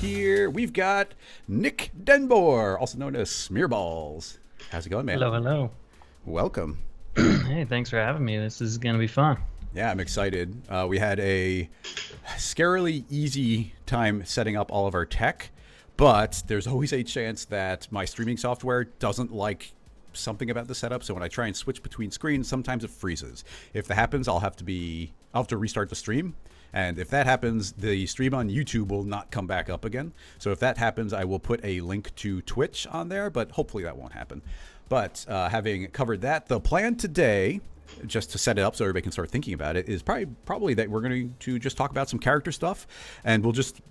here we've got Nick DenBoer, also known as Smearballs. How's it going, man? Hello, hello. Welcome. Hey, thanks for having me. This is going to be fun. Yeah, I'm excited. We had a scarily easy time setting up all of our tech, but there's always a chance that my streaming software doesn't like something about the setup, so when I try and switch between screens, sometimes it freezes. If that happens, I'll have to restart the stream, and if that happens, the stream on YouTube will not come back up again. So if that happens, I will put a link to Twitch on there, but hopefully that won't happen. But having covered that, the plan today, just to set it up so everybody can start thinking about it, is probably that we're going to just talk about some character stuff, and we'll just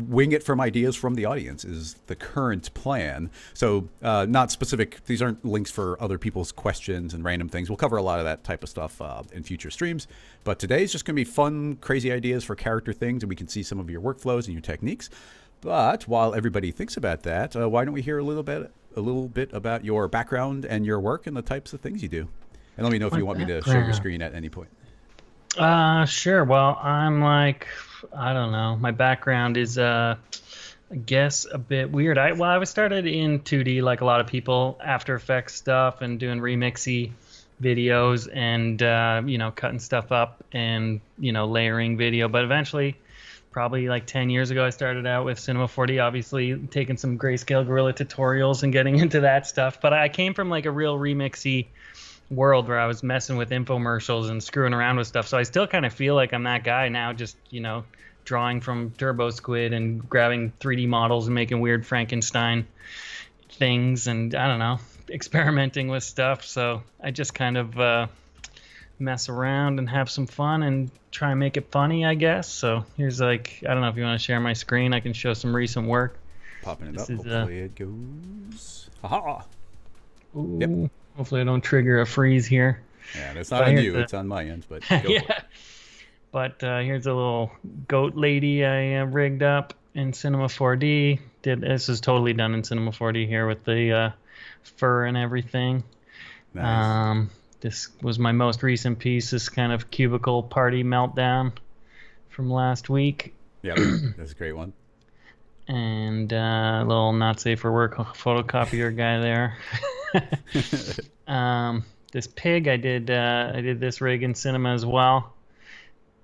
wing it from ideas from the audience is the current plan. So not specific, these aren't links for other people's questions and random things. We'll cover a lot of that type of stuff in future streams, but today's just going to be fun, crazy ideas for character things, and we can see some of your workflows and your techniques. But while everybody thinks about that, why don't we hear a little bit about your background and your work and the types of things you do? And let me know if you want me to share your screen at any point. Sure. Well, I don't know. My background is, I guess, a bit weird. I was started in 2D like a lot of people, After Effects stuff and doing remixy videos and, cutting stuff up and, layering video. But eventually, probably like 10 years ago, I started out with Cinema 4D, obviously taking some Grayscale Gorilla tutorials and getting into that stuff. But I came from like a real remixy world where I was messing with infomercials and screwing around with stuff. So I still kind of feel like I'm that guy now, just, drawing from Turbo Squid and grabbing 3D models and making weird Frankenstein things and, I don't know, experimenting with stuff. So I just kind of mess around and have some fun and try and make it funny, I guess. So here's I don't know if you want to share my screen. I can show some recent work. Popping it up. Hopefully it goes. Aha! Ooh. Yep. Hopefully I don't trigger a freeze here. Yeah, it's not on you. It's on my end, but go for it. But here's a little goat lady I rigged up in Cinema 4D. This is totally done in Cinema 4D here with the fur and everything. Nice. This was my most recent piece, this kind of cubicle party meltdown from last week. Yeah, that's a great one. And a little not safe for work photocopier guy there. This pig, I did this rig in cinema as well,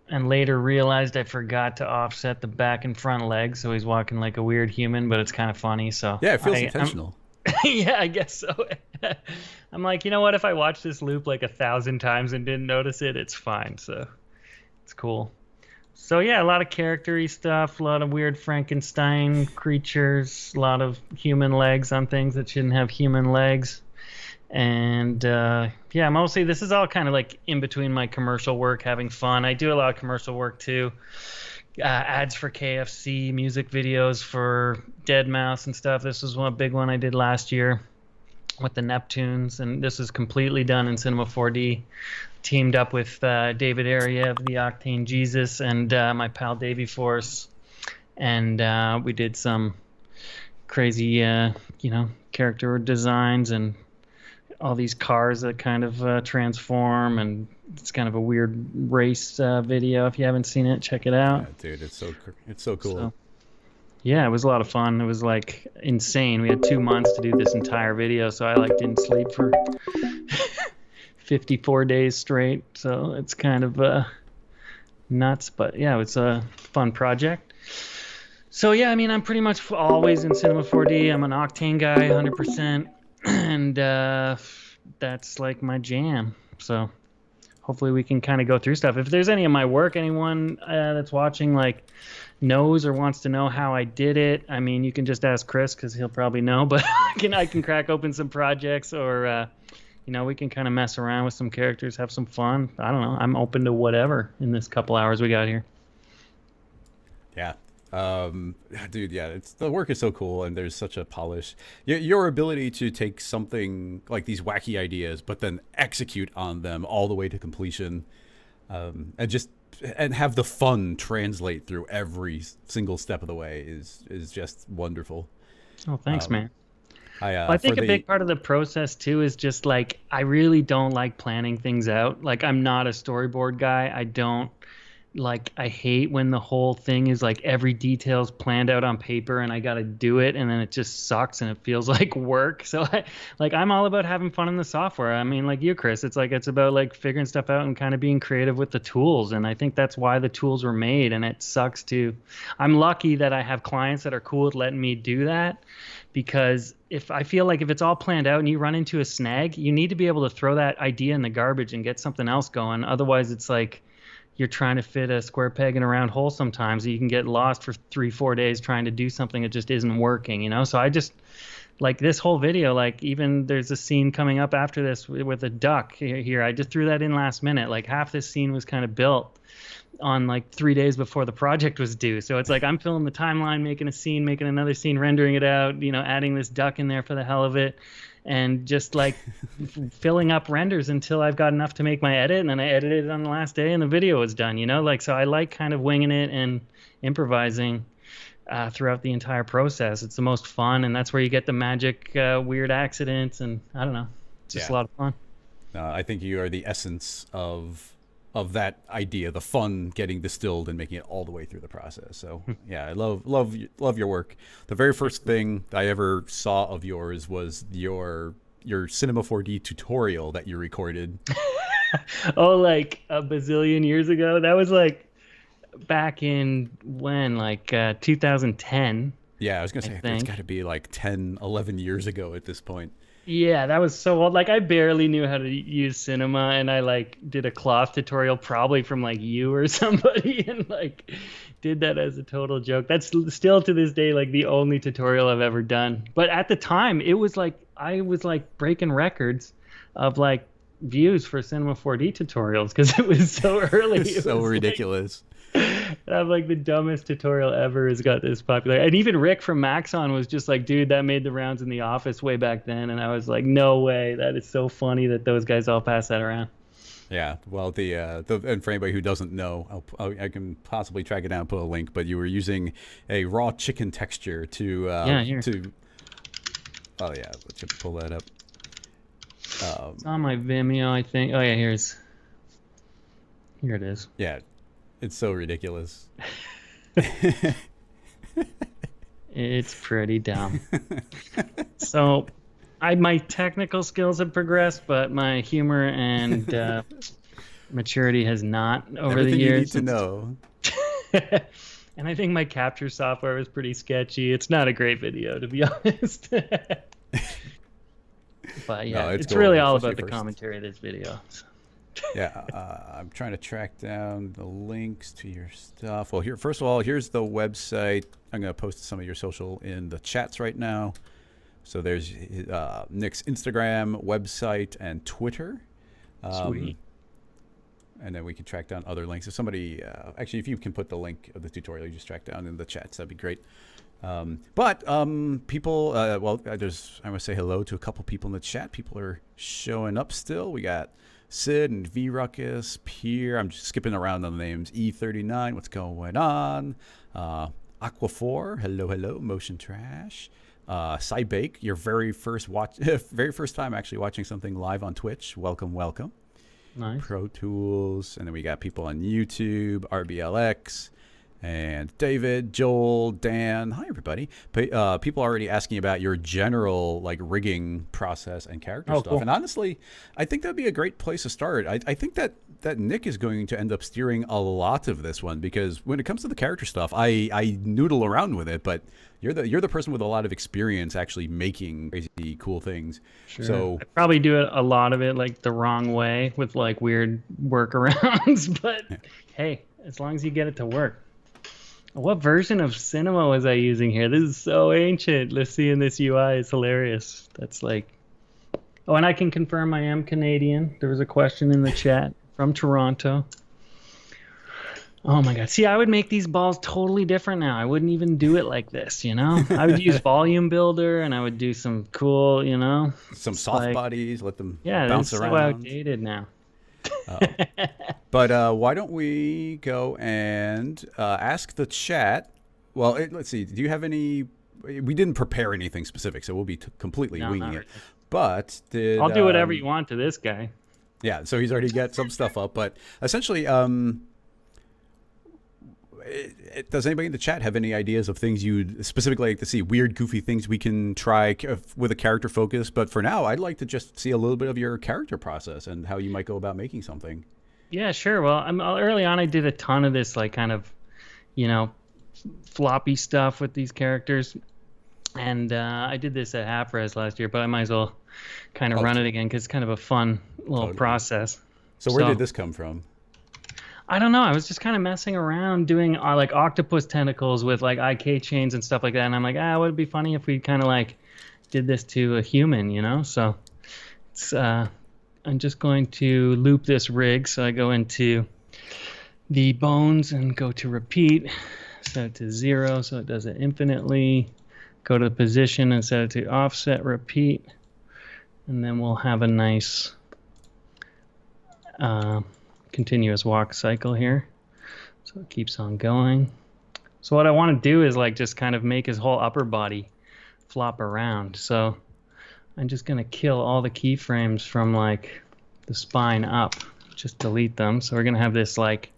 and later realized I forgot to offset the back and front legs, so he's walking like a weird human, but it's kind of funny. So yeah, it feels intentional. Yeah, I guess so. I'm like, you know what? If I watch this loop like 1,000 times and didn't notice it, it's fine. So it's cool. So yeah, a lot of character-y stuff, a lot of weird Frankenstein creatures, a lot of human legs on things that shouldn't have human legs. And yeah, mostly this is all kind of like in between my commercial work, having fun. I do a lot of commercial work too. Ads for KFC, music videos for Deadmau5 and stuff. This was one big one I did last year with the Neptunes, and this is completely done in Cinema 4D. Teamed up with David Area of the Octane Jesus and my pal Davey Force, and we did some crazy, character designs and all these cars that kind of transform, and it's kind of a weird race video. If you haven't seen it, check it out. Yeah, dude, it's so cool. So, yeah, it was a lot of fun. It was like insane. We had 2 months to do this entire video, so I didn't sleep for 54 days straight. So it's kind of nuts, but yeah, it's a fun project. So yeah, I mean, I'm pretty much always in Cinema 4D. I'm an Octane guy, 100%, and that's like my jam. So hopefully we can kind of go through stuff. If there's any of my work, anyone that's watching knows or wants to know how I did it, I mean, you can just ask Chris because he'll probably know, but I can crack open some projects, or we can kind of mess around with some characters, have some fun. I don't know. I'm open to whatever in this couple hours we got here. Yeah. Dude, yeah, the work is so cool, and there's such a polish. Your ability to take something like these wacky ideas, but then execute on them all the way to completion, and have the fun translate through every single step of the way is just wonderful. Oh, thanks, man. I think a big part of the process too is just I really don't like planning things out. I'm not a storyboard guy. I don't like I hate when the whole thing is like every detail's planned out on paper and I got to do it and then it just sucks and it feels like work. So I'm all about having fun in the software. I mean, like you, Chris, it's about like figuring stuff out and kind of being creative with the tools. And I think that's why the tools were made. And it sucks to, I'm lucky that I have clients that are cool with letting me do that, because if I feel like if it's all planned out and you run into a snag, you need to be able to throw that idea in the garbage and get something else going. Otherwise it's like you're trying to fit a square peg in a round hole sometimes. You can get lost for 3-4 days trying to do something that just isn't working, you know? So I just, like this whole video, like even there's a scene coming up after this with a duck here. I just threw that in last minute. Like half this scene was kind of built on like 3 days before the project was due. So it's like I'm filling the timeline, making a scene, making another scene, rendering it out, you know, adding this duck in there for the hell of it. And just like filling up renders until I've got enough to make my edit, and then I edited it on the last day and the video was done, you know? Like, so I like kind of winging it and improvising throughout the entire process. It's the most fun, and that's where you get the magic weird accidents, and I don't know, it's just a lot of fun. I think you are the essence of that idea, the fun getting distilled and making it all the way through the process. So yeah, I love your work. The very first thing I ever saw of yours was your Cinema 4D tutorial that you recorded. Oh, like a bazillion years ago. That was like back in when, like 2010. Yeah, I was gonna say it's got to be like 10, 11 years ago at this point. Yeah, that was so old. Like I barely knew how to use Cinema, and I like did a cloth tutorial probably from like you or somebody, and like did that as a total joke. That's still to this day like the only tutorial I've ever done. But at the time, it was like I was like breaking records of like views for Cinema 4D tutorials because it was so early. It's so ridiculous. I'm like, the dumbest tutorial ever has got this popular. And even Rick from Maxon was just like, dude, that made the rounds in the office way back then. And I was like, no way. That is so funny that those guys all pass that around. Yeah, well, and for anybody who doesnn't know, I can possibly track it down and put a link, but you were using a raw chicken texture to oh yeah, let's just pull that up. It's on my Vimeo, I think. Oh yeah, here it is. Yeah. It's so ridiculous. It's pretty dumb. So, my technical skills have progressed, but my humor and maturity has not over Everything the years. You need to know. And I think my capture software was pretty sketchy. It's not a great video, to be honest. But yeah, it's cool. Really all about the commentary of this video. Yeah, I'm trying to track down the links to your stuff. Well, first of all, here's the website. I'm going to post some of your social in the chats right now. So there's Nick's Instagram, website, and Twitter. Sweet. And then we can track down other links. If somebody, actually, if you can put the link of the tutorial you just tracked down in the chats, that'd be great. People, I want to say hello to a couple people in the chat. People are showing up still. We got Sid and V Ruckus, Pierre. I'm just skipping around on the names. E39, what's going on? Aqua4, hello. Motion Trash. Cybake, your very first time actually watching something live on Twitch. Welcome. Nice. Pro Tools, and then we got people on YouTube, RBLX, and David, Joel, Dan. Hi, everybody. People are already asking about your general like rigging process and character stuff. Cool. And honestly, I think that'd be a great place to start. I think that Nick is going to end up steering a lot of this one, because when it comes to the character stuff, I noodle around with it, but you're the person with a lot of experience actually making crazy cool things. Sure. So I probably do a lot of it like the wrong way with like weird workarounds, but hey, as long as you get it to work. What version of Cinema was I using here? This is so ancient. Let's see in this UI. It's hilarious. That's like... Oh, and I can confirm I am Canadian. There was a question in the chat from Toronto. Oh my God. See, I would make these balls totally different now. I wouldn't even do it like this, you know? I would use Volume Builder, and I would do some cool, you know? Some soft bodies, let them bounce around. Yeah, it's so outdated now. But why don't we go and ask the chat? Well, let's see. Do you have any? We didn't prepare anything specific, so we'll be completely winging it. But I'll do whatever you want to this guy. Yeah, so he's already got some stuff up, but essentially, does anybody in the chat have any ideas of things you'd specifically like to see? Weird, goofy things we can try with a character focus. But for now, I'd like to just see a little bit of your character process and how you might go about making something. Yeah, sure. Well, early on, I did a ton of this, like, kind of, floppy stuff with these characters. And I did this at half res last year, but I might as well kind of run it again because it's kind of a fun little process. So where did this come from? I don't know. I was just kind of messing around doing like octopus tentacles with like IK chains and stuff like that. And I'm like, would it be funny if we kind of like did this to a human, So it's, I'm just going to loop this rig. So I go into the bones and go to repeat, set it to 0 so it does it infinitely. Go to the position and set it to offset repeat. And then we'll have a nice continuous walk cycle here. So it keeps on going. So what I want to do is like just kind of make his whole upper body flop around. So I'm just going to kill all the keyframes from like the spine up. Just delete them. So we're going to have this like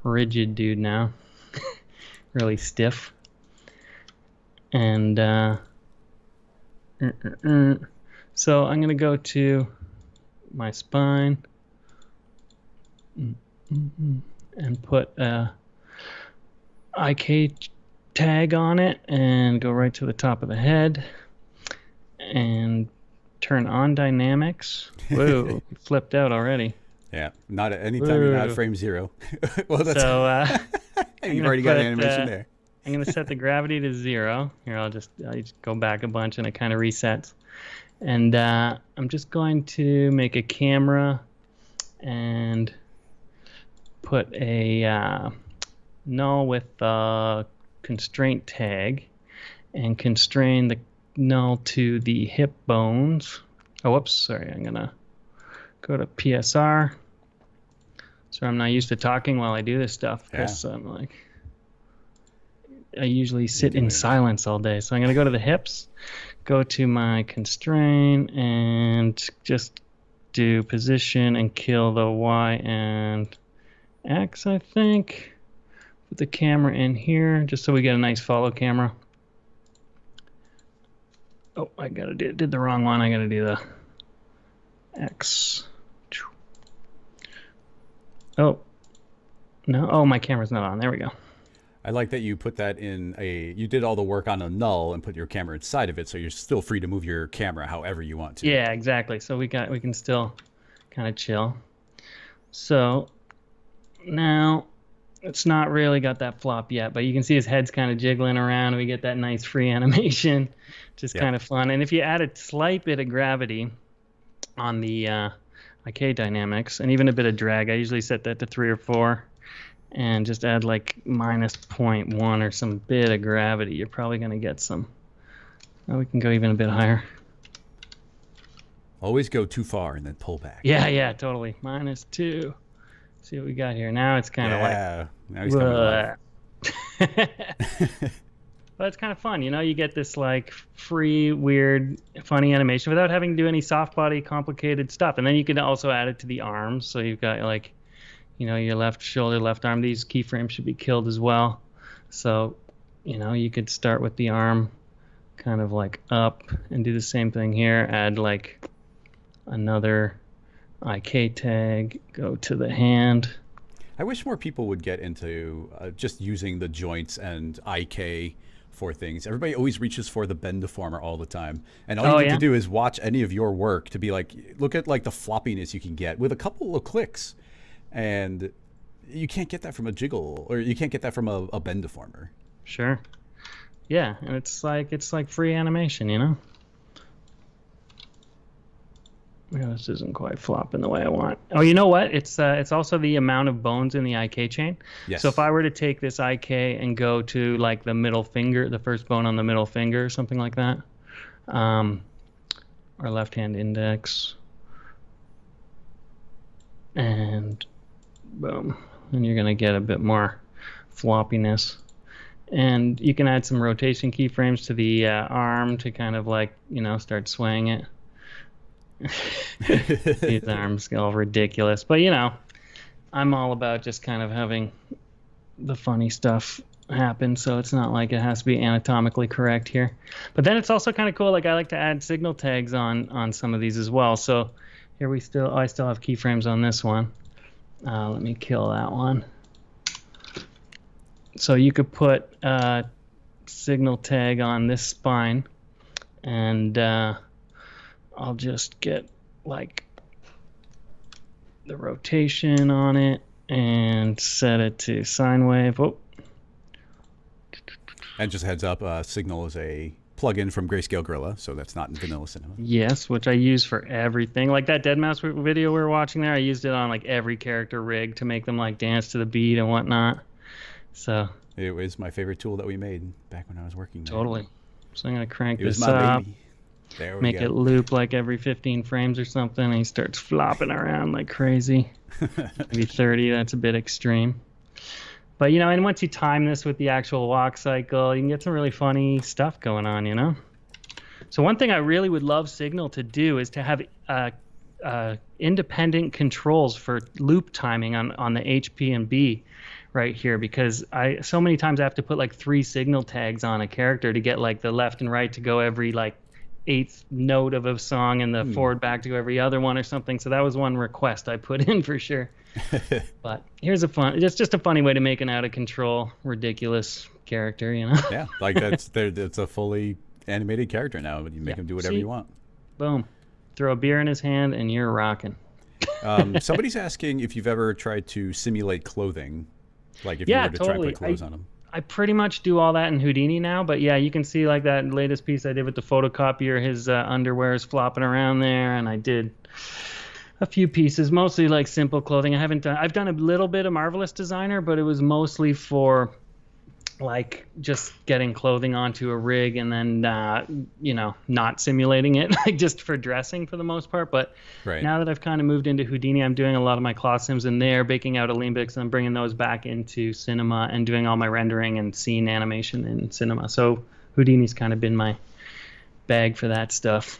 rigid dude now. Really stiff. And so I'm going to go to my spine and put a IK tag on it and go right to the top of the head and turn on dynamics. Whoa, flipped out already. Yeah, not at any time you're not frame 0. Well, that's so you've already got an animation there. I'm going to set the gravity to 0. Here, I'll just go back a bunch and it kind of resets. And I'm just going to make a camera and put a null with a constraint tag and constrain the null to the hip bones. Oh, whoops, sorry. I'm going to go to PSR. So I'm not used to talking while I do this stuff because I'm like... I usually sit in silence all day. So I'm going to go to the hips, go to my constrain, and just do position and kill the Y and X, I think. Put the camera in here just so we get a nice follow camera. Oh, I did the wrong one. I got to do the X. Oh, no. Oh, my camera's not on. There we go. I like that you put that in you did all the work on a null and put your camera inside of it, so you're still free to move your camera however you want to. Yeah, exactly. So we can still kind of chill. So now it's not really got that flop yet, but you can see his head's kind of jiggling around. We get that nice free animation, just kind of fun. And if you add a slight bit of gravity on the IK dynamics and even a bit of drag, I usually set that to 3 or 4. And just add like minus 0.1 or some bit of gravity. You're probably going to get some. Oh, we can go even a bit higher. Always go too far and then pull back. Yeah, totally. Minus 2. See what we got here. Now it's kind of like... Now he's coming But it's kind of fun. You get this like free, weird, funny animation without having to do any soft body, complicated stuff. And then you can also add it to the arms. So you've got like... your left shoulder, left arm, these keyframes should be killed as well. So, you could start with the arm kind of like up and do the same thing here. Add like another IK tag, go to the hand. I wish more people would get into just using the joints and IK for things. Everybody always reaches for the bend deformer all the time. And all you need to do is watch any of your work to be like, look at like the floppiness you can get with a couple of clicks. And you can't get that from a jiggle, or you can't get that from a bend deformer. Sure. Yeah, and it's like free animation, Yeah, this isn't quite flopping the way I want. Oh, you know what? It's also the amount of bones in the IK chain. Yes. So if I were to take this IK and go to like the middle finger, the first bone on the middle finger, or something like that, or left hand index, and boom, and you're gonna get a bit more floppiness. And you can add some rotation keyframes to the arm to kind of like start swaying it. These arms get all ridiculous, but I'm all about just kind of having the funny stuff happen, so it's not like it has to be anatomically correct here. But then it's also kind of cool. Like I like to add signal tags on some of these as well. So here I still have keyframes on this one. Let me kill that one. So you could put a signal tag on this spine, and I'll just get like the rotation on it and set it to sine wave. Oh. And just heads up, Signal is a plugin from Grayscale Gorilla, so that's not in vanilla Cinema. Yes, which I use for everything. Like that deadmau5 video we were watching there, I used it on like every character rig to make them like dance to the beat and whatnot. So it was my favorite tool that we made back when I was working there. Totally. So I'm gonna crank It was this my up, baby. There we make go. it loop like every 15 frames or something, and he starts flopping around like crazy. Maybe 30, that's a bit extreme. But, you know, and once you time this with the actual walk cycle, you can get some really funny stuff going on, you know? So one thing I really would love Signal to do is to have independent controls for loop timing on the HP and B right here, because so many times I have to put like 3 signal tags on a character to get like the left and right to go every like 8th note of a song and the forward back to go every other one or something. So that was one request I put in for sure. But here's just a funny way to make an out of control, ridiculous character, you know? Yeah, like that's a fully animated character now. You make him do whatever you want. Boom. Throw a beer in his hand and you're rocking. Somebody's asking if you've ever tried to simulate clothing, like if you were to try and put clothes on them. I pretty much do all that in Houdini now, but yeah, you can see like that latest piece I did with the photocopier, his underwear is flopping around there, and I did a few pieces, mostly like simple clothing. I've done a little bit of Marvelous Designer, but it was mostly for like just getting clothing onto a rig and then you know, not simulating it, like just for dressing for the most part. But now that I've kind of moved into Houdini, I'm doing a lot of my cloth sims in there, baking out Alembics, and I'm bringing those back into Cinema and doing all my rendering and scene animation in Cinema. So Houdini's kind of been my bag for that stuff.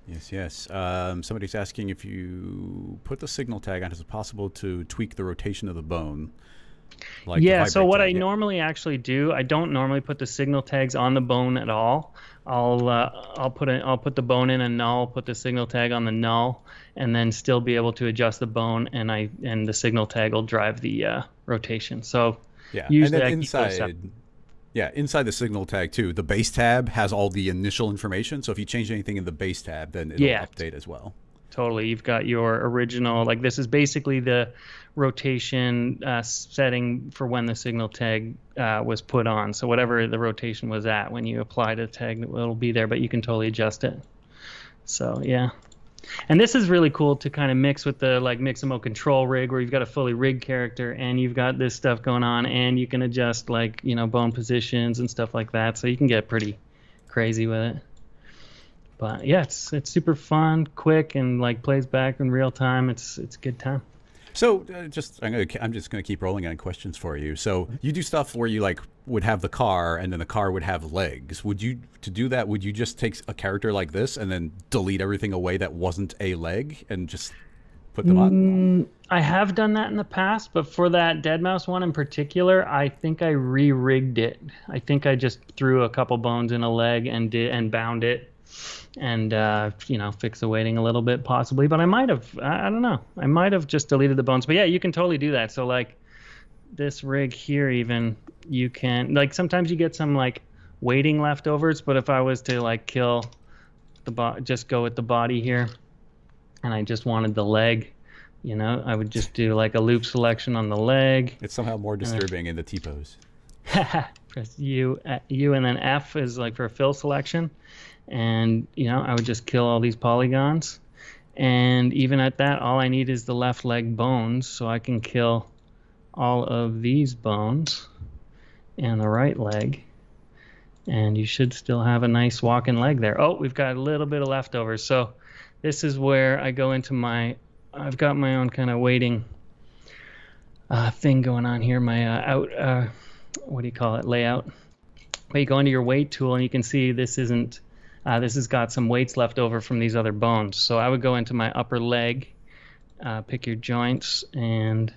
Yes. Somebody's asking if you put the signal tag on, is it possible to tweak the rotation of the bone? Like so what I normally actually do, I don't normally put the signal tags on the bone at all. I'll put the bone in a null, put the signal tag on the null, and then still be able to adjust the bone, and the signal tag will drive the rotation. So usually and then inside the signal tag too, the base tab has all the initial information. So if you change anything in the base tab, then it'll update as well. Totally. You've got your original, like this is basically the rotation setting for when the signal tag was put on. So whatever the rotation was at when you apply the tag, it'll be there, but you can totally adjust it. So yeah. And this is really cool to kind of mix with the like Mixamo control rig, where you've got a fully rigged character and you've got this stuff going on, and you can adjust like, you know, bone positions and stuff like that. So you can get pretty crazy with it. But yeah, it's super fun, quick, and like plays back in real time. It's a good time. So I'm just gonna keep rolling on questions for you. So you do stuff where you like would have the car, and then the car would have legs. Would you just take a character like this and then delete everything away that wasn't a leg and just put them on? I have done that in the past, but for that deadmau5 one in particular, I think I re-rigged it. I think I just threw a couple bones in a leg and bound it. And you know, fix the weighting a little bit possibly, but I might have, I don't know, I might have just deleted the bones. But yeah, you can totally do that. So like this rig here, even you can, like sometimes you get some like weighting leftovers, but if I was to like kill just go with the body here, and I just wanted the leg, you know, I would just do like a loop selection on the leg. It's somehow more disturbing in the T-pose. Press U and then F is like for fill selection. And, you know, I would just kill all these polygons. And even at that, all I need is the left leg bones. So I can kill all of these bones and the right leg. And you should still have a nice walking leg there. Oh, we've got a little bit of leftovers. So this is where I go into I've got my own kind of weighting thing going on here. My what do you call it? Layout. But you go into your weight tool and you can see this has got some weights left over from these other bones. So I would go into my upper leg, pick your joints, and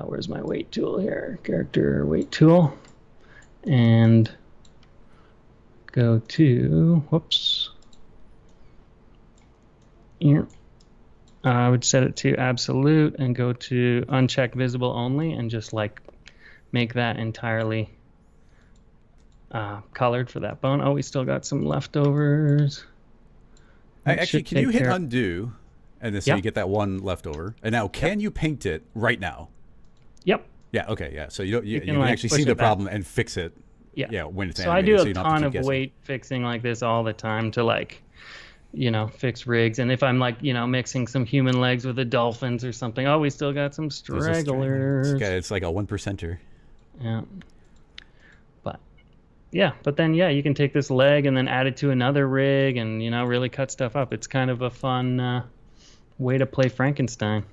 Where's my weight tool here? Character weight tool. And go to, whoops. Here. I would set it to absolute and go to uncheck visible only and just like make that entirely colored for that bone. Oh, we still got some leftovers. Actually, can you hit undo and then so Yep. you get that one leftover? And now, can you paint it right now? Yep. Yeah. Okay. Yeah. So you can like, actually push see the it back. problem and fix it. Yeah. Yeah. When it's So I do animated, a so you don't have ton to of keep guessing. weight fixing like this all the time to like, fix rigs. And if I'm like, mixing some human legs with the dolphins or something, oh, we still got some stragglers. It's like a 1%er. Yeah. But then you can take this leg and then add it to another rig and really cut stuff up. It's kind of a fun way to play Frankenstein.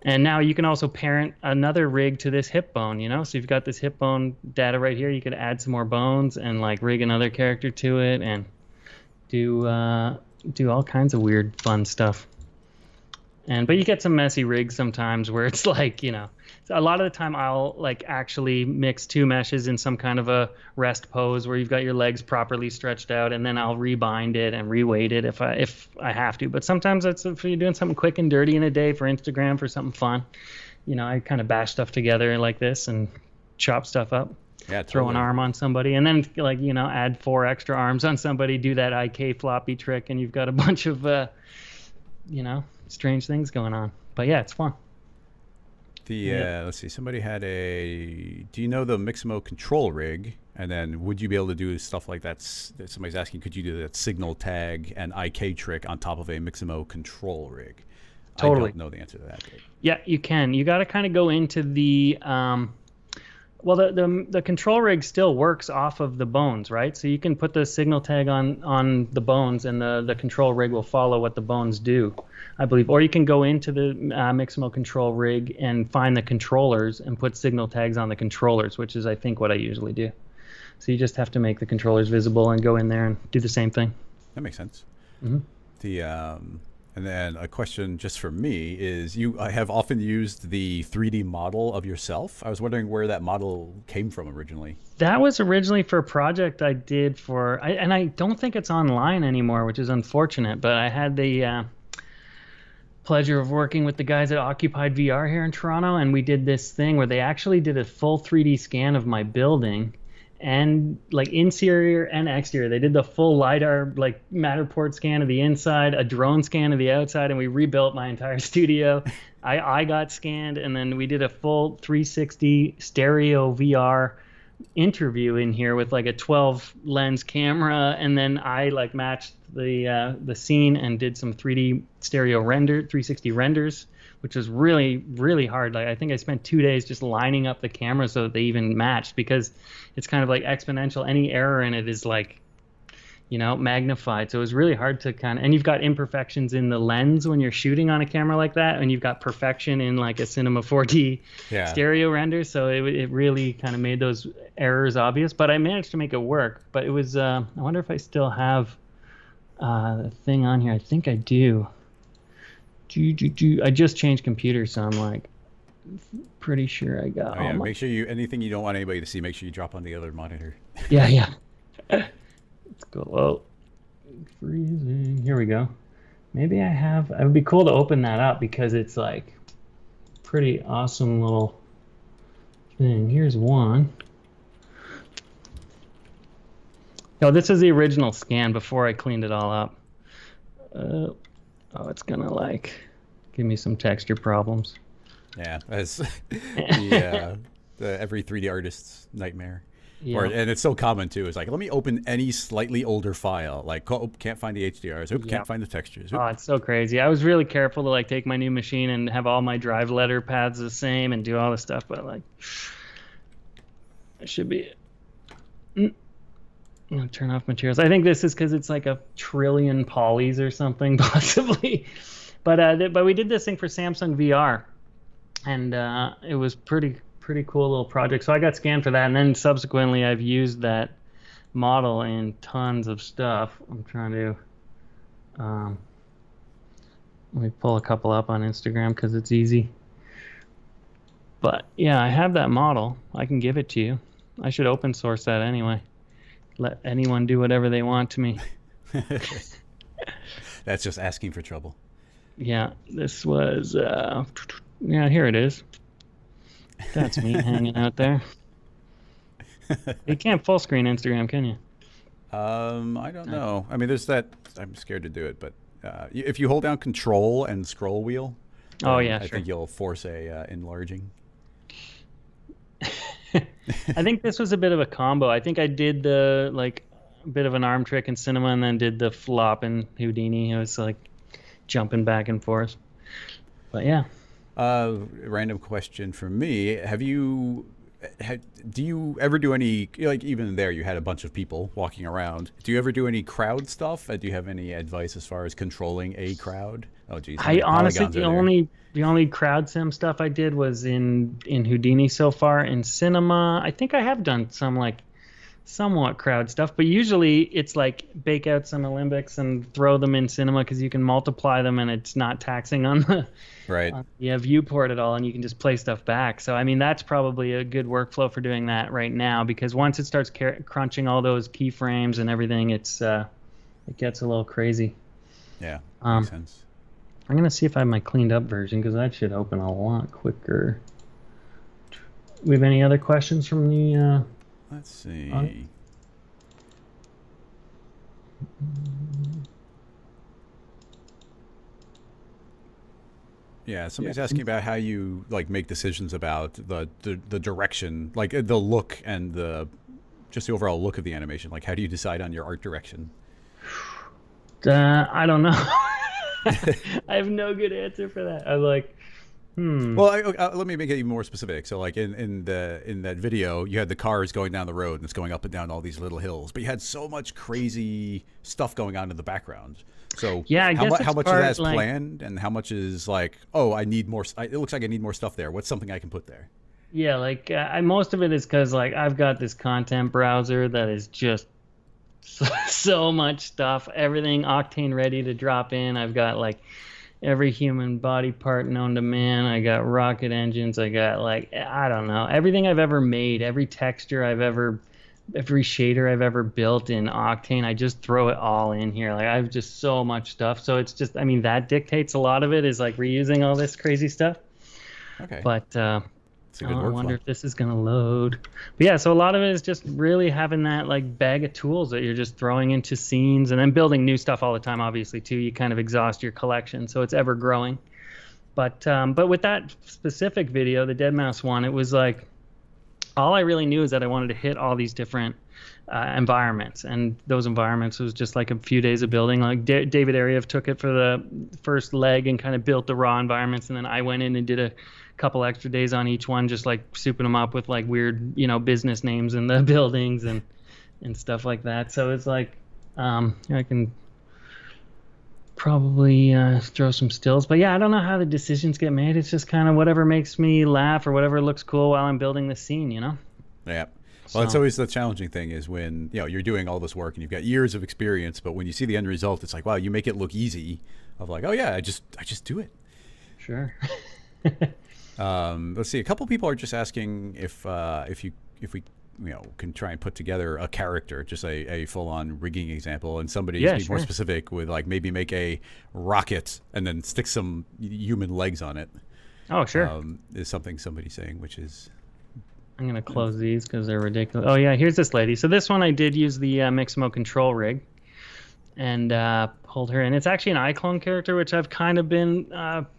And now you can also parent another rig to this hip bone, So you've got this hip bone data right here. You could add some more bones and like rig another character to it and do all kinds of weird fun stuff. But you get some messy rigs sometimes where it's like, a lot of the time I'll like actually mix two meshes in some kind of a rest pose where you've got your legs properly stretched out, and then I'll rebind it and reweight it if I have to. But sometimes that's if you're doing something quick and dirty in a day for Instagram for something fun. I kind of bash stuff together like this and chop stuff up. Yeah, Throw totally. an arm on somebody, and then like add 4 extra arms on somebody, do that IK floppy trick, and you've got a bunch of strange things going on. But yeah, it's fun. Let's see. Somebody had a. Do you know the Mixamo control rig? And then would you be able to do stuff like that? Somebody's asking, could you do that signal tag and IK trick on top of a Mixamo control rig? Totally. I don't know the answer to that. But. Yeah, you can. You got to kind of go into the. Well, the control rig still works off of the bones, right? So you can put the signal tag on the bones, and the control rig will follow what the bones do, I believe. Or you can go into the Mixamo control rig and find the controllers and put signal tags on the controllers, which is, I think, what I usually do. So you just have to make the controllers visible and go in there and do the same thing. That makes sense. Mm-hmm. And then a question just for me is, you have often used the 3D model of yourself. I was wondering where that model came from originally. That was originally for a project I did and I don't think it's online anymore, which is unfortunate, but I had the pleasure of working with the guys at Occupied VR here in Toronto, and we did this thing where they actually did a full 3D scan of my building, and like interior and exterior. They did the full LiDAR like Matterport scan of the inside, a drone scan of the outside, and we rebuilt my entire studio. I got scanned, and then we did a full 360 stereo VR interview in here with like a 12 lens camera, and then I like matched the scene and did some 3D stereo 360 renders, which was really, really hard. Like I think I spent 2 days just lining up the camera so that they even matched, because it's kind of like exponential. Any error in it is like, magnified. So it was really hard to and you've got imperfections in the lens when you're shooting on a camera like that, and you've got perfection in like a Cinema 4D stereo render. So it really kind of made those errors obvious, but I managed to make it work. But it was, I wonder if I still have the thing on here. I think I do. I just changed computers, so I'm like pretty sure I got. Oh yeah, make sure anything you don't want anybody to see, make sure you drop on the other monitor. Yeah. Let's go. Oh, freezing. Here we go. Maybe I have. It would be cool to open that up because it's like pretty awesome little thing. Here's one. No, this is the original scan before I cleaned it all up. It's gonna like give me some texture problems. Yeah, that's the every 3D artist's nightmare. Yeah. And it's so common too. It's like, let me open any slightly older file. Like, can't find the HDRs. Can't find the textures. Oh, it's so crazy. I was really careful to like take my new machine and have all my drive letter paths the same and do all this stuff. But like, it should be. I'm gonna turn off materials. I think this is because it's like 1 trillion polys or something, possibly. But we did this thing for Samsung VR, and it was pretty cool little project. So I got scanned for that, and then subsequently I've used that model in tons of stuff. I'm trying to let me pull a couple up on Instagram because it's easy. But yeah, I have that model. I can give it to you. I should open source that anyway. Let anyone do whatever they want to me. That's just asking for trouble. Yeah, this was yeah, here it is. That's me hanging out there. You can't full screen Instagram, can you? I don't know. I mean, there's that. I'm scared to do it, but if you hold down Control and scroll wheel, Oh then yeah, I sure. think you'll force a enlarging. I think this was a bit of a combo. I think I did the like a bit of an arm trick in cinema and then did the flop in Houdini. It was like jumping back and forth. But yeah. Random question for me: do you ever do any, like, even there you had a bunch of people walking around? Do you ever do any crowd stuff? Do you have any advice as far as controlling a crowd? Oh, geez, how I many honestly polygons are there? the only crowd sim stuff I did was in Houdini so far. In cinema, I think I have done some like somewhat crowd stuff, but usually it's like bake out some Olympics and throw them in cinema because you can multiply them and it's not taxing on the Right. viewport at all, and you can just play stuff back. So I mean that's probably a good workflow for doing that right now, because once it starts crunching all those keyframes and everything, it gets a little crazy. Yeah. Um, Makes sense. I'm gonna see if I have my cleaned up version because that should open a lot quicker. We have any other questions from the Let's see. on- Yeah, somebody's yeah. asking about how you like make decisions about the direction, like the look and the just the overall look of the animation. Like, how do you decide on your art direction? I don't know. I have no good answer for that. I'm like, hmm. Well, let me make it even more specific. So, like in that video, you had the cars going down the road, and it's going up and down all these little hills. But you had so much crazy stuff going on in the background. So, Yeah, I guess how it's much of that is like, planned, and how much is like, oh, I need more. It looks like I need more stuff there. What's something I can put there? yeah, like most of it is because like I've got this content browser that is just so much stuff, everything Octane ready to drop in. I've got like every human body part known to man. I got rocket engines. I got like I don't know everything I've ever made, every texture every shader I've ever built in Octane. I just throw it all in here. Like I have just so much stuff. So it's just I mean that dictates a lot of it is like reusing all this crazy stuff. Okay, But it's a good oh, I wonder workflow. if this is gonna load. But yeah, so a lot of it is just really having that like bag of tools that you're just throwing into scenes and then building new stuff all the time. Obviously, too, you kind of exhaust your collection, so it's ever growing. But with that specific video, the Dead Mouse one, it was like all I really knew is that I wanted to hit all these different environments, and those environments was just like a few days of building. Like David Ariev took it for the first leg and kind of built the raw environments, and then I went in and did a couple extra days on each one, just like souping them up with like weird, business names in the buildings and stuff like that. So it's like I can probably throw some stills, but yeah, I don't know how the decisions get made. It's just kind of whatever makes me laugh or whatever looks cool while I'm building the scene. Yeah. Well, it's So always the challenging thing is when you're doing all this work and you've got years of experience, but when you see the end result, it's like, wow, you make it look easy. Of like, oh yeah, I just do it. sure. Let's see. A couple people are just asking if we can try and put together a character, just a full on rigging example, and somebody's Yeah, be more sure. specific with like maybe make a rocket and then stick some human legs on it. Oh, sure. Is something somebody's saying, which is I'm gonna close these because they're ridiculous. Oh yeah, here's this lady. So this one I did use the Mixamo control rig and pulled her in. It's actually an iClone character, which I've kind of been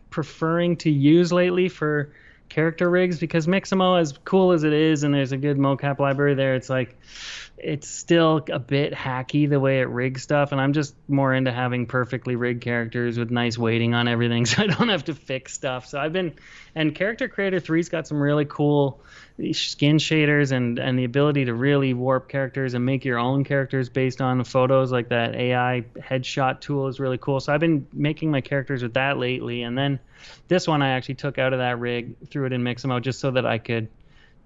preferring to use lately for character rigs because Mixamo, as cool as it is, and there's a good mocap library there, it's like it's still a bit hacky the way it rigs stuff, and I'm just more into having perfectly rigged characters with nice weighting on everything so I don't have to fix stuff. So and Character Creator 3's got some really cool skin shaders and the ability to really warp characters and make your own characters based on photos. Like that AI headshot tool is really cool. So I've been making my characters with that lately, and then this one I actually took out of that rig, threw it in Mixamo just so that I could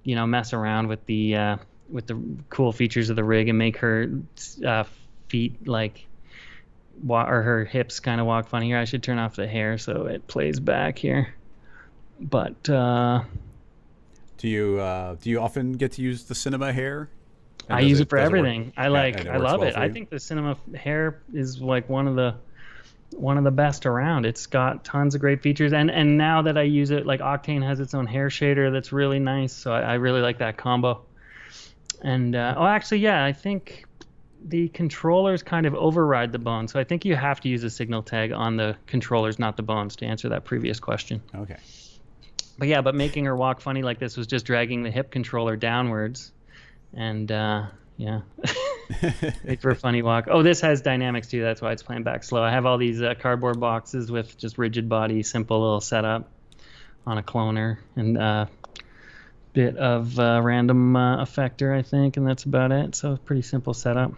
mess around with the cool features of the rig and make her feet like or her hips kind of walk funny. Here, I should turn off the hair so it plays back here. But Do you often get to use the cinema hair? And I use it for does work? everything. I Yeah, like. and it I works love well it. for I you? think the cinema hair is like one of the best around. It's got tons of great features, and now that I use it, like Octane has its own hair shader that's really nice. So I really like that combo. And actually, yeah, I think the controllers kind of override the bones. So I think you have to use a signal tag on the controllers, not the bones, to answer that previous question. Okay. But yeah, but making her walk funny like this was just dragging the hip controller downwards, and yeah, make for a funny walk. Oh, this has dynamics too. That's why it's playing back slow. I have all these cardboard boxes with just rigid body, simple little setup on a cloner, and bit of random effector, I think, and that's about it. So pretty simple setup.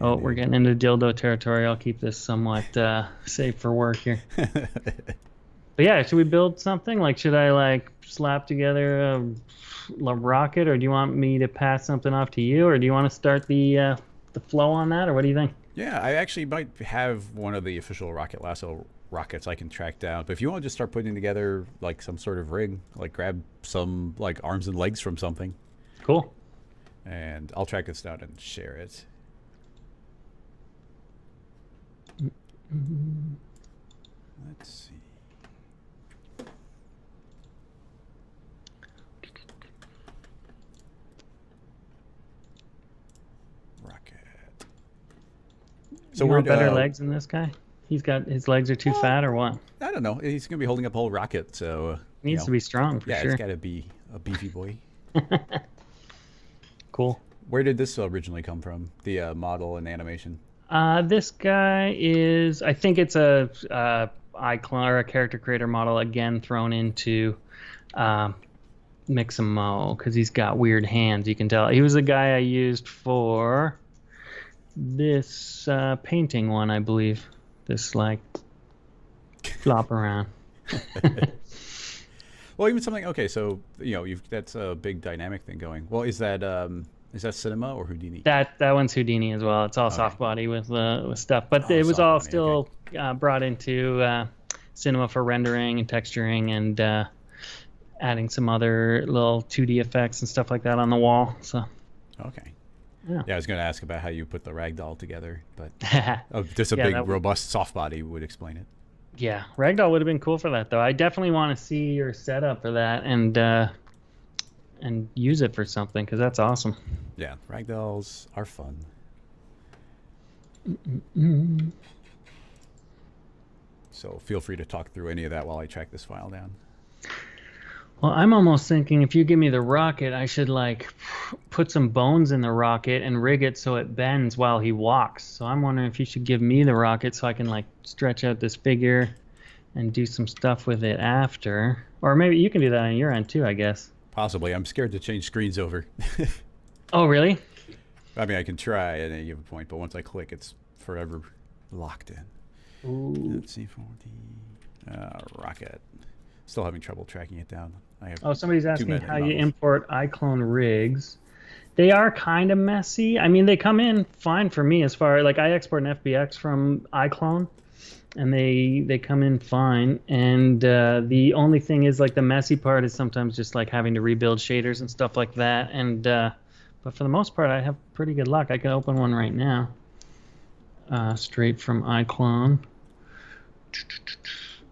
Oh, we're getting into dildo territory. I'll keep this somewhat safe for work here. But yeah, should we build something? Like, should I like slap together a rocket, or do you want me to pass something off to you, or do you want to start the flow on that, or what do you think? Yeah, I actually might have one of the official Rocket Lasso rockets I can track down. But if you want to just start putting together like some sort of rig, like grab some like arms and legs from something. Cool. And I'll track this down and share it. Let's see. Rocket. So we're better legs than this guy. He's got his legs are too fat, or what? I don't know. He's gonna be holding up a whole rocket, so he needs to be strong for sure. Yeah, it's got to be a beefy boy. Cool. Where did this originally come from? The model and animation. This guy is, I think it's a icon or a character creator model again thrown into Mixamo, because he's got weird hands. You can tell he was the guy I used for this painting one, I believe. This like flop around. Well, even something. Okay, so that's a big dynamic thing going. Well, is that Cinema or Houdini? That one's Houdini as well. It's all soft body with stuff, but it was all still brought into Cinema for rendering and texturing and adding some other little 2D effects and stuff like that on the wall. So. Okay. Yeah, I was going to ask about how you put the ragdoll together, but just a big, robust soft body would explain it. Yeah, ragdoll would have been cool for that, though. I definitely want to see your setup for that and use it for something, because that's awesome. Yeah, ragdolls are fun. So feel free to talk through any of that while I track this file down. Well, I'm almost thinking if you give me the rocket, I should like put some bones in the rocket and rig it so it bends while he walks. So I'm wondering if you should give me the rocket so I can like stretch out this figure and do some stuff with it after. Or maybe you can do that on your end too, I guess. Possibly. I'm scared to change screens over. Oh, really? I mean, I can try at any given point, but once I click, it's forever locked in. Ooh. Let's see for the rocket. Still having trouble tracking it down. Somebody's asking how you import iClone rigs. They are kind of messy. I mean, they come in fine for me as far like I export an FBX from iClone, and they come in fine. And the only thing is like the messy part is sometimes just like having to rebuild shaders and stuff like that. And but for the most part, I have pretty good luck. I can open one right now, straight from iClone.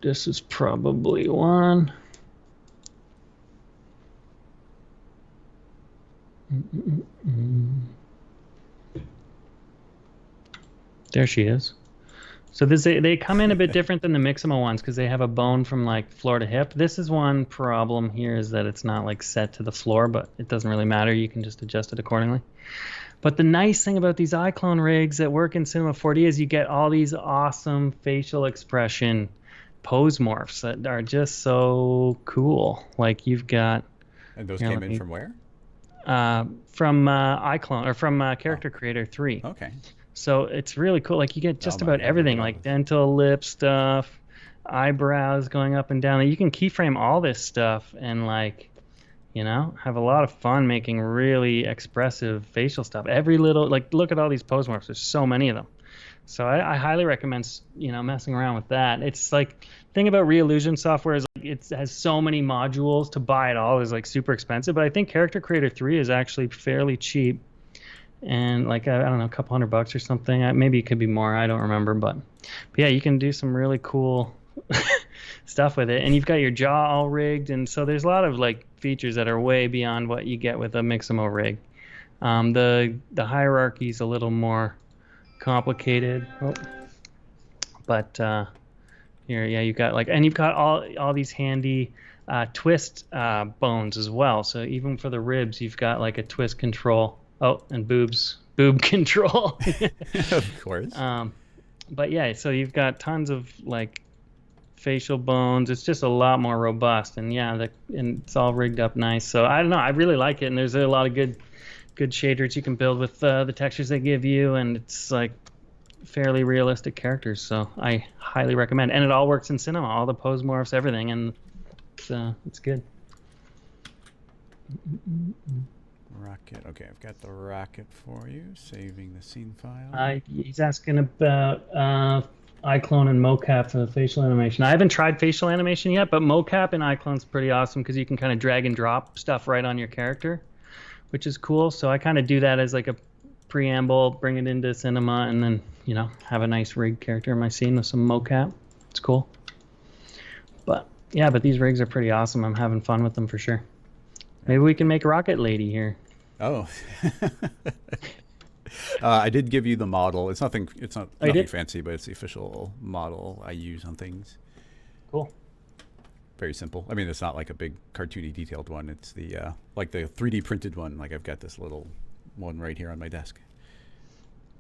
This is probably one. There she is. So they come in a bit different than the Mixamo ones because they have a bone from like floor to hip. This is one problem here is that it's not like set to the floor, but it doesn't really matter. You can just adjust it accordingly. But the nice thing about these iClone rigs that work in Cinema 4D is you get all these awesome facial expression pose morphs that are just so cool. Like you've got. And those came in from where? From iClone or from Character Creator 3. Okay. So it's really cool. Like you get just about everything, like dental, lip stuff, eyebrows going up and down. You can keyframe all this stuff and like, have a lot of fun making really expressive facial stuff. Every little, like, look at all these pose morphs. There's so many of them. So I highly recommend, messing around with that. It's like, the thing about Reallusion software is like it has so many modules, to buy it all is like super expensive. But I think Character Creator 3 is actually fairly cheap, and like I don't know, a couple $100 or something. Maybe it could be more. I don't remember, but yeah, you can do some really cool stuff with it. And you've got your jaw all rigged, and so there's a lot of like features that are way beyond what you get with a Mixamo rig. The hierarchy is a little more complicated, but here, yeah, you've got and you've got all these handy twist bones as well. So even for the ribs, you've got like a twist control. Oh, and boob control. Of course. But yeah, so you've got tons of like facial bones. It's just a lot more robust, and yeah, and it's all rigged up nice. So I don't know, I really like it, and there's a lot of good shaders you can build with the textures they give you, and it's like fairly realistic characters. So I highly recommend, and it all works in Cinema, all the pose morphs, everything, and it's good. Rocket. Okay, I've got the rocket for you. Saving the scene file. He's asking about iClone and mocap for the facial animation. I haven't tried facial animation yet, but mocap and iClone's pretty awesome because you can kind of drag and drop stuff right on your character, which is cool. So I kind of do that as like a preamble, bring it into Cinema, and then have a nice rig character in my scene with some mocap. It's cool. But yeah, these rigs are pretty awesome. I'm having fun with them for sure. Maybe we can make Rocket Lady here. Oh. I did give you the model. It's nothing fancy, but it's the official model I use on things. Cool. Very simple. I mean, it's not like a big cartoony detailed one. It's the like the 3D printed one. Like I've got this little one right here on my desk.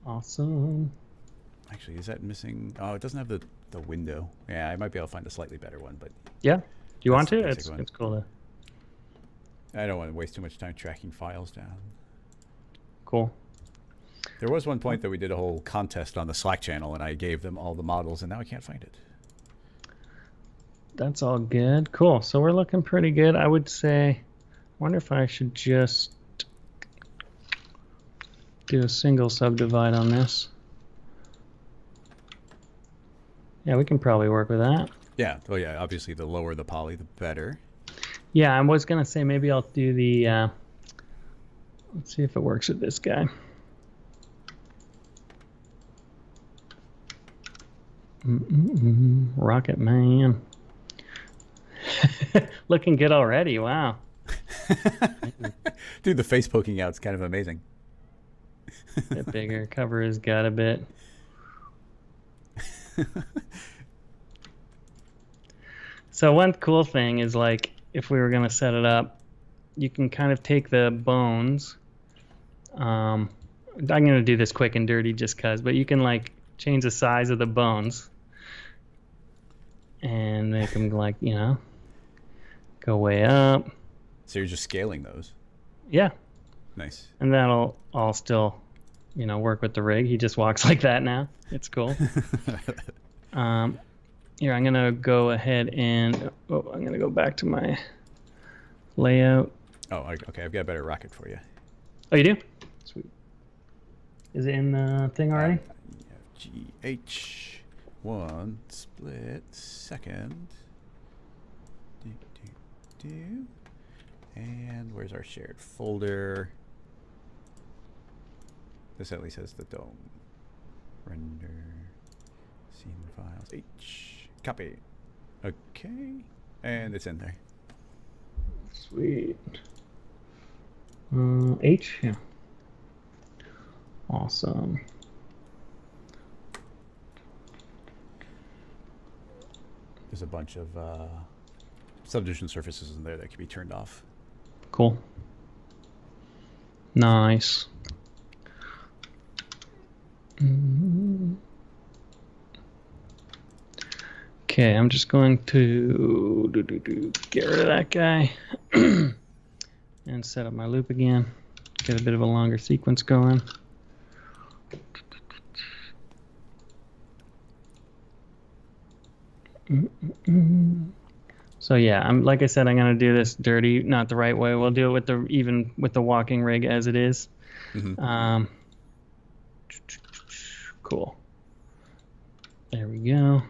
Awesome. Actually, is that missing? Oh, it doesn't have the window. Yeah, I might be able to find a slightly better one, but yeah. Do you want to? It's cool though. I don't want to waste too much time tracking files down. Cool. There was one point that we did a whole contest on the Slack channel, and I gave them all the models, and now I can't find it. That's all good. Cool. So we're looking pretty good. I would say, I wonder if I should just do a single subdivide on this. Yeah, we can probably work with that. Yeah. Oh, yeah. Obviously, the lower the poly, the better. Yeah, I was going to say maybe I'll do the... let's see if it works with this guy. Rocket Man. Looking good already. Wow. Dude, the face poking out is kind of amazing. A bit bigger. Cover has got a bit. So one cool thing is, like, if we were going to set it up, you can kind of take the bones. I'm going to do this quick and dirty just because, but you can like change the size of the bones and make them like, go way up. So you're just scaling those? Yeah. Nice. And that'll all still, work with the rig. He just walks like that now. It's cool. Here, I'm going to go ahead and, I'm going to go back to my layout. Oh, okay. I've got a better rocket for you. Oh, you do? Sweet. Is it in the thing already? GH1 split second. And where's our shared folder? This at least has the dome. Render scene files. H. Copy. Okay. And it's in there. Sweet. H, yeah. Awesome. There's a bunch of subdivision surfaces in there that can be turned off. Cool. Nice. Okay, I'm just going to get rid of that guy and set up my loop again. Get a bit of a longer sequence going. So yeah, like I said, I'm gonna do this dirty, not the right way. We'll do it with the walking rig as it is. Mm-hmm. Cool. There we go.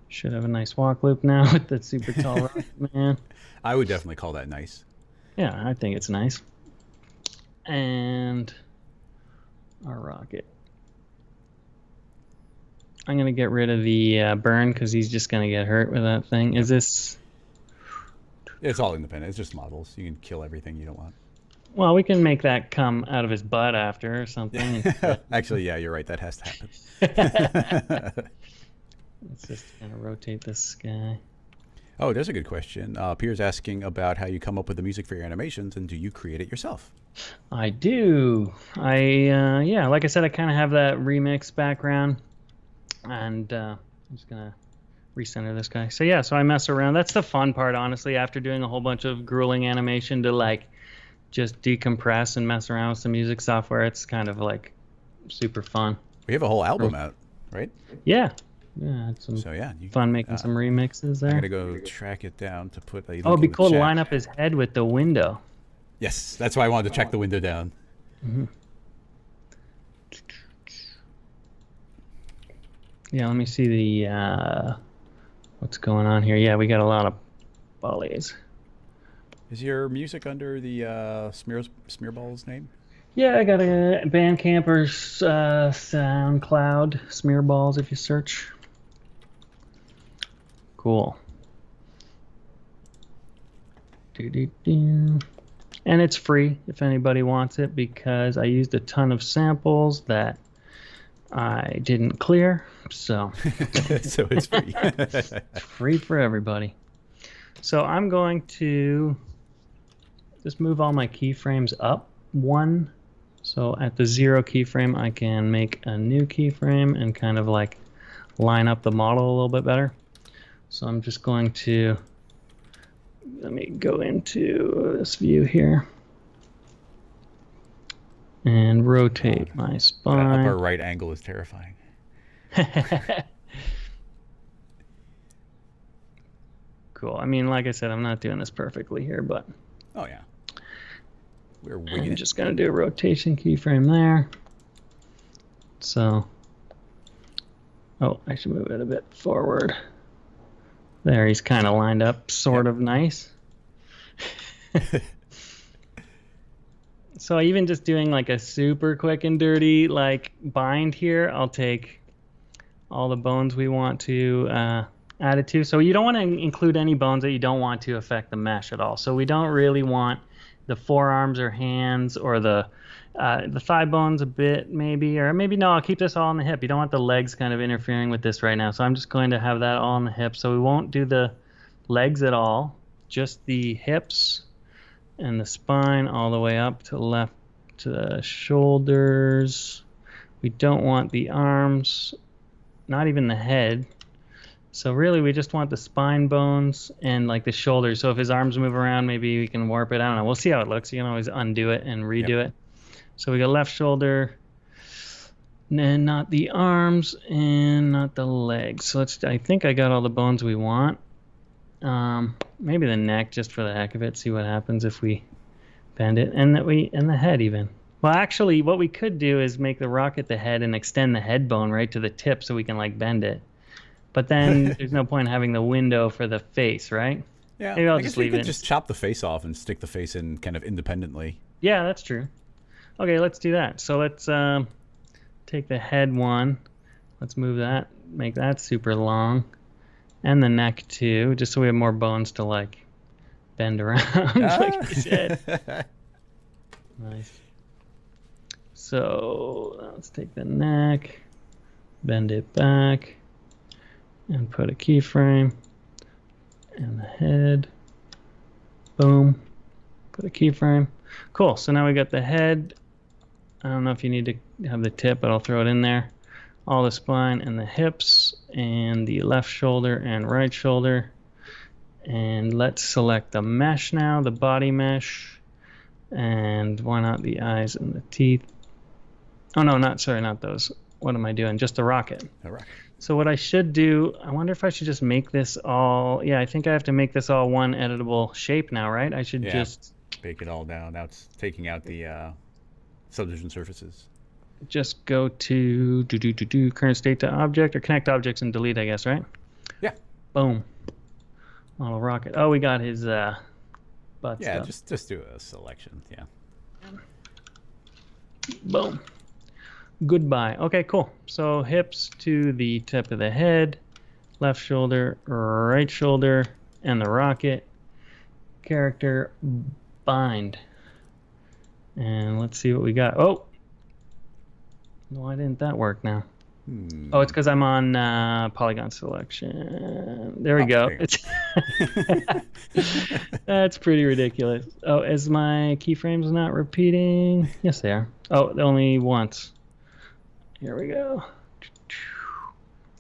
Should have a nice walk loop now with the super tall rocket man. I would definitely call that nice. Yeah, I think it's nice. And our rocket. I'm going to get rid of the burn because he's just going to get hurt with that thing. Is this... It's all independent. It's just models. You can kill everything you don't want. Well, we can make that come out of his butt after or something. Actually, yeah, you're right. That has to happen. Let's just kind of rotate this guy. Oh, there's a good question. Pierre's asking about how you come up with the music for your animations, and do you create it yourself? I do. Yeah, like I said, I kind of have that remix background. And I'm just going to recenter this guy. So yeah, so I mess around. That's the fun part, honestly, after doing a whole bunch of grueling animation to like just decompress and mess around with some music software. It's kind of like super fun. We have a whole album out, right? Yeah. Yeah, it's some fun making some remixes there. I'm gonna go track it down to put a. Oh, it'd be cool to line up his head with the window. Yes, that's why I wanted to track the window down. Mm-hmm. Yeah, let me see the what's going on here. Yeah, we got a lot of volleys. Is your music under the Smearballs name? Yeah, I got a Bandcamp or SoundCloud Smearballs if you search. Cool. And it's free if anybody wants it because I used a ton of samples that I didn't clear, so so it's free. Free for everybody. So I'm going to just move all my keyframes up one. So at the 0 keyframe, I can make a new keyframe and kind of like line up the model a little bit better. So I'm just going to, let me go into this view here and rotate my spine. That upper right angle is terrifying. Cool. I mean, like I said, I'm not doing this perfectly here, but oh yeah, we're wigging. I'm just gonna do a rotation keyframe there. So, oh, I should move it a bit forward. There, he's kind of lined up, sort of nice. So even just doing like a super quick and dirty like bind here, I'll take all the bones we want to add it to. So you don't want to include any bones that you don't want to affect the mesh at all. So we don't really want the forearms or hands or the thigh bones a bit maybe, or maybe no, I'll keep this all on the hip. You don't want the legs kind of interfering with this right now. So I'm just going to have that all on the hip. So we won't do the legs at all, just the hips and the spine all the way up to the left to the shoulders. We don't want the arms, not even the head. So really we just want the spine bones and like the shoulders. So if his arms move around, maybe we can warp it. I don't know. We'll see how it looks. You can always undo it and redo it. So we got left shoulder, and not the arms and not the legs. So I think I got all the bones we want. Maybe the neck just for the heck of it. See what happens if we bend it, and the head even. Well, actually, what we could do is make the rocket the head and extend the head bone right to the tip so we can like bend it. But then there's no point in having the window for the face, right? Yeah, maybe I'll I just guess we leave could it. just chop the face off and stick the face in kind of independently. Yeah, that's true. Okay, let's do that. So let's take the head one. Let's move that, make that super long. And the neck too, just so we have more bones to like bend around, like you said. Nice. So let's take the neck, bend it back, and put a keyframe. And the head. Boom. Put a keyframe. Cool. So now we got the head. I don't know if you need to have the tip, but I'll throw it in there. All the spine and the hips and the left shoulder and right shoulder. And let's select the mesh now, the body mesh. And why not the eyes and the teeth? Oh, no, not those. What am I doing? Just the rocket. The rocket. So what I should do, I wonder if I should just make this all, I think I have to make this all one editable shape now, right? I should just bake it all down. Now it's taking out the subdivision surfaces. just go to current state to object or connect objects and delete, I guess, right? Yeah. Boom. Model rocket. Oh, we got his butt Yeah, stuff. just do a selection. Yeah. Boom. Goodbye. Okay, cool. So hips to the tip of the head, left shoulder, right shoulder, and the rocket. Character bind. And let's see what we got. Oh! Why didn't that work now? Oh, it's because I'm on polygon selection. There we go. That's pretty ridiculous. Oh, is my keyframes not repeating? Yes, they are. Oh, only once. Here we go.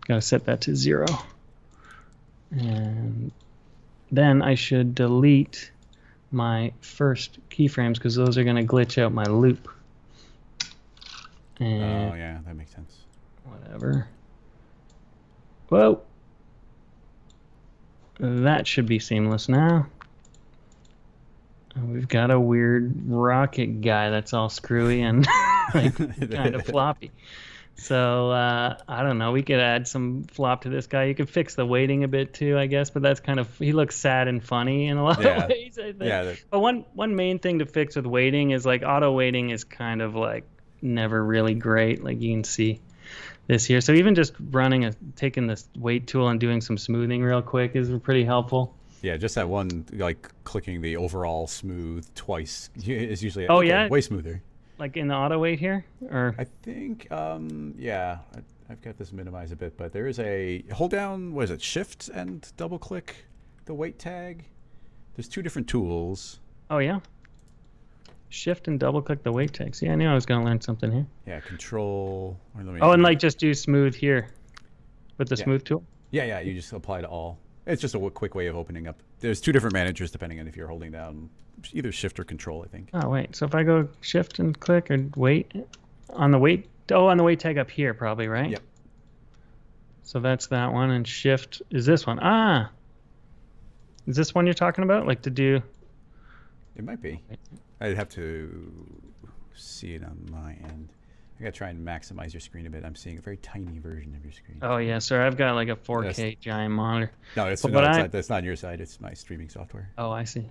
Gotta set that to 0. And then I should delete my first keyframes because those are gonna glitch out my loop. And oh, yeah, that makes sense. whatever. Whoa. That should be seamless now. And we've got a weird rocket guy that's all screwy and like kind of floppy. So I don't know. We could add some flop to this guy. You could fix the weighting a bit too, I guess. But that's kind of, he looks sad and funny in a lot of ways, I think. Yeah. But one main thing to fix with weighting is like auto weighting is kind of like never really great. Like you can see this here. So even just taking this weight tool and doing some smoothing real quick is pretty helpful. Yeah, just that one, like clicking the overall smooth twice is usually way smoother. Like in the auto weight here, or I think, yeah, I've got this minimized a bit, but there is a hold down. What is it? Shift and double click the weight tag. There's 2 different tools. Oh yeah. Shift and double click the weight tag. See, I knew I was going to learn something here. Yeah, control. And like just do smooth here with the smooth tool. Yeah, you just apply to all. It's just a quick way of opening up. There's 2 different managers depending on if you're holding down either shift or control, I think. Oh wait, so if I go shift and click or weight on the weight, on the weight tag up here probably, right? Yep. So that's that one, and shift is this one. Ah, is this one you're talking about? Like to do? It might be. I'd have to see it on my end. I gotta try and maximize your screen a bit. I'm seeing a very tiny version of your screen. Oh yeah, sir. I've got like a 4K giant monitor. No, that's not your side. It's my streaming software. Oh, I see.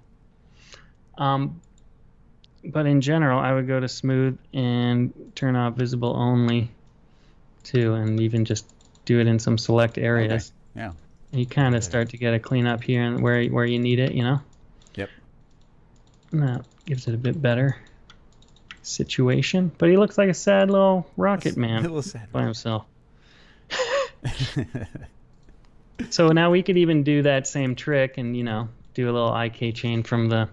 But in general, I would go to smooth and turn off visible only too, and even just do it in some select areas. Okay. Yeah. And you kind of start to get a clean up here and where you need it, you know? Yep. And that gives it a bit better situation. But he looks like a sad little rocket man by himself. So now we could even do that same trick and, do a little IK chain from the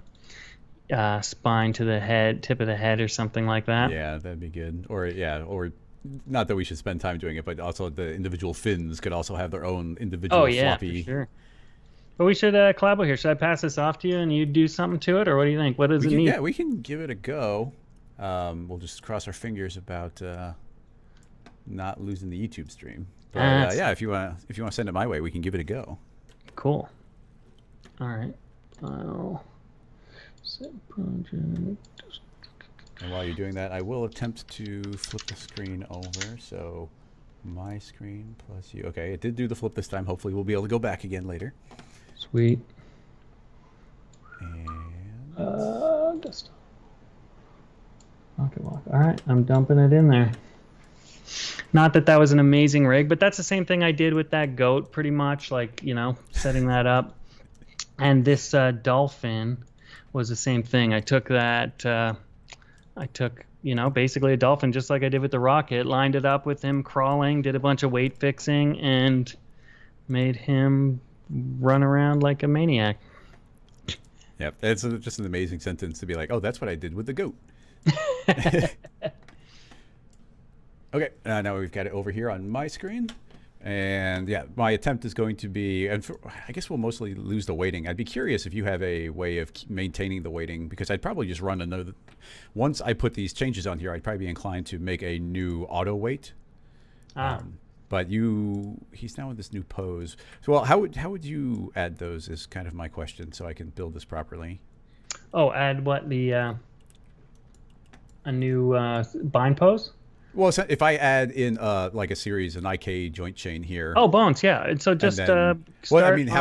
spine to the head, tip of the head or something like that. Yeah, that'd be good. Or not that we should spend time doing it, but also the individual fins could also have their own individual floppy. For sure. But we should collabo here. Should I pass this off to you and you do something to it, or what do you think? What does it need? Yeah, we can give it a go. We'll just cross our fingers about not losing the YouTube stream. But yeah, if you want to send it my way, we can give it a go. Cool. All right. File. Set project. And while you're doing that, I will attempt to flip the screen over. So my screen plus you. Okay, it did do the flip this time. Hopefully we'll be able to go back again later. Sweet. And desktop. Rocket walk. All right, I'm dumping it in there. Not that was an amazing rig, but that's the same thing I did with that goat, pretty much. Like, setting that up. And this dolphin was the same thing. I took that. Basically a dolphin, just like I did with the rocket, lined it up with him crawling, did a bunch of weight fixing, and made him run around like a maniac. Yeah, it's just an amazing sentence to be like, oh, that's what I did with the goat. Okay, now we've got it over here on my screen. And yeah, my attempt is going to be, I guess we'll mostly lose the weighting. I'd be curious if you have a way of maintaining the weighting, because I'd probably just run another. Once I put these changes on here, I'd probably be inclined to make a new auto weight. But he's now in this new pose. So, well, how would you add those is kind of my question, so I can build this properly. Oh, add what, a new bind pose? Well, so if I add in like a series, an IK joint chain here, Oh, bones, yeah. And so just and then, well, I start mean, on.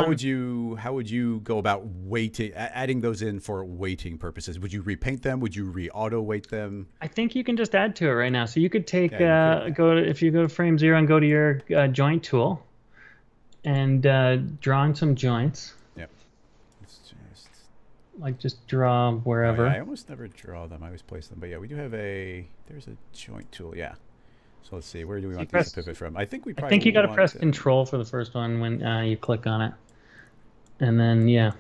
how would you go about weighting, adding those in for weighting purposes? Would you repaint them? Would you re-auto weight them? I think you can just add to it right now. So you could take Yeah, you could. Yeah. if you go to frame zero and go to your joint tool and draw on some joints, Yep. Let's just. like just draw Oh, wherever. yeah, I almost never draw them. I always place them. But yeah, we do have a. There's a joint tool. Yeah. So let's see. Where do we So you want these press. to pivot from? I think we I probably think you got to want press Control for the first one when you click on it, and then yeah,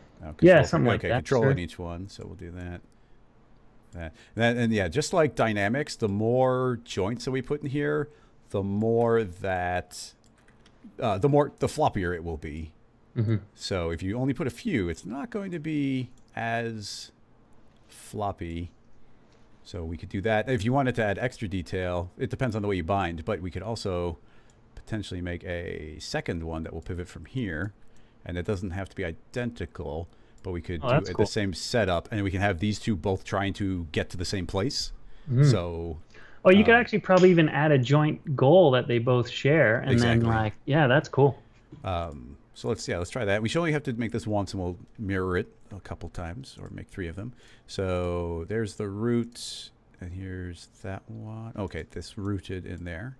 yeah, something like okay, that. control Sure. in each one. So we'll do that. And yeah, just like dynamics, the more joints that we put in here, the more that, the floppier it will be. Hmm. So if you only put a few, it's not going to be as floppy. So we could do that. If you wanted to add extra detail, it depends on the way you bind, but we could also potentially make a second one that will pivot from here. And it doesn't have to be identical, but we could Oh, do that's it cool. the same setup, and we can have these two both trying to get to the same place. Mhm. So, Oh, you could actually probably even add a joint goal that they both share, and exactly. then like, yeah, that's cool. So let's try that. We should only have to make this once, and we'll mirror it a couple times, or make 3 of them. So there's the root, and here's that one. Okay, this rooted in there.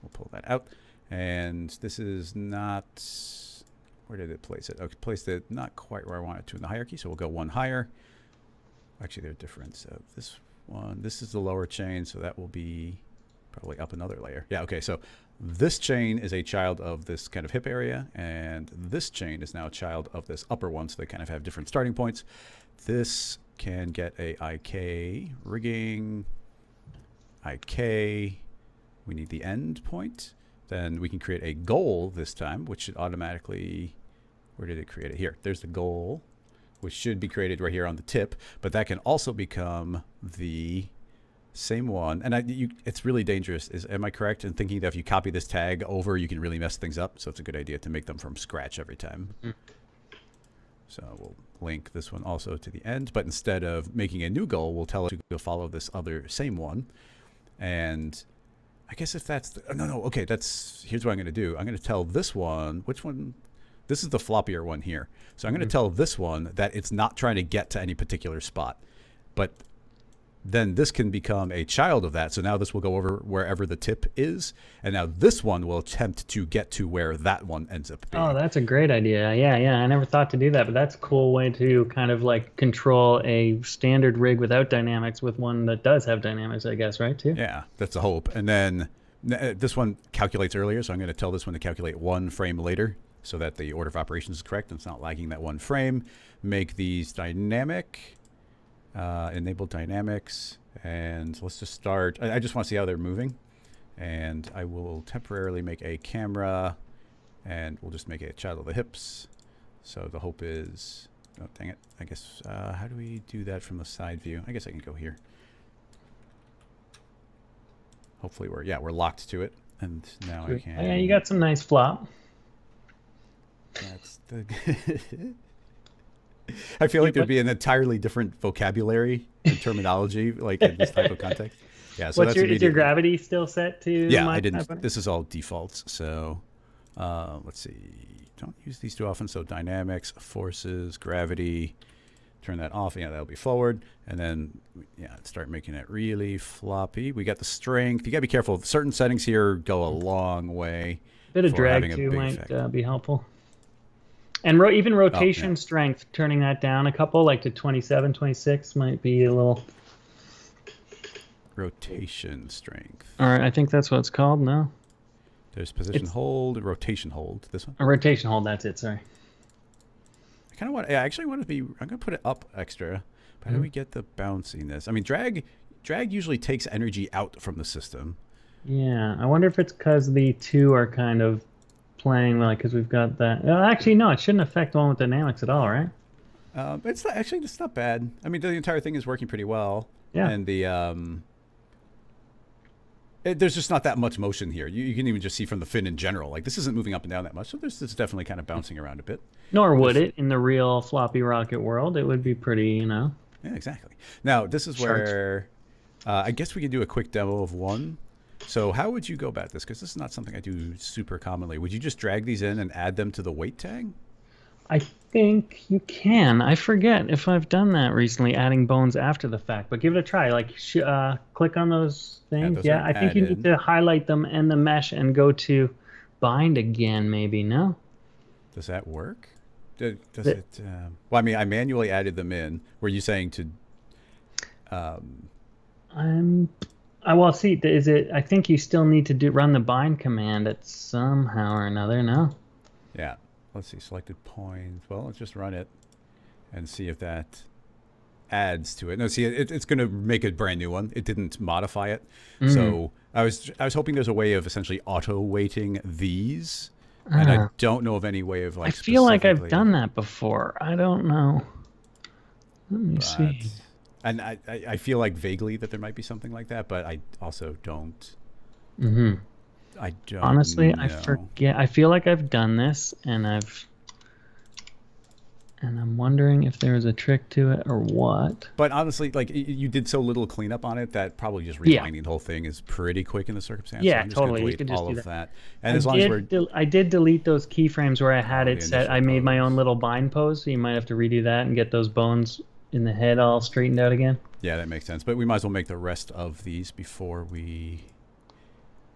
We'll pull that out, and this is not. Where did it place it? Okay, placed it not quite where I want it to in the hierarchy, so we'll go one higher. Actually, they're different. So this one, this is the lower chain, so that will be probably up another layer. Yeah, okay, so this chain is a child of this kind of hip area, and this chain is now a child of this upper one, so they kind of have different starting points. This can get a IK rigging, IK. We need the end point. Then we can create a goal this time, which should automatically, where did it create it? Here, there's the goal, which should be created right here on the tip, but that can also become the same one. And it's really dangerous. Am I correct in thinking that if you copy this tag over, you can really mess things up? So it's a good idea to make them from scratch every time. Mm. So we'll link this one also to the end, but instead of making a new goal, we'll tell it to go follow this other same one. And I guess if that's okay, here's what I'm going to do. I'm going to tell this one, which one? This is the floppier one here. So I'm going to tell this one that it's not trying to get to any particular spot, but then this can become a child of that. So now this will go over wherever the tip is, and now this one will attempt to get to where that one ends up being. Oh, that's a great idea. Yeah, yeah. I never thought to do that, but that's a cool way to kind of like control a standard rig without dynamics with one that does have dynamics, I guess, right? Too. Yeah, that's the hope. And then this one calculates earlier, so I'm going to tell this one to calculate 1 frame later so that the order of operations is correct and it's not lagging that 1 frame. Make these dynamic, enable dynamics, and let's just start. I just want to see how they're moving. And I will temporarily make a camera, and we'll just make it a child of the hips. So the hope is, oh, dang it. I guess, how do we do that from the side view? I guess I can go here. Hopefully we're locked to it. And now I can. Yeah, you got some nice flop. That's the. I feel like there'd be an entirely different vocabulary and terminology, like in this type of context. Yeah. So Is that's your gravity still set to? Yeah, I didn't. This is all defaults. So let's see. Don't use these too often. So dynamics, forces, gravity. Turn that off. Yeah, that'll be forward. And then, yeah, start making it really floppy. We got the strength. You got to be careful. Certain settings here go a long way. Bit of for drag having a too big might effect. be helpful. And even rotation strength, turning that down a couple, like to 27, 26 might be a little. Rotation strength. All right, I think that's what it's called. No. There's position hold, rotation hold. This one. A rotation hold. That's it. Sorry. I actually want to be. I'm gonna put it up extra. But how do we get the bounciness? I mean, drag usually takes energy out from the system. Yeah, I wonder if it's because the two are kind of playing like because we've got that. Actually, no, it shouldn't affect the one with dynamics at all, right? It's not, actually it's not bad. I mean, the entire thing is working pretty well. Yeah. And the there's just not that much motion here. You can even just see from the fin in general. Like this isn't moving up and down that much. So this is definitely kind of bouncing around a bit. Nor would it in the real floppy rocket world. It would be pretty, Yeah, exactly. Now this is where I guess we can do a quick demo of one. So how would you go about this? Because this is not something I do super commonly. Would you just drag these in and add them to the weight tag? I think you can. I forget if I've done that recently, adding bones after the fact, but give it a try. Like, click on those things. those Yeah, are I think you need added. to highlight them and the mesh and go to bind again, maybe. No? Does that work? Does The- it? Well, I mean, I manually added them in. Were you saying to? I'm. Well, see, is it? I think you still need to run the bind command at somehow or another. No? Yeah. Let's see. Selected point. Well, let's just run it and see if that adds to it. No, see, it's going to make a brand new one. It didn't modify it. So I was hoping there's a way of essentially auto weighting these, and I don't know of any way of like. I feel like I've specifically- done that before. I don't know. Let me see. And I feel like vaguely that there might be something like that, but I also don't. I don't. Honestly, I know. forget. I feel like I've done this, and I'm wondering if there was a trick to it or what. But honestly, like you did so little cleanup on it that probably just Yeah. rewinding the whole thing is pretty quick in the circumstance. Yeah, so I'm just gonna totally. You delete could just all do of that. that. And as long as we're I did delete those keyframes where I had the it set. initial I made my own pose. little bind pose, so you might have to redo that and get those bones in the head all straightened out again. yeah, that makes sense. But we might as well make the rest of these before we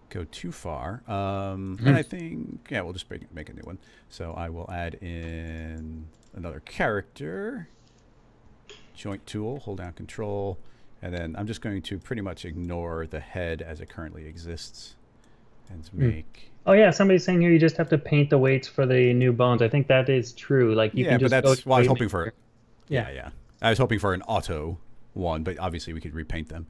go too far. And I think we'll just make a new one. So I will add in another character. Joint tool, hold down control, and then I'm just going to pretty much ignore the head as it currently exists and make. Oh yeah, somebody's saying here you just have to paint the weights for the new bones. I think that is true. Like you Yeah, can but just that's go well, I was to hoping for. Yeah. Yeah. I was hoping for an auto one, but obviously we could repaint them.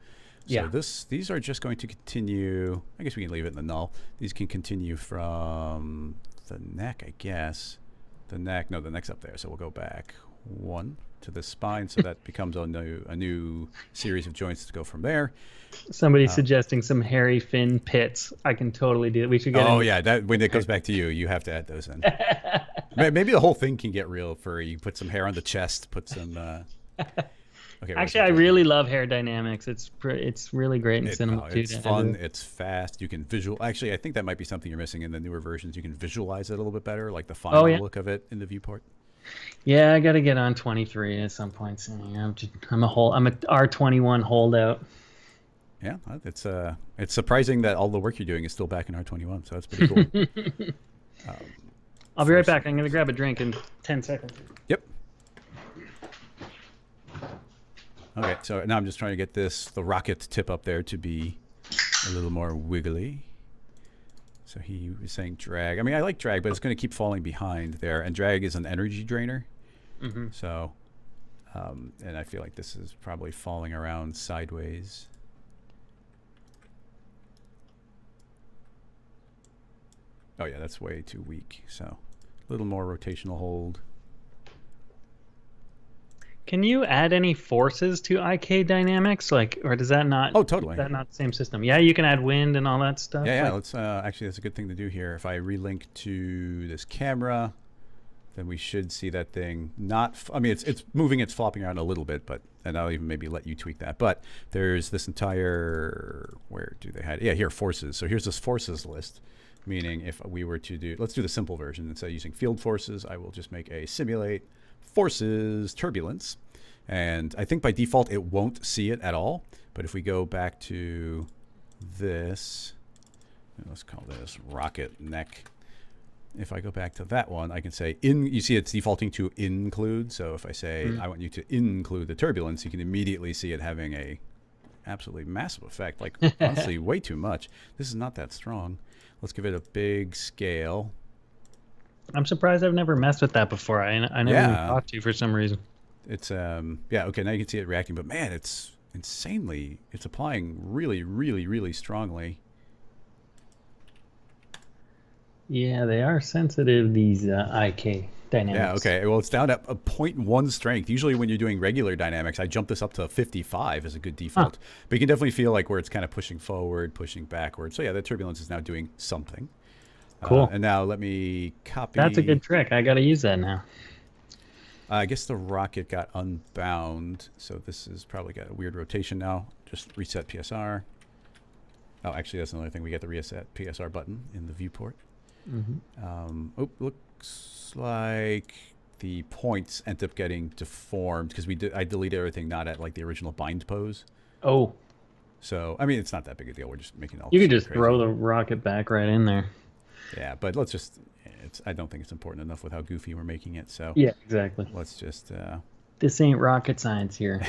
So Yeah. these are just going to continue. I guess we can leave it in the null. These can continue from the neck, I guess. The neck's up there. So we'll go back one to the spine, so that becomes a new series of joints to go from there. Somebody's suggesting some hairy fin pits. I can totally do it. We should get. Oh yeah, that when it goes back to you, you have to add those in. Maybe the whole thing can get real furry. You put some hair on the chest, put some. Okay. Actually, I really love hair dynamics. It's really great in cinema too. It's fun. It's fast. You can visual. Actually, I think that might be something you're missing in the newer versions. You can visualize it a little bit better, like the final look of it in the viewport. Yeah, I got to get on 23 at some point soon. I'm a R21 holdout. Yeah, it's surprising that all the work you're doing is still back in R21. So that's pretty cool. I'll be right back. I'm gonna grab a drink in 10 seconds. Yep. Okay, so now I'm just trying to get the rocket tip up there to be a little more wiggly. So he was saying drag. I mean, I like drag, but it's going to keep falling behind there. And drag is an energy drainer. So, and I feel like this is probably falling around sideways. Oh yeah, that's way too weak. So a little more rotational hold. Can you add any forces to IK dynamics, or does that not? Oh, totally. Is that not the same system? Yeah, you can add wind and all that stuff. Yeah. Let's actually, that's a good thing to do here. If I relink to this camera, then we should see that thing not. I mean, it's moving, it's flopping around a little bit, and I'll even maybe let you tweak that. But there's this entire where do they have? Yeah, here forces. So here's this forces list. Meaning, if we were to do, let's do the simple version. Instead of using field forces, I will just make a simulate forces turbulence. And I think by default, it won't see it at all. But if we go back to this, let's call this rocket neck. If I go back to that one, I can say you see it's defaulting to include. So if I say I want you to include the turbulence, you can immediately see it having a absolutely massive effect. Like honestly, way too much. This is not that strong. Let's give it a big scale. I'm surprised I've never messed with that before. I never even thought to for some reason. It's okay, now you can see it reacting, but man, it's insanely, it's applying really, really, really strongly. Yeah, they are sensitive, these IK dynamics. Yeah, okay. Well, it's down at a 0.1 strength. Usually when you're doing regular dynamics, I jump this up to 55 as a good default. But you can definitely feel like where it's kind of pushing forward, pushing backward. So yeah, the turbulence is now doing something. Cool. And now let me copy. That's a good trick. I got to use that now. I guess the rocket got unbound, so this has probably got a weird rotation now. Just reset PSR. Oh, actually, that's another thing. We get the reset PSR button in the viewport. Looks like the points end up getting deformed because I deleted everything not at like the original bind pose. Oh. So, I mean, it's not that big a deal. We're just making all You could super just crazy. throw the rocket back right in there. Yeah, but let's just... I don't think it's important enough with how goofy we're making it. So yeah, exactly. Let's just... This ain't rocket science here.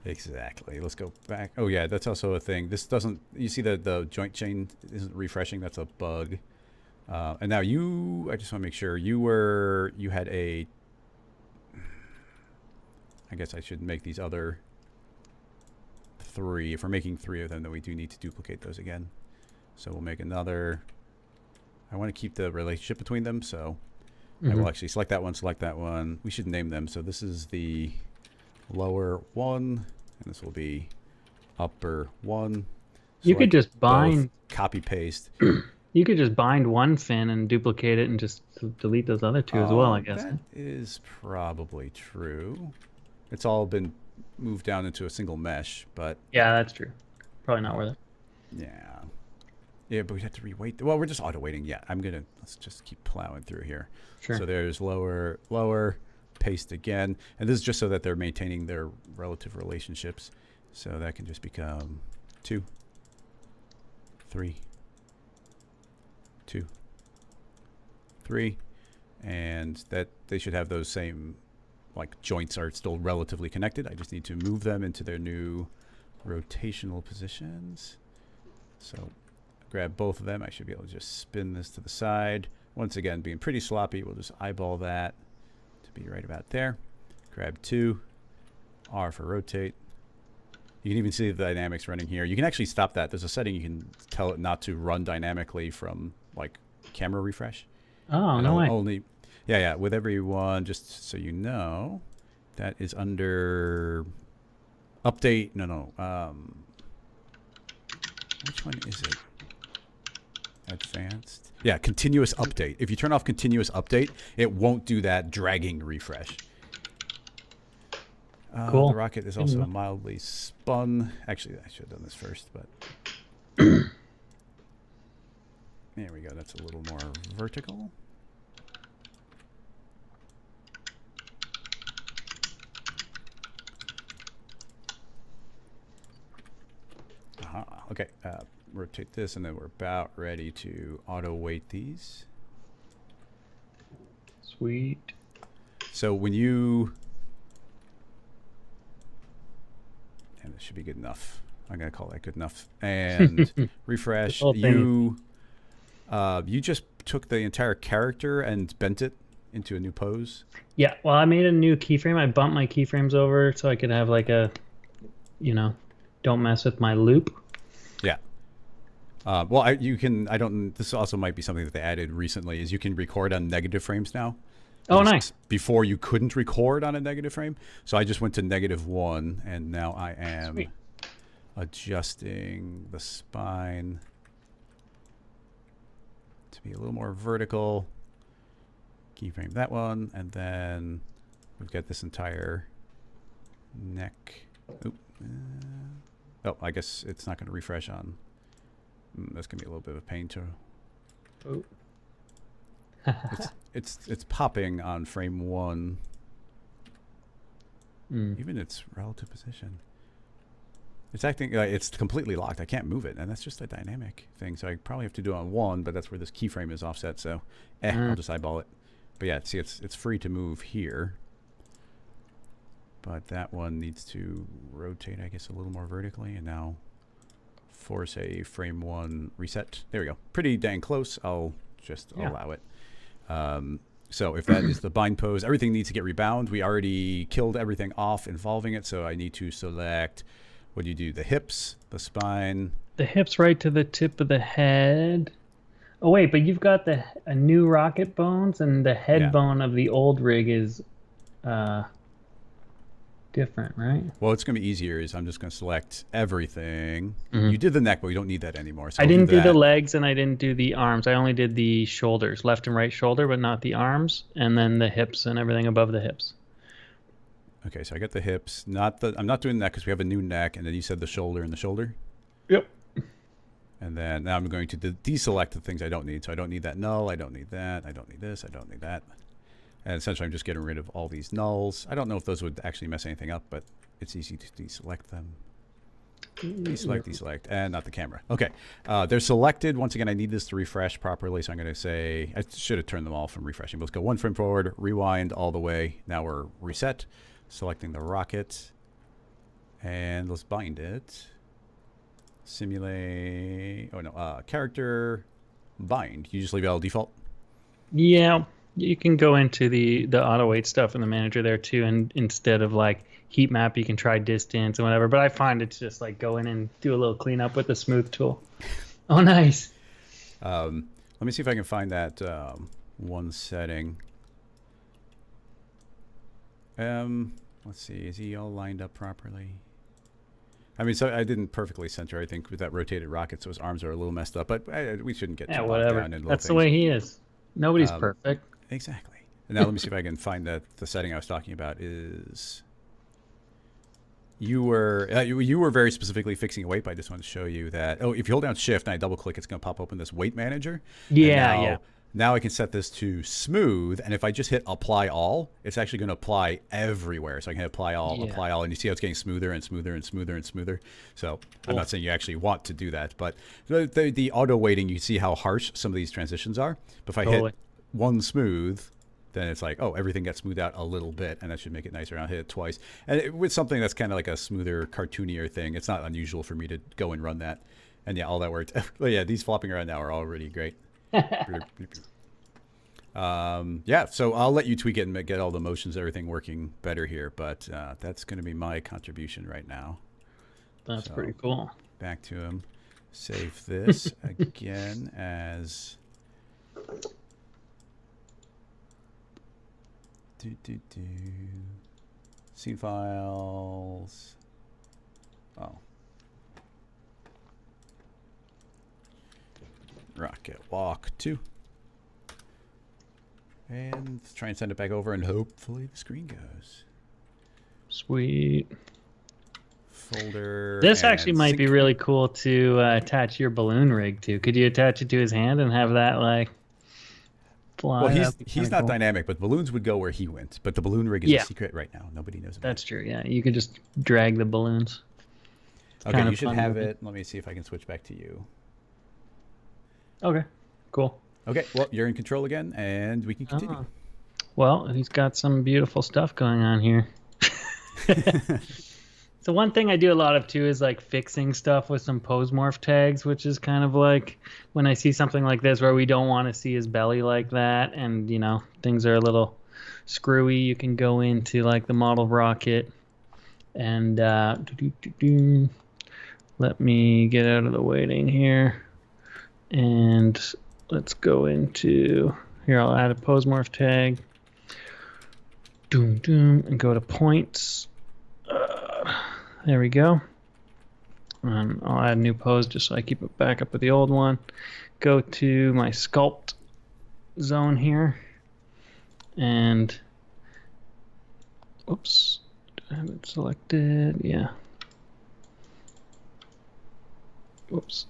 Exactly. Let's go back. Oh, yeah, that's also a thing. This doesn't... You see the joint chain isn't refreshing? That's a bug. And now I just want to make sure you had a... I guess I should make these other 3. If we're making 3 of them, then we do need to duplicate those again. So we'll make another... I want to keep the relationship between them, so I will actually select that one. We should name them. So this is the lower one, and this will be upper one. You could just bind... Copy paste. You could just bind one fin and duplicate it and just delete those other 2 as well, I guess. That is probably true. It's all been moved down into a single mesh, but... Yeah, that's true. Probably not worth it. Yeah. Yeah, but we have to reweight. Well, we're just auto weighting. Yeah, let's just keep plowing through here. Sure. So there's lower, paste again. And this is just so that they're maintaining their relative relationships. So that can just become 2, 3, 2, 3. And that they should have those same, like, joints are still relatively connected. I just need to move them into their new rotational positions. So grab both of them. I should be able to just spin this to the side. Once again, being pretty sloppy, we'll just eyeball that to be right about there. Grab 2, R for rotate. You can even see the dynamics running here. You can actually stop that. There's a setting you can tell it not to run dynamically from like camera refresh. Oh, no way. Yeah. With every one, just so you know, that is under update. No. Which one is it? Advanced. Yeah, continuous update. If you turn off continuous update, it won't do that dragging refresh. Cool. The rocket is also mildly spun. Actually, I should have done this first, but there we go. That's a little more vertical. Okay. Rotate this, and then we're about ready to auto weight these. Sweet. So when you... And this should be good enough. I'm going to call that good enough. And refresh. You just took the entire character and bent it into a new pose? Yeah, well, I made a new keyframe. I bumped my keyframes over so I could have like a, don't mess with my loop. Yeah. This also might be something that they added recently, is you can record on negative frames now. Oh, nice. Before you couldn't record on a negative frame. So I just went to -1, and now I am adjusting the spine to be a little more vertical. Keyframe that one, and then we've got this entire neck. Oh, I guess it's not going to refresh on. That's going to be a little bit of a pain too. Oh. It's popping on frame 1. Even its relative position. It's acting like it's completely locked. I can't move it, and that's just a dynamic thing. So I probably have to do it on 1, but that's where this keyframe is offset. So, I'll just eyeball it. But yeah, see, it's free to move here. But that one needs to rotate, I guess, a little more vertically, and now force a frame 1 reset. There we go. Pretty dang close. I'll just allow it. So if that is the bind pose, everything needs to get rebound. We already killed everything off involving it, so I need to select, what do you do? The hips, the spine. The hips right to the tip of the head. Oh, wait, but you've got a new rocket bones, and the head bone of the old rig is different, right? Well, it's going to be easier is I'm just going to select everything. You did the neck, but we don't need that anymore. So I didn't do the legs, and I didn't do the arms. I only did the shoulders, left and right shoulder, but not the arms, and then the hips and everything above the hips. Okay, so I got the hips. I'm not doing that because we have a new neck, and then you said the shoulder and the shoulder? Yep. And then now I'm going to deselect the things I don't need. So I don't need that null. I don't need that. I don't need this. I don't need that. And essentially, I'm just getting rid of all these nulls. I don't know if those would actually mess anything up, but it's easy to deselect them. Deselect, and not the camera. Okay, they're selected. Once again, I need this to refresh properly, so I'm going to say, I should have turned them all from refreshing. But let's go 1 frame forward, rewind all the way. Now we're reset, selecting the rocket, and let's bind it. Simulate, oh no, character, bind. You just leave it all default? Yeah, you can go into the auto weight stuff in the manager there too, and instead of like heat map, you can try distance and whatever. But I find it's just like go in and do a little cleanup with the smooth tool. Oh, nice. Let me see if I can find that one setting. Let's see, is he all lined up properly? I mean, so I didn't perfectly center, I think, with that rotated rocket, so his arms are a little messed up. But we shouldn't get too bogged whatever. down in little That's things. the way he is. Nobody's perfect. Exactly. And now let me see if I can find that the setting I was talking about is. You were very specifically fixing a weight, but I just want to show you that. Oh, if you hold down Shift and I double click, it's going to pop open this weight manager. Yeah. Now I can set this to smooth, and if I just hit apply all, it's actually going to apply everywhere. So I can hit apply all, and you see how it's getting smoother and smoother and smoother and smoother. So I'm not saying you actually want to do that, but the auto weighting, you see how harsh some of these transitions are. But if I hit one smooth, then it's like, oh, everything gets smoothed out a little bit, and that should make it nicer. I'll hit it twice. And with something that's kind of like a smoother, cartoonier thing, it's not unusual for me to go and run that. And yeah, all that worked. But yeah, these flopping around now are already great. Yeah, so I'll let you tweak it and get all the motions, everything working better here. But that's going to be my contribution right now. That's pretty cool. Back to him. Save this again as... Scene files. Oh. Rocket walk 2. And let's try and send it back over, and hopefully the screen goes. Sweet. Folder. This actually might be really cool to attach your balloon rig to. Could you attach it to his hand and have that like fly? Well, he's not dynamic, but balloons would go where he went. But the balloon rig is a secret right now. Nobody knows about it. That's true. Yeah, you could just drag the balloons. Okay, you should have it. Let me see if I can switch back to you. Okay, cool. Okay, well, you're in control again, and we can continue. Well, he's got some beautiful stuff going on here. So one thing I do a lot of, too, is like fixing stuff with some pose morph tags, which is kind of like when I see something like this where we don't want to see his belly like that, and, you know, things are a little screwy, you can go into like the model rocket and let me get out of the waiting here. And let's go into here. I'll add a pose morph tag. And go to points. There we go. I'll add a new pose just so I keep it back up with the old one. Go to my sculpt zone here, and oops, do I have it selected? Yeah. Whoops.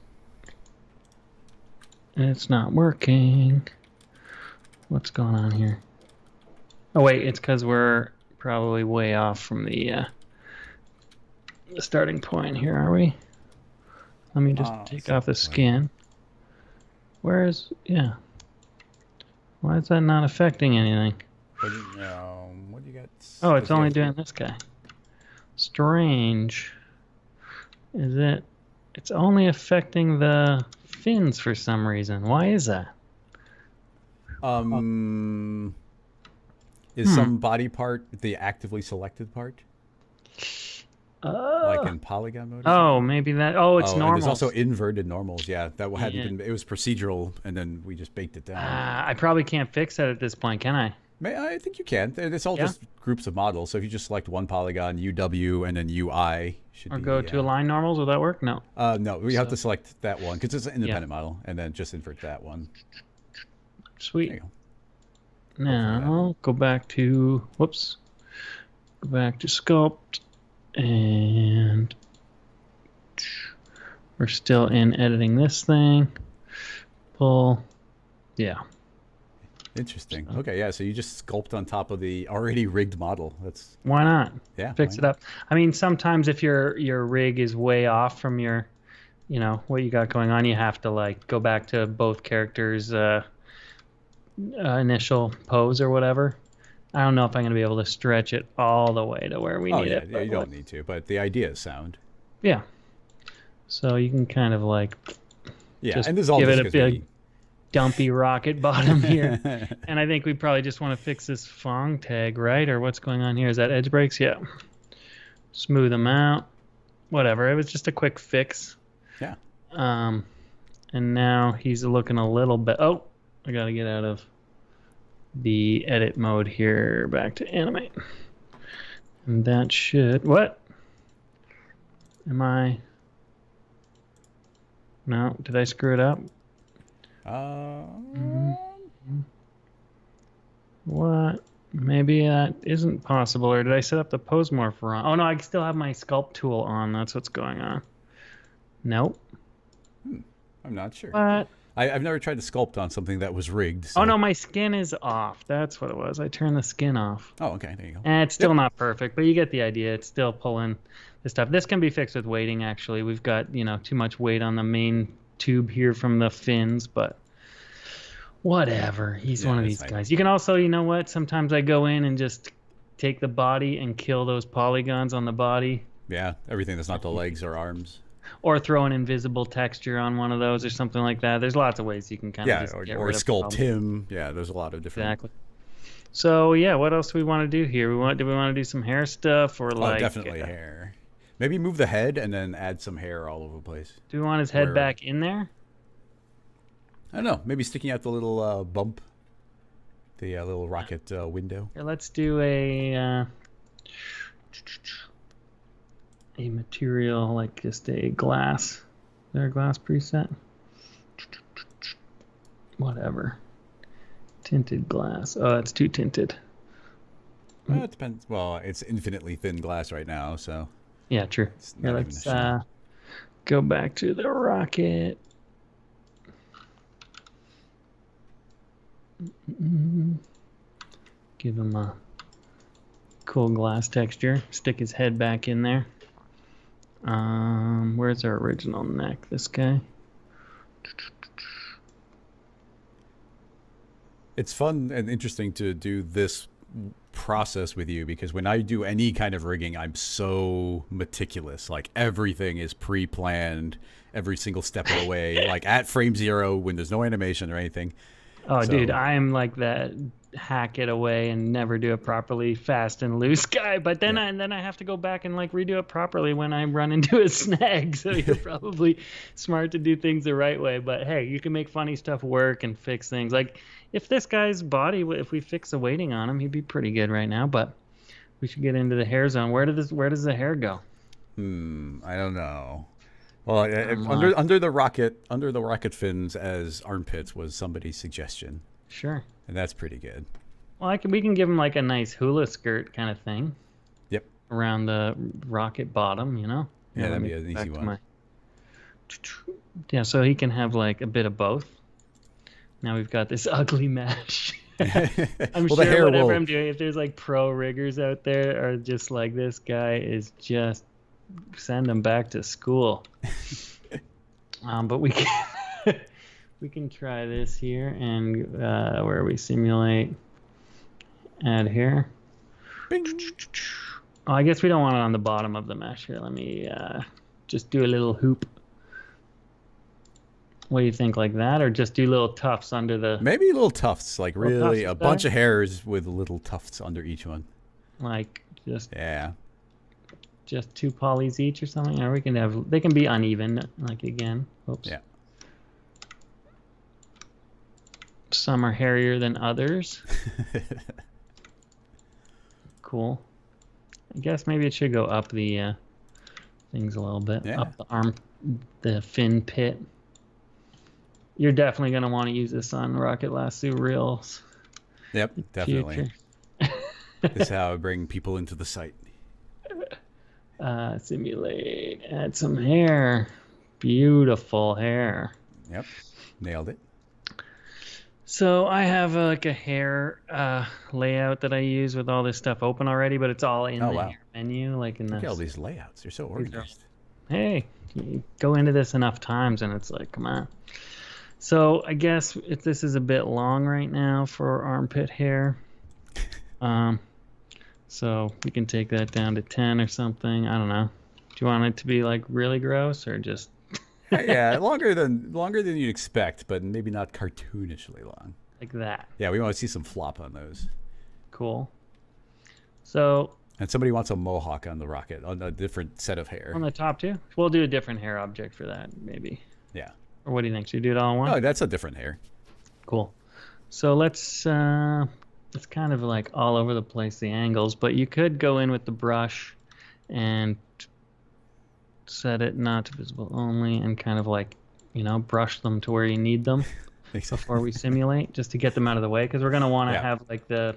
It's not working. What's going on here? Oh wait, it's because we're probably way off from the starting point here, are we? Let me just take off the skin. Where is... yeah. Why is that not affecting anything? What do you got? Oh, it's only doing this guy. Strange. Is it... it's only affecting the fins for some reason. Why is that? Is some body part the actively selected part? Like in polygon mode? Oh, maybe that... oh, it's normal. There's also inverted normals. Yeah, that hadn't been... it was procedural, and then we just baked it down. I probably can't fix that at this point, can I? I think you can. It's all just groups of models. So if you just select one polygon, UW, and then UI should be... or go to align normals. Will that work? No. No, we have to select that one because it's an independent model, and then just invert that one. Sweet. There you go. Now, go back to... whoops. Go back to sculpt. And We're still in editing this thing. Pull. Yeah. Interesting. Okay, yeah. So you just sculpt on top of the already rigged model. That's Why not? yeah. Fix Why it not? up. I mean, sometimes if your rig is way off from your, what you got going on, you have to like go back to both characters' initial pose or whatever. I don't know if I'm gonna be able to stretch it all the way to where we Oh need yeah, it, yeah. but You don't need to, but the idea is sound. yeah. So you can kind of like Yeah, just and this is all give just it a because big dumpy rocket bottom here. we. And I think we probably just want to fix this Fong tag, right? Or what's going on here? Is that edge breaks? Yeah. Smooth them out. Whatever. It was just a quick fix. Yeah. And now he's looking a little bit. Oh, I got to get out of the edit mode here. Back to animate. And that should. What? Am I. No. Did I screw it up? What? Maybe that isn't possible, or did I set up the pose morph wrong? Oh no, I still have my sculpt tool on. That's what's going on. Nope. I'm not sure. What? I've never tried to sculpt on something that was rigged. So. Oh no, my skin is off. That's what it was. I turned the skin off. Oh, okay. There you go. And it's still not perfect, but you get the idea. It's still pulling the stuff. This can be fixed with weighting, actually. We've got, too much weight on the main tube here from the fins, but whatever. He's one of these guys. You can also, you know what? Sometimes I go in and just take the body and kill those polygons on the body. Yeah, everything that's not the legs or arms. Or throw an invisible texture on one of those or something like that. There's lots of ways you can kind of just get or rid sculpt of him. Yeah, there's a lot of different. Exactly. So yeah, what else do we want to do here? Do we want to do some hair stuff or like? Oh, definitely hair. Maybe move the head and then add some hair all over the place. Do we want his head back in there? I don't know. Maybe sticking out the little bump, the little rocket window. Here, let's do a material like just a glass. Is there a glass preset? Whatever. Tinted glass. Oh, it's too tinted. Well, it depends. Well, it's infinitely thin glass right now, so. Yeah, true. Here, let's go back to the rocket. Give him a cool glass texture. Stick his head back in there. Where's our original neck? This guy. It's fun and interesting to do this process with you because when I do any kind of rigging, I'm so meticulous. Like everything is pre-planned, every single step of the way. Like at frame 0 when there's no animation or anything. Oh, so, dude, I am like that hack it away and never do it properly, fast and loose guy. But then I have to go back and like redo it properly when I run into a snag. So you're probably smart to do things the right way. But hey, you can make funny stuff work and fix things. Like if this guy's body, if we fix the weighting on him, he'd be pretty good right now. But we should get into the hair zone. Where does the hair go? I don't know. Well, under the rocket fins as armpits was somebody's suggestion. Sure. And that's pretty good. Well, we can give him like a nice hula skirt kind of thing. Yep. Around the rocket bottom, Yeah, that'd be an easy one. Yeah, so he can have like a bit of both. Now we've got this ugly mesh. I'm well, sure whatever I'm doing, if there's like pro riggers out there are just like, this guy is just send him back to school. But we can we can try this here and where we simulate add here. Bing. Oh, I guess we don't want it on the bottom of the mesh here. Let me just do a little hoop. What do you think, like that, or just do little tufts under the? Maybe little tufts, like really a bunch there? of hairs with little tufts under each one. Like just just 2 polys each or something, or they can be uneven, like again. Oops. Yeah. Some are hairier than others. Cool. I guess maybe it should go up the things a little bit. Yeah. Up the arm, the fin pit. You're definitely going to want to use this on Rocket Lasso Reels. Yep, definitely. This is how I bring people into the site. Simulate. Add some hair. Beautiful hair. Yep, nailed it. So I have like a hair layout that I use with all this stuff open already, but it's all in the hair menu, like in Look this. at all these layouts. You're so organized. Hey, you go into this enough times and it's like, come on. So I guess if this is a bit long right now for armpit hair, so we can take that down to 10 or something. I don't know. Do you want it to be like really gross or just? Yeah, longer than you'd expect, but maybe not cartoonishly long. Like that. Yeah, we want to see some flop on those. Cool. So. And somebody wants a mohawk on the rocket, on a different set of hair. On the top too? We'll do a different hair object for that, maybe. Yeah. Or what do you think? Should we do it all in one? Oh, that's a different hair. Cool. So let's, it's kind of like all over the place, the angles, but you could go in with the brush and set it not to visible only and kind of like, brush them to where you need them before we simulate, just to get them out of the way, because we're going to want to have like the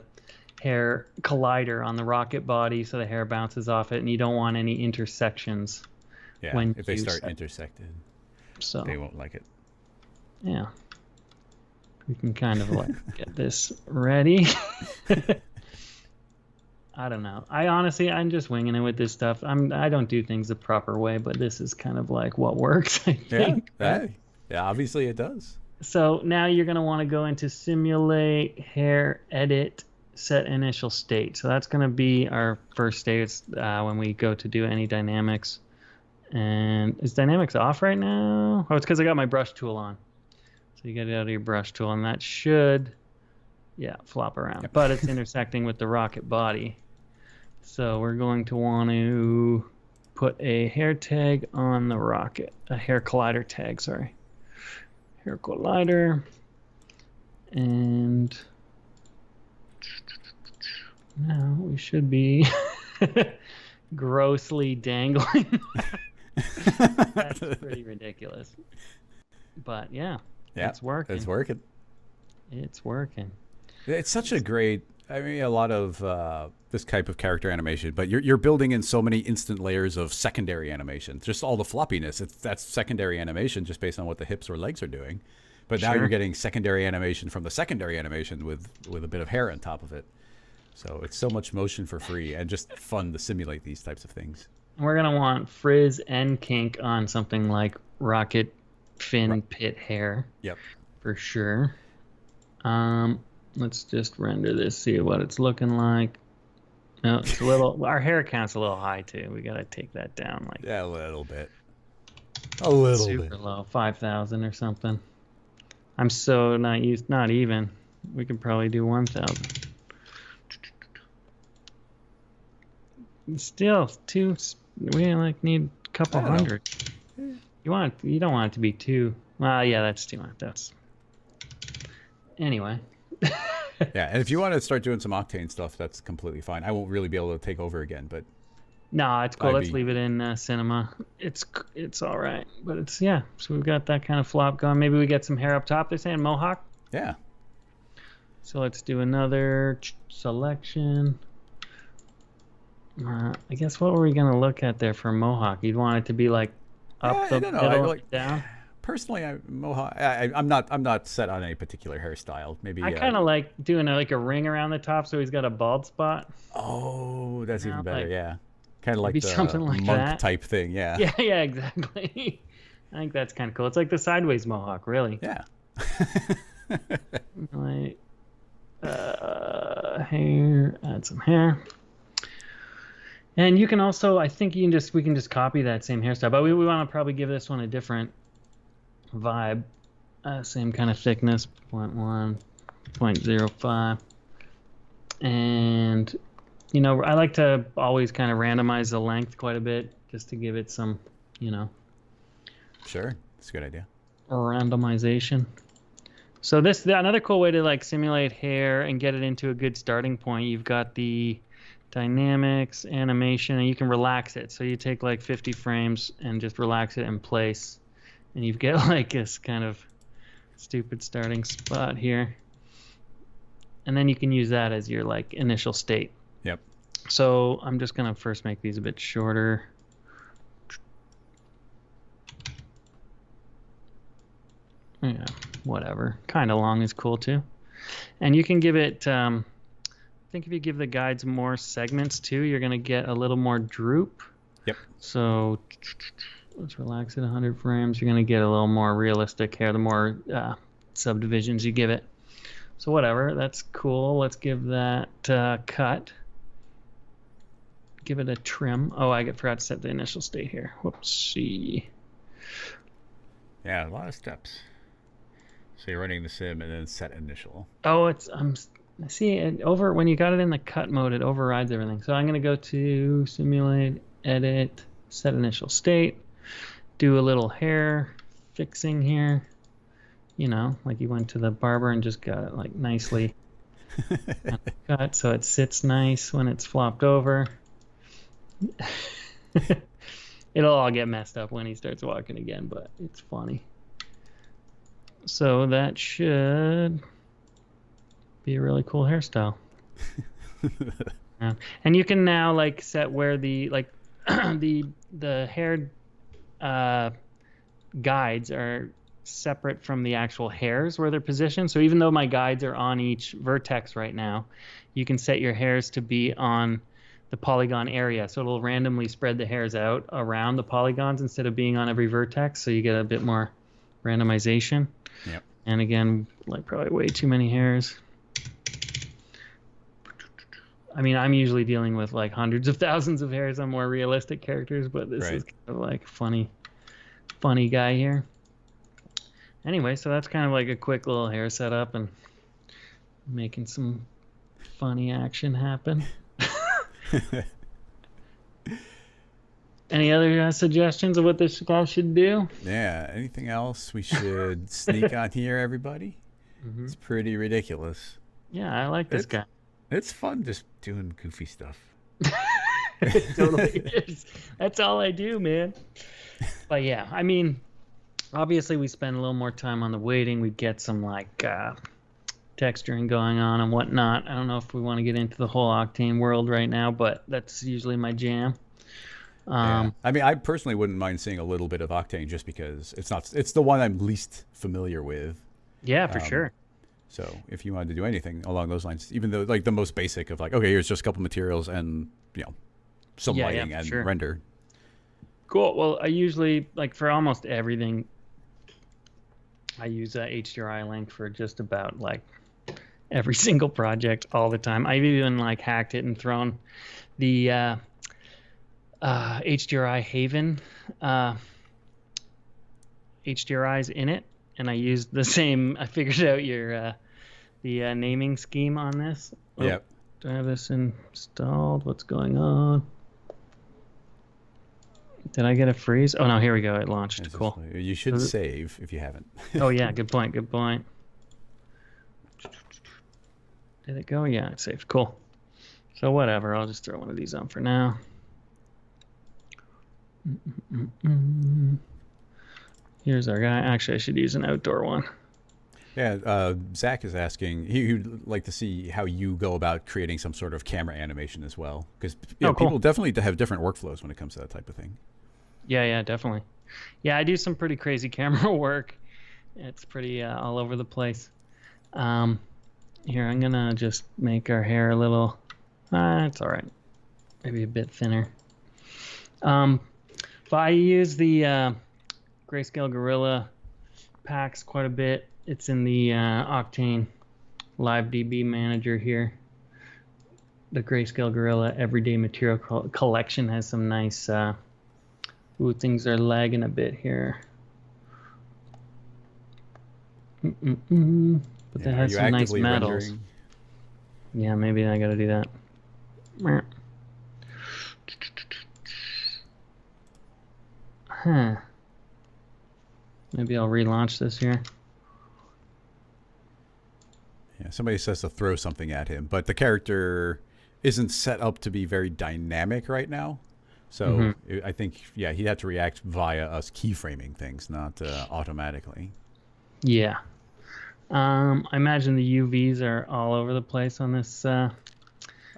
hair collider on the rocket body so the hair bounces off it, and you don't want any intersections. Yeah, when if they start intersected, so they won't like it. Yeah. We can kind of like get this ready. I don't know. I'm just winging it with this stuff. I don't do things the proper way, but this is kind of like what works, I think. Yeah, obviously it does. So now you're going to want to go into simulate, hair, edit, set initial state. So that's going to be our first state. It's when we go to do any dynamics. And is dynamics off right now? Oh, it's because I got my brush tool on. So you get it out of your brush tool, and that should, flop around. Yep. But it's intersecting with the rocket body. So we're going to want to put a hair tag on the rocket. A hair collider tag, sorry. Hair collider. And now we should be grossly dangling. That's pretty ridiculous. But it's working. It's working. It's working. It's such a great, a lot of this type of character animation, but you're building in so many instant layers of secondary animation. Just all the floppiness, that's secondary animation just based on what the hips or legs are doing. But now you're getting secondary animation from the secondary animation with a bit of hair on top of it. So it's so much motion for free and just fun to simulate these types of things. We're going to want frizz and kink on something like rocket fin pit hair. Yep. For sure. Let's just render this, see what it's looking like. No, it's a little, our hair count's a little high too. We got to take that down a little bit. A little bit. Super low, 5,000 or something. I'm so not even. We could probably do 1,000. Still, we need a couple hundred. You don't want it to be too. Well, yeah, that's too much. Anyway. Yeah, and if you want to start doing some Octane stuff, that's completely fine. I won't really be able to take over again, but no, it's cool. Let's leave it in cinema. It's all right, but it's so we've got that kind of flop going. Maybe we get some hair up top. They're saying mohawk. Yeah. So let's do another selection. I guess what were we gonna look at there for mohawk? You'd want it to be like up the middle, down. Personally, I'm not set on any particular hairstyle. Maybe I kind of like doing a ring around the top, so he's got a bald spot. Oh, that's even better. Yeah, kind of like the something like monk that type thing. Yeah. Yeah, exactly. I think that's kind of cool. It's like the sideways mohawk, really. Yeah. Like hair, add some hair. And you can also, I think we can just copy that same hairstyle, but we want to probably give this one a different vibe. Same kind of thickness, 0.1, 0.05. And, I like to always kind of randomize the length quite a bit just to give it some, Sure, that's a good idea. Randomization. So another cool way to simulate hair and get it into a good starting point, you've got the dynamics, animation, and you can relax it. So you take 50 frames and just relax it in place, and you get this kind of stupid starting spot here. And then you can use that as your initial state. Yep. So I'm just gonna first make these a bit shorter. Yeah, whatever. Kind of long is cool too. And you can give it, I think if you give the guides more segments too, you're going to get a little more droop. Yep. So let's relax at 100 frames. You're going to get a little more realistic hair the more subdivisions you give it. So whatever, that's cool. Let's give that cut. Give it a trim. Oh, I forgot to set the initial state here. Whoopsie. Yeah, a lot of steps. So you're running the sim and then set initial. Oh, it's see it over when you got it in the cut mode, it overrides everything. So I'm gonna go to simulate, edit, set initial state, do a little hair fixing here. You know, like you went to the barber and just got it like nicely cut, so it sits nice when it's flopped over. It'll all get messed up when he starts walking again, but it's funny. So that should be a really cool hairstyle. Yeah. And you can now like set where the like the hair guides are separate from the actual hairs where they're positioned. So even though my guides are on each vertex right now, you can set your hairs to be on the polygon area. So it'll randomly spread the hairs out around the polygons instead of being on every vertex. So you get a bit more randomization. Yep. And again, like probably way too many hairs. I mean, I'm usually dealing with like hundreds of thousands of hairs on more realistic characters, but this is kind of like funny guy here. Anyway, so that's kind of like a quick little hair setup and making some funny action happen. Any other suggestions of what this guy should do? Yeah, anything else we should sneak on here, everybody? Mm-hmm. It's pretty ridiculous. Yeah, I like this guy. It's fun just doing goofy stuff. It totally is. That's all I do, man. But yeah, I mean, obviously we spend a little more time on the weighting. We get some like texturing going on and whatnot. I don't know if we want to get into the whole Octane world right now, but that's usually my jam. Yeah. I mean, I personally wouldn't mind seeing a little bit of Octane just because it's the one I'm least familiar with. Yeah, for sure. So if you wanted to do anything along those lines, even though like the most basic of like, okay, here's just a couple materials and, you know, some lighting and render. Cool. Well, I usually, like for almost everything, I use HDRI link for just about like every single project all the time. I've even like hacked it and thrown the HDRI Haven HDRIs in it, and I used the same. I figured out the naming scheme on this. Yep. Do I have this installed? What's going on? Did I get a freeze? Oh no, here we go. It launched. Cool. You should save if you haven't. Oh yeah, good point. Good point. Did it go? Yeah, it saved. Cool. So whatever. I'll just throw one of these on for now. Here's our guy. Actually, I should use an outdoor one. Yeah, Zach is asking. He'd like to see how you go about creating some sort of camera animation as well, because people definitely have different workflows when it comes to that type of thing. Yeah, definitely. Yeah, I do some pretty crazy camera work. It's pretty all over the place. Here, I'm gonna just make our hair a little. It's all right. Maybe a bit thinner. But I use the Grayscale Gorilla packs quite a bit. It's in the Octane LiveDB manager here. The Grayscale Gorilla Everyday Material Collection has some nice... ooh, things are lagging a bit here. But that has some nice metals. Rendering? Yeah, maybe I gotta do that. Huh. Maybe I'll relaunch this here. Yeah, somebody says to throw something at him, but the character isn't set up to be very dynamic right now. So I think, yeah, he'd have to react via us keyframing things, not automatically. Yeah. I imagine the UVs are all over the place on this.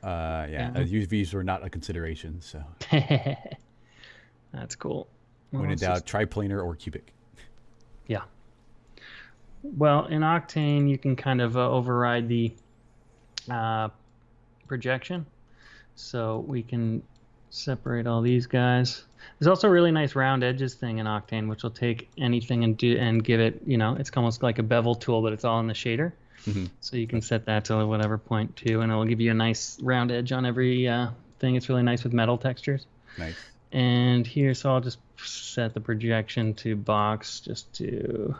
UVs were not a consideration, so. That's cool. When in doubt, triplanar or cubic. Yeah. Well, in Octane, you can kind of override the uh, projection. So we can separate all these guys. There's also a really nice round edges thing in Octane, which will take anything and give it, it's almost like a bevel tool, but it's all in the shader. Mm-hmm. So you can set that to whatever point too, and it'll give you a nice round edge on every thing. It's really nice with metal textures. Nice. And here, so I'll just set the projection to box just to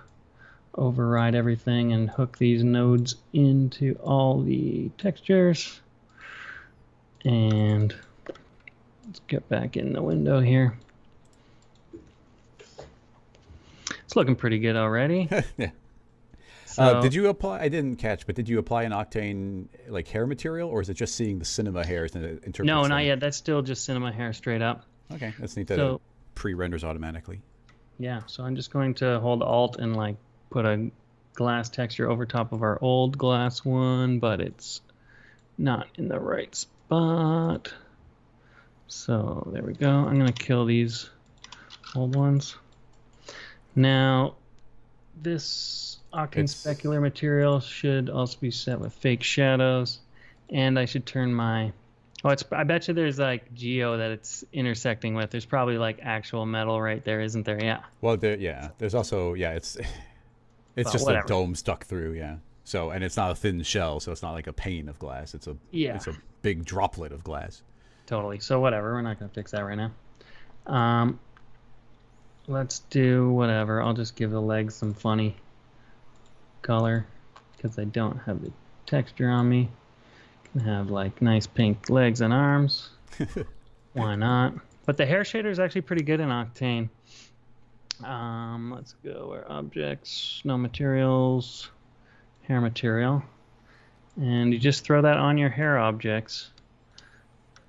override everything and hook these nodes into all the textures. And let's get back in the window here. It's looking pretty good already. Yeah. So, Did you apply? I didn't catch, but did you apply an Octane like hair material, or is it just seeing the cinema hairs and it interprets no, them? not yet. That's still just cinema hair straight up. Okay, that's neat that So- it pre-renders automatically. Yeah, so I'm just going to hold Alt and like put a glass texture over top of our old glass one, but it's not in the right spot. So there we go. I'm going to kill these old ones. Now, this Octane specular material should also be set with fake shadows, and I should turn my... I bet you there's like geo that it's intersecting with. There's probably like actual metal right there, isn't there? Yeah. Well, there's also it's Well, just whatever. a dome stuck through, yeah. So, and it's not a thin shell, so it's not like a pane of glass. It's a big droplet of glass. Totally. So whatever. We're not going to fix that right now. Let's do whatever. I'll just give the legs some funny color because I don't have the texture on me. Can have like nice pink legs and arms. Why not? But the hair shader is actually pretty good in Octane. Let's go where objects, no materials, hair material. And you just throw that on your hair objects.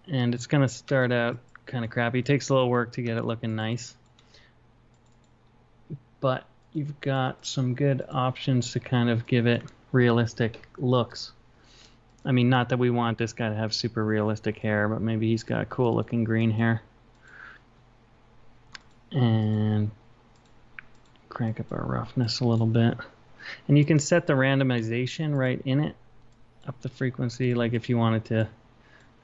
And it's going to start out kind of crappy. It takes a little work to get it looking nice. But you've got some good options to kind of give it realistic looks. I mean, not that we want this guy to have super realistic hair, but maybe he's got cool looking green hair. And crank up our roughness a little bit. And you can set the randomization right in it, up the frequency, like if you wanted to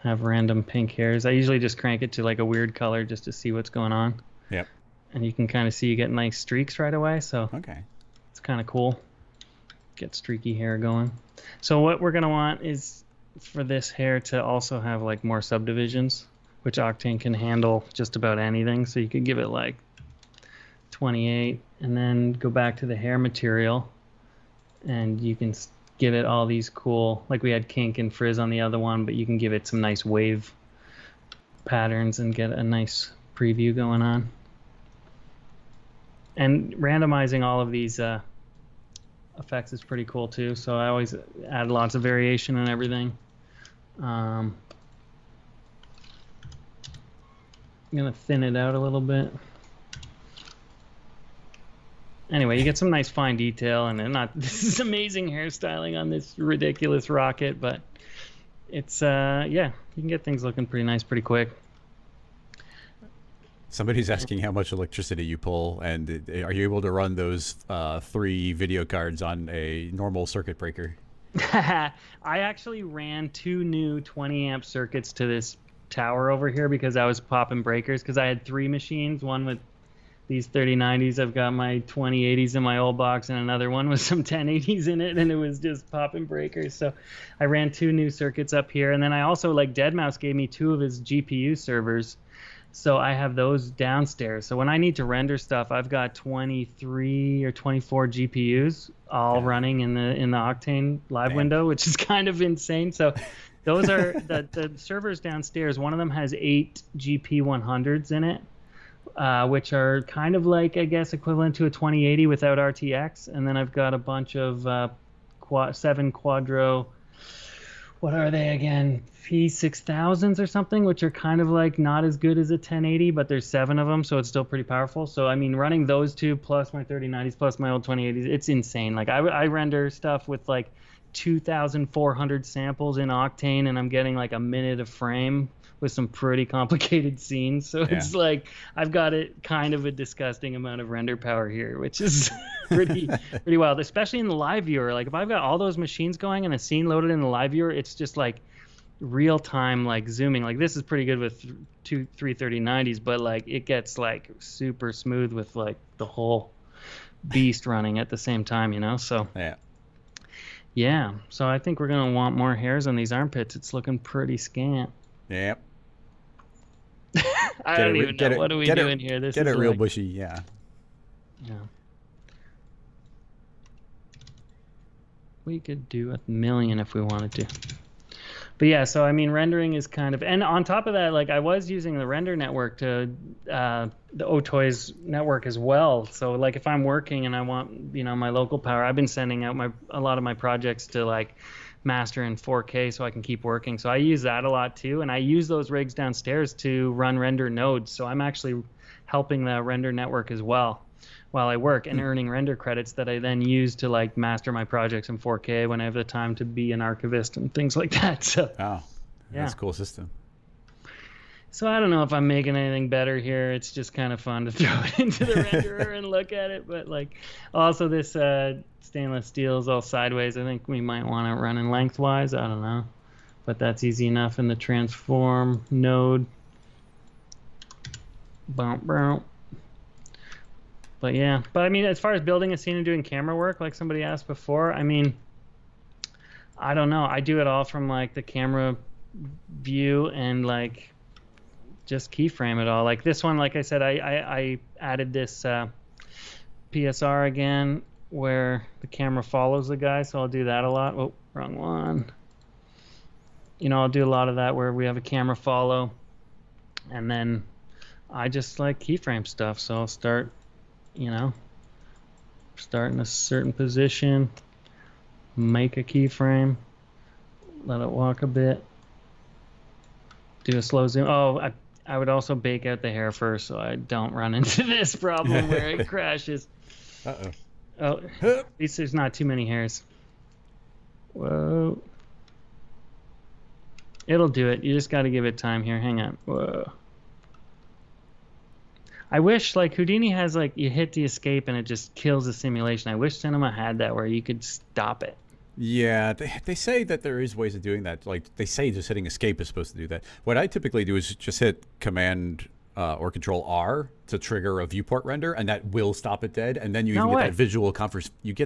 have random pink hairs. I usually just crank it to like a weird color just to see what's going on. Yep. And you can kind of see you get nice streaks right away, so Okay. it's kind of cool. Get streaky hair going. So what we're going to want is for this hair to also have like more subdivisions, which Octane can handle just about anything. So you could give it like 28 and then go back to the hair material and you can give it all these cool, like we had kink and frizz on the other one, but you can give it some nice wave patterns and get a nice preview going on. And randomizing all of these effects is pretty cool too. So I always add lots of variation and everything. I'm gonna thin it out a little bit. Anyway, you get some nice fine detail, and not this is amazing hairstyling on this ridiculous rocket, but it's you can get things looking pretty nice pretty quick. Somebody's asking how much electricity you pull, and are you able to run those 3 video cards on a normal circuit breaker? I actually ran 2 new 20 amp circuits to this tower over here because I was popping breakers because I had 3 machines, one with these 3090s. I've got my 2080s in my old box and another one with some 1080s in it, and it was just popping breakers. So I ran 2 new circuits up here, and then I also, like, deadmau5 gave me 2 of his GPU servers. So I have those downstairs. So when I need to render stuff, I've got 23 or 24 GPUs all running in the Octane live window, which is kind of insane. So those are the servers downstairs. One of them has 8 GP100s in it, which are kind of like, I guess, equivalent to a 2080 without RTX. And then I've got a bunch of 7 Quadro, what are they again? P6000s or something, which are kind of like not as good as a 1080, but there's 7 of them, so it's still pretty powerful. So I mean, running those 2 plus my 3090s plus my old 2080s, it's insane. Like I render stuff with like 2,400 samples in Octane, and I'm getting like a minute of frame with some pretty complicated scenes. So it's like I've got it kind of a disgusting amount of render power here, which is pretty wild, especially in the live viewer. Like if I've got all those machines going and a scene loaded in the live viewer, it's just like real time like zooming. Like this is pretty good with 330-90s, but like it gets like super smooth with like the whole beast running at the same time, you know? So yeah, so I think we're gonna want more hairs on these armpits. It's looking pretty scant. Yep. I don't even know. What are we doing here? This get is it real like, bushy, yeah. We could do 1,000,000 if we wanted to. But yeah, so I mean, rendering is kind of, and on top of that, like I was using the render network to the Otoys network as well. So like if I'm working and I want, you know, my local power, I've been sending out a lot of my projects to like master in 4K so I can keep working. So I use that a lot too, and I use those rigs downstairs to run render nodes. So I'm actually helping the render network as well while I work and earning render credits that I then use to like master my projects in 4K when I have the time to be an archivist and things like that. So that's a cool system. So I don't know if I'm making anything better here. It's just kind of fun to throw it into the renderer and look at it. But like also this stainless steel is all sideways. I think we might want to run in lengthwise. I don't know. But that's easy enough in the transform node. Bump, bump. But yeah, I mean, as far as building a scene and doing camera work, like somebody asked before, I mean, I don't know. I do it all from like the camera view and like just keyframe it all. Like this one, like I said, I added this PSR again where the camera follows the guy, so I'll do that a lot. Oh, wrong one. You know, I'll do a lot of that where we have a camera follow, and then I just like keyframe stuff. So I'll start, you know, start in a certain position, make a keyframe, let it walk a bit, do a slow zoom. Oh, I would also bake out the hair first so I don't run into this problem where it crashes. Oh, at least there's not too many hairs. Whoa. It'll do it. You just got to give it time here. Hang on. Whoa. I wish, like, Houdini has, like, you hit the escape and it just kills the simulation. I wish Cinema had that where you could stop it. Yeah, they say that there is ways of doing that. Like, they say just hitting escape is supposed to do that. What I typically do is just hit Command or Control R to trigger a viewport render, and that will stop it dead. And then you even get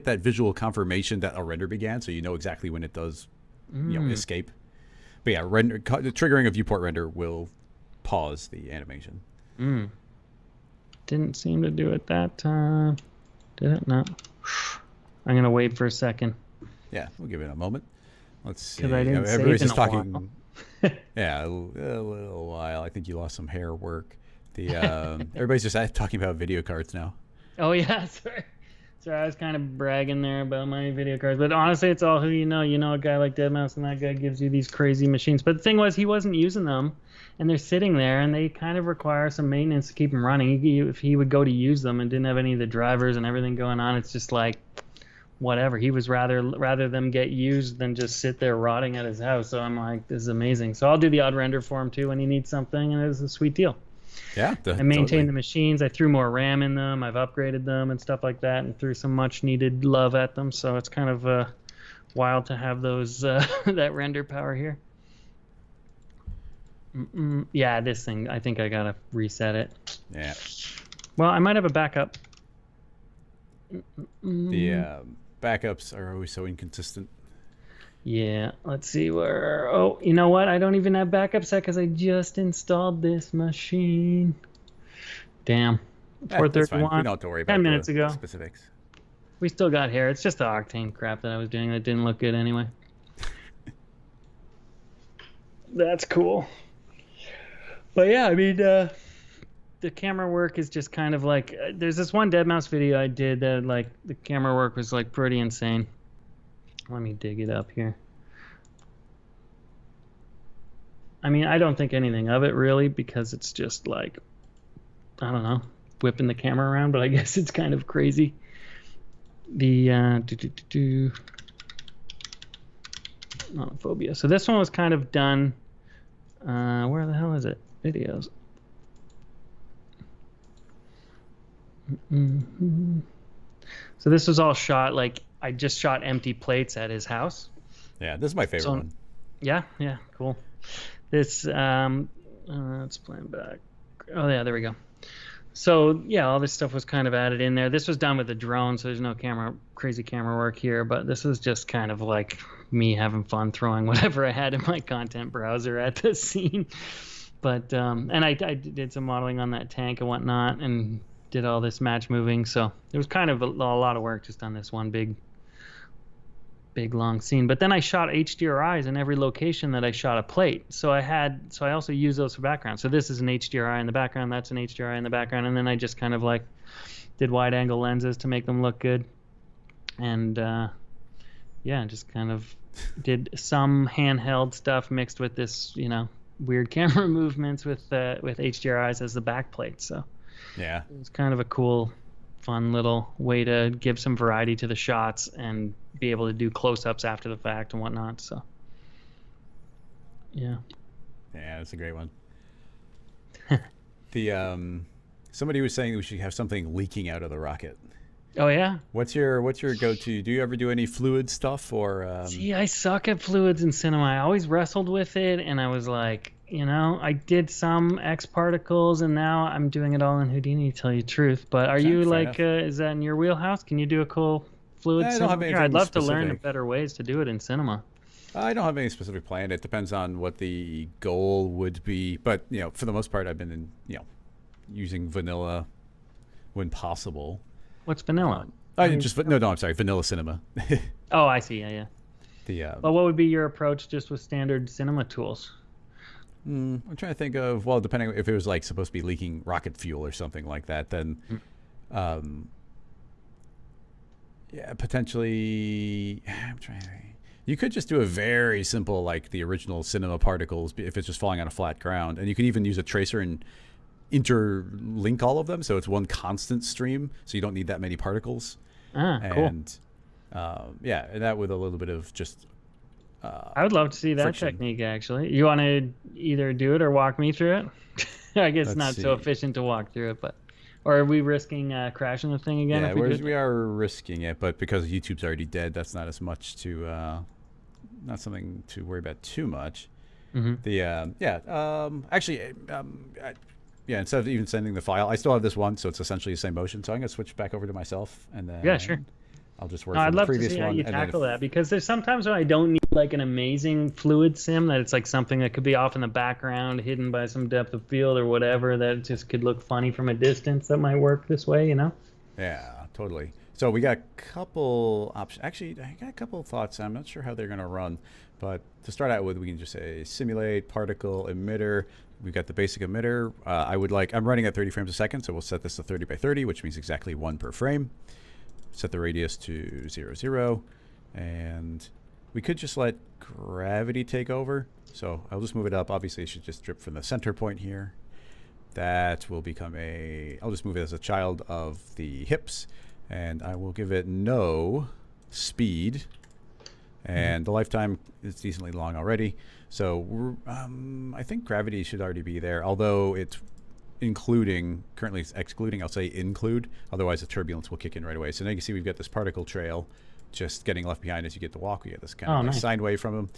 that visual confirmation that a render began, so you know exactly when it does, you know, escape. But yeah, triggering a viewport render will pause the animation. Didn't seem to do it that time. Did it? No. I'm gonna wait for a second. Yeah, we'll give it a moment. Let's see. Everybody's just talking. Yeah, a little while. I think you lost some hair work. Everybody's just talking about video cards now. Oh yeah, sorry. I was kind of bragging there about my video cards, but honestly, it's all who you know. You know, a guy like deadmau5, and that guy gives you these crazy machines. But the thing was, he wasn't using them, and they're sitting there, and they kind of require some maintenance to keep them running. If he would go to use them and didn't have any of the drivers and everything going on, it's just like whatever. He was rather them get used than just sit there rotting at his house. So I'm like, this is amazing. So I'll do the odd render for him too when he needs something, and it was a sweet deal. Yeah, I maintained the machines. I threw more RAM in them. I've upgraded them and stuff like that, and threw some much needed love at them. So it's kind of wild to have those that render power here. Yeah, this thing. I think I gotta reset it. Yeah. Well, I might have a backup. The backups are always so inconsistent. Yeah, let's see where... Oh, you know what? I don't even have backup set because I just installed this machine. Damn. 431. We don't have to worry about 10 minutes ago. Specifics. We still got hair. It's just the Octane crap that I was doing that didn't look good anyway. That's cool. But yeah, I mean, the camera work is just kind of like... There's this one deadmau5 video I did that, like, the camera work was, like, pretty insane. Let me dig it up here. I mean, I don't think anything of it really because it's just like, I don't know, whipping the camera around, but I guess it's kind of crazy. The monophobia. So this one was kind of done Where the hell is it? Videos. So this was all shot, like, I just shot empty plates at his house. Yeah, this is my favorite one. Yeah, cool. This, let's play back. Oh, yeah, there we go. So, yeah, all this stuff was kind of added in there. This was done with a drone, so there's no crazy camera work here, but this was just kind of like me having fun throwing whatever I had in my content browser at the scene. But, and I did some modeling on that tank and whatnot, and did all this match moving, so it was kind of a lot of work just on this one big long scene. But then I shot HDRIs in every location that I shot a plate, so I also use those for background. So this is an HDRI in the background, that's an HDRI in the background, and then I just kind of like did wide angle lenses to make them look good. And yeah, just kind of did some handheld stuff mixed with this, weird camera movements with HDRIs as the back plate. So yeah, it was kind of a cool, fun little way to give some variety to the shots and be able to do close-ups after the fact and whatnot. So yeah, that's a great one. The somebody was saying we should have something leaking out of the rocket. Oh yeah. What's your go-to? Do you ever do any fluid stuff or? See, I suck at fluids in cinema. I always wrestled with it, and I was like, I did some X particles, and now I'm doing it all in Houdini, to tell you the truth. But are you like, is that in your wheelhouse? Can you do a cool fluid? I don't have anything I'd love specific. to learn better ways to do it in cinema. I don't have any specific plan. It depends on what the goal would be. But for the most part, I've been using vanilla when possible. What's vanilla? I'm sorry, vanilla cinema. Oh, I see. Yeah. Well, what would be your approach just with standard cinema tools? I'm trying to think of, depending if it was like supposed to be leaking rocket fuel or something like that, then potentially you could just do a very simple, like the original cinema particles, if it's just falling on a flat ground, and you could even use a tracer and interlink all of them, so it's one constant stream, so you don't need that many particles. Cool. And and that with a little bit of just I would love to see that friction. technique, actually. You want to either do it or walk me through it? I guess it's not so efficient to walk through it, but or are we risking crashing the thing again? Yeah, we are risking it, but because YouTube's already dead, that's not as much to not something to worry about too much. Mm-hmm. Instead of even sending the file, I still have this one, so it's essentially the same motion. So I'm gonna switch back over to myself, and then sure. I'll just work. I'd from love the previous to see how one, you tackle that, because there's sometimes when I don't need like an amazing fluid sim, that it's like something that could be off in the background, hidden by some depth of field or whatever, that just could look funny from a distance. That might work this way, Yeah, totally. So we got a couple options. Actually, I got a couple of thoughts. I'm not sure how they're going to run, but to start out with, we can just say simulate particle emitter. We've got the basic emitter. I'm running at 30 frames a second, so we'll set this to 30 by 30, which means exactly 1 per frame. Set the radius to 0, 0, and we could just let gravity take over. So I'll just move it up. Obviously, it should just drip from the center point here. That will become I'll just move it as a child of the hips, and I will give it no speed. And the lifetime is decently long already. So I think gravity should already be there, although it's currently it's excluding, I'll say include, otherwise the turbulence will kick in right away. So now you can see we've got this particle trail just getting left behind as you get to walk. We get this kind of nice sine wave from them.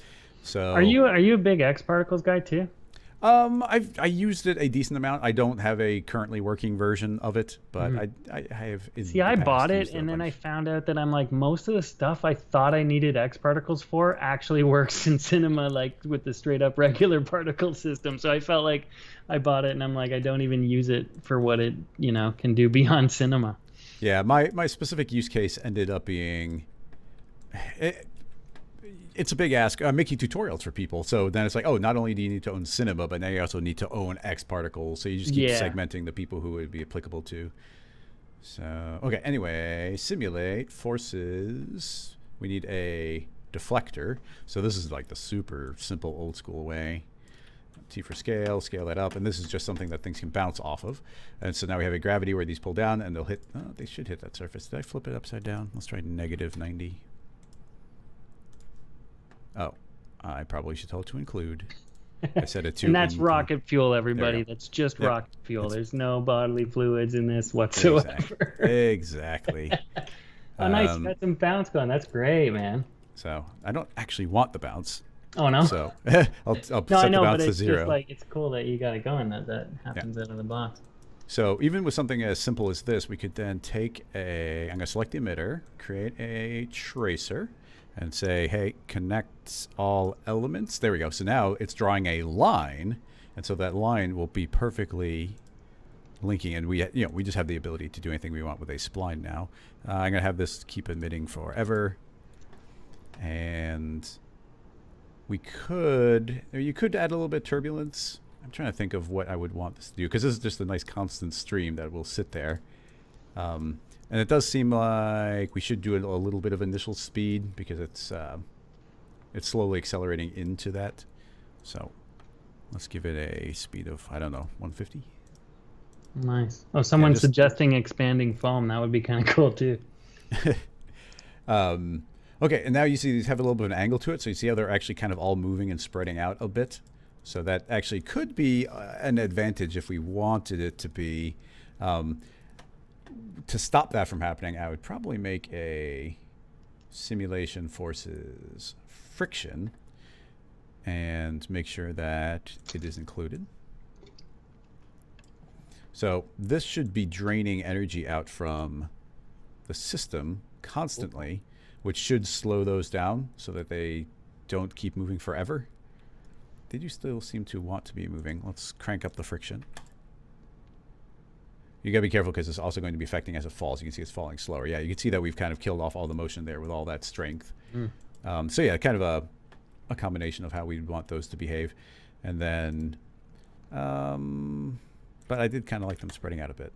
So are you a big X particles guy too? I used it a decent amount. I don't have a currently working version of it, but I have. See, I bought it, and then I found out that I'm like, most of the stuff I thought I needed X particles for actually works in cinema, like with the straight up regular particle system. So I felt like I bought it, and I'm like, I don't even use it for what it can do beyond cinema. Yeah, my specific use case ended up being. It's a big ask. I'm making tutorials for people, so then it's like, oh, not only do you need to own cinema, but now you also need to own X particles. So you just keep segmenting the people who would be applicable to. So okay. Anyway, simulate forces. We need a deflector. So this is like the super simple old school way. T for scale that up, and this is just something that things can bounce off of. And so now we have a gravity where these pull down, and they'll hit. Oh, they should hit that surface. Did I flip it upside down? Let's try -90. Oh, I probably should tell it to include. I set it to And that's in- rocket fuel, There everybody. you go. That's just Yep. rocket fuel. There's no bodily fluids in this whatsoever. Exactly. Oh, nice. You Um, got some bounce going. That's great, man. So I don't actually want the bounce. Oh, no? So I'll No, set I the know, bounce but to it's 0. just like, it's cool that you got it going. That happens out of the box. So even with something as simple as this, we could then take I'm going to select the emitter, create a tracer, and say, hey, connect all elements. There we go. So now it's drawing a line, and so that line will be perfectly linking, and we just have the ability to do anything we want with a spline now. I'm going to have this keep emitting forever, and you could add a little bit of turbulence. I'm trying to think of what I would want this to do, because this is just a nice constant stream that will sit there. And it does seem like we should do a little bit of initial speed, because it's slowly accelerating into that. So let's give it a speed of, I don't know, 150. Nice. Oh, someone's just- suggesting expanding foam. That would be kind of cool, too. Okay, and now you see these have a little bit of an angle to it, so you see how they're actually kind of all moving and spreading out a bit. So that actually could be an advantage if we wanted it to be. To stop that from happening, I would probably make a simulation forces friction and make sure that it is included. So this should be draining energy out from the system constantly, which should slow those down so that they don't keep moving forever. They do still seem to want to be moving. Let's crank up the friction. You gotta be careful, because it's also going to be affecting as it falls. You can see it's falling slower. Yeah, you can see that we've kind of killed off all the motion there with all that strength. So yeah, kind of a combination of how we'd want those to behave. And then, but I did kind of like them spreading out a bit.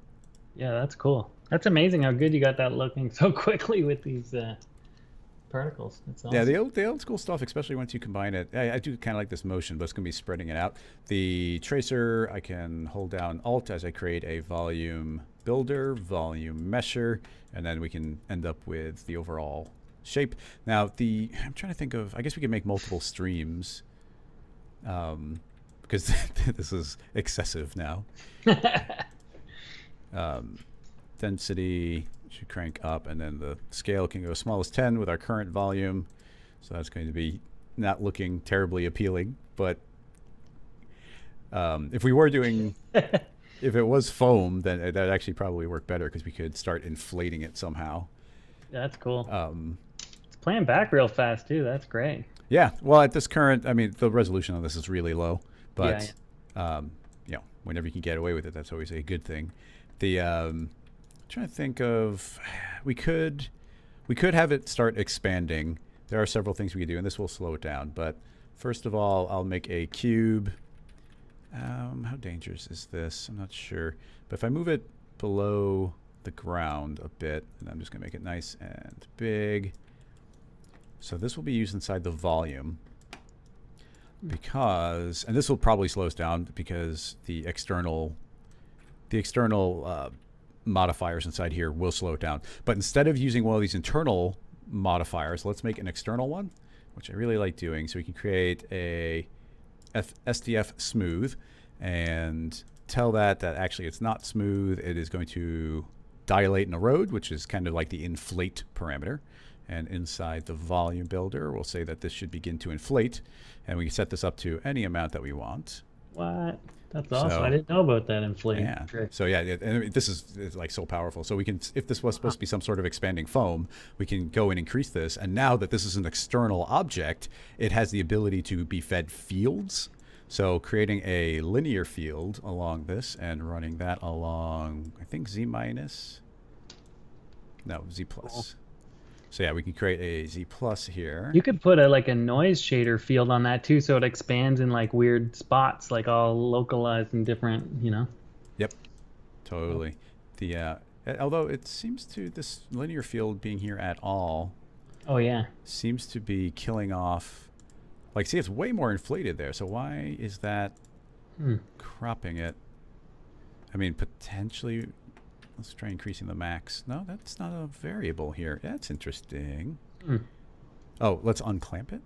Yeah, that's cool. That's amazing how good you got that looking so quickly with these particles. That's awesome. Yeah, the old school stuff, especially once you combine it. I do kind of like this motion, but it's going to be spreading it out. The tracer, I can hold down Alt as I create a volume builder, volume mesher, and then we can end up with the overall shape. Now, I'm trying to think of, I guess we can make multiple streams, because this is excessive now. Density should crank up, and then the scale can go as small as 10 with our current volume. So that's going to be not looking terribly appealing. But if we were doing, if it was foam, then that actually probably work better, because we could start inflating it somehow. That's cool. It's playing back real fast, too. That's great. Yeah. Well, at this current, I mean, the resolution on this is really low, but whenever you can get away with it, that's always a good thing. I'm trying to think of, we could have it start expanding. There are several things we could do, and this will slow it down. But first of all, I'll make a cube. How dangerous is this? I'm not sure. But if I move it below the ground a bit, and I'm just going to make it nice and big. So this will be used inside the volume, because, and this will probably slow us down, because the external modifiers inside here will slow it down. But instead of using one of these internal modifiers, let's make an external one, which I really like doing. So we can create a SDF smooth and tell that actually it's not smooth. It is going to dilate and erode, which is kind of like the inflate parameter. And inside the volume builder, we'll say that this should begin to inflate, and we can set this up to any amount that we want. What? That's awesome. So, I didn't know about that inflating trick. So yeah, and this is like so powerful. So we can, if this was supposed to be some sort of expanding foam, we can go and increase this. And now that this is an external object, it has the ability to be fed fields. So creating a linear field along this and running that along, I think Z minus. No, Z plus. Cool. So yeah, we can create a Z plus here. You could put a noise shader field on that too, so it expands in like weird spots, like all localized and different, Yep, totally. The although it seems to, this linear field being here at all. Oh yeah. Seems to be killing off. Like, see, it's way more inflated there. So why is that cropping it? I mean, potentially. Let's try increasing the max. No, that's not a variable here. That's interesting. Oh, let's unclamp it?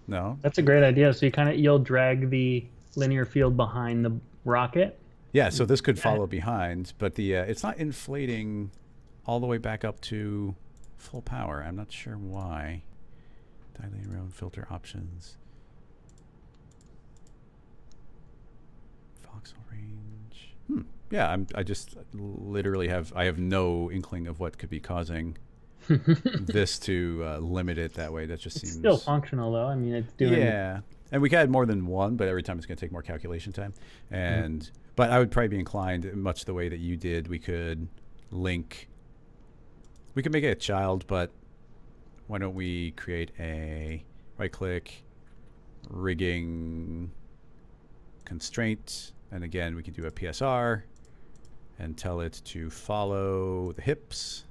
No. That's a great idea. So you'll drag the linear field behind the rocket. Yeah, so this could follow behind, but the it's not inflating all the way back up to full power. I'm not sure why. Dilate road filter options. Voxel range. Yeah, I just literally have no inkling of what could be causing this to limit it that way. That just seems still functional though. I mean, it's doing. Yeah, and we could add more than one, but every time it's going to take more calculation time. And but I would probably be inclined, much the way that you did, we could link. We could make it a child, but why don't we create a right-click rigging constraint, and again we can do a PSR and tell it to follow the hips,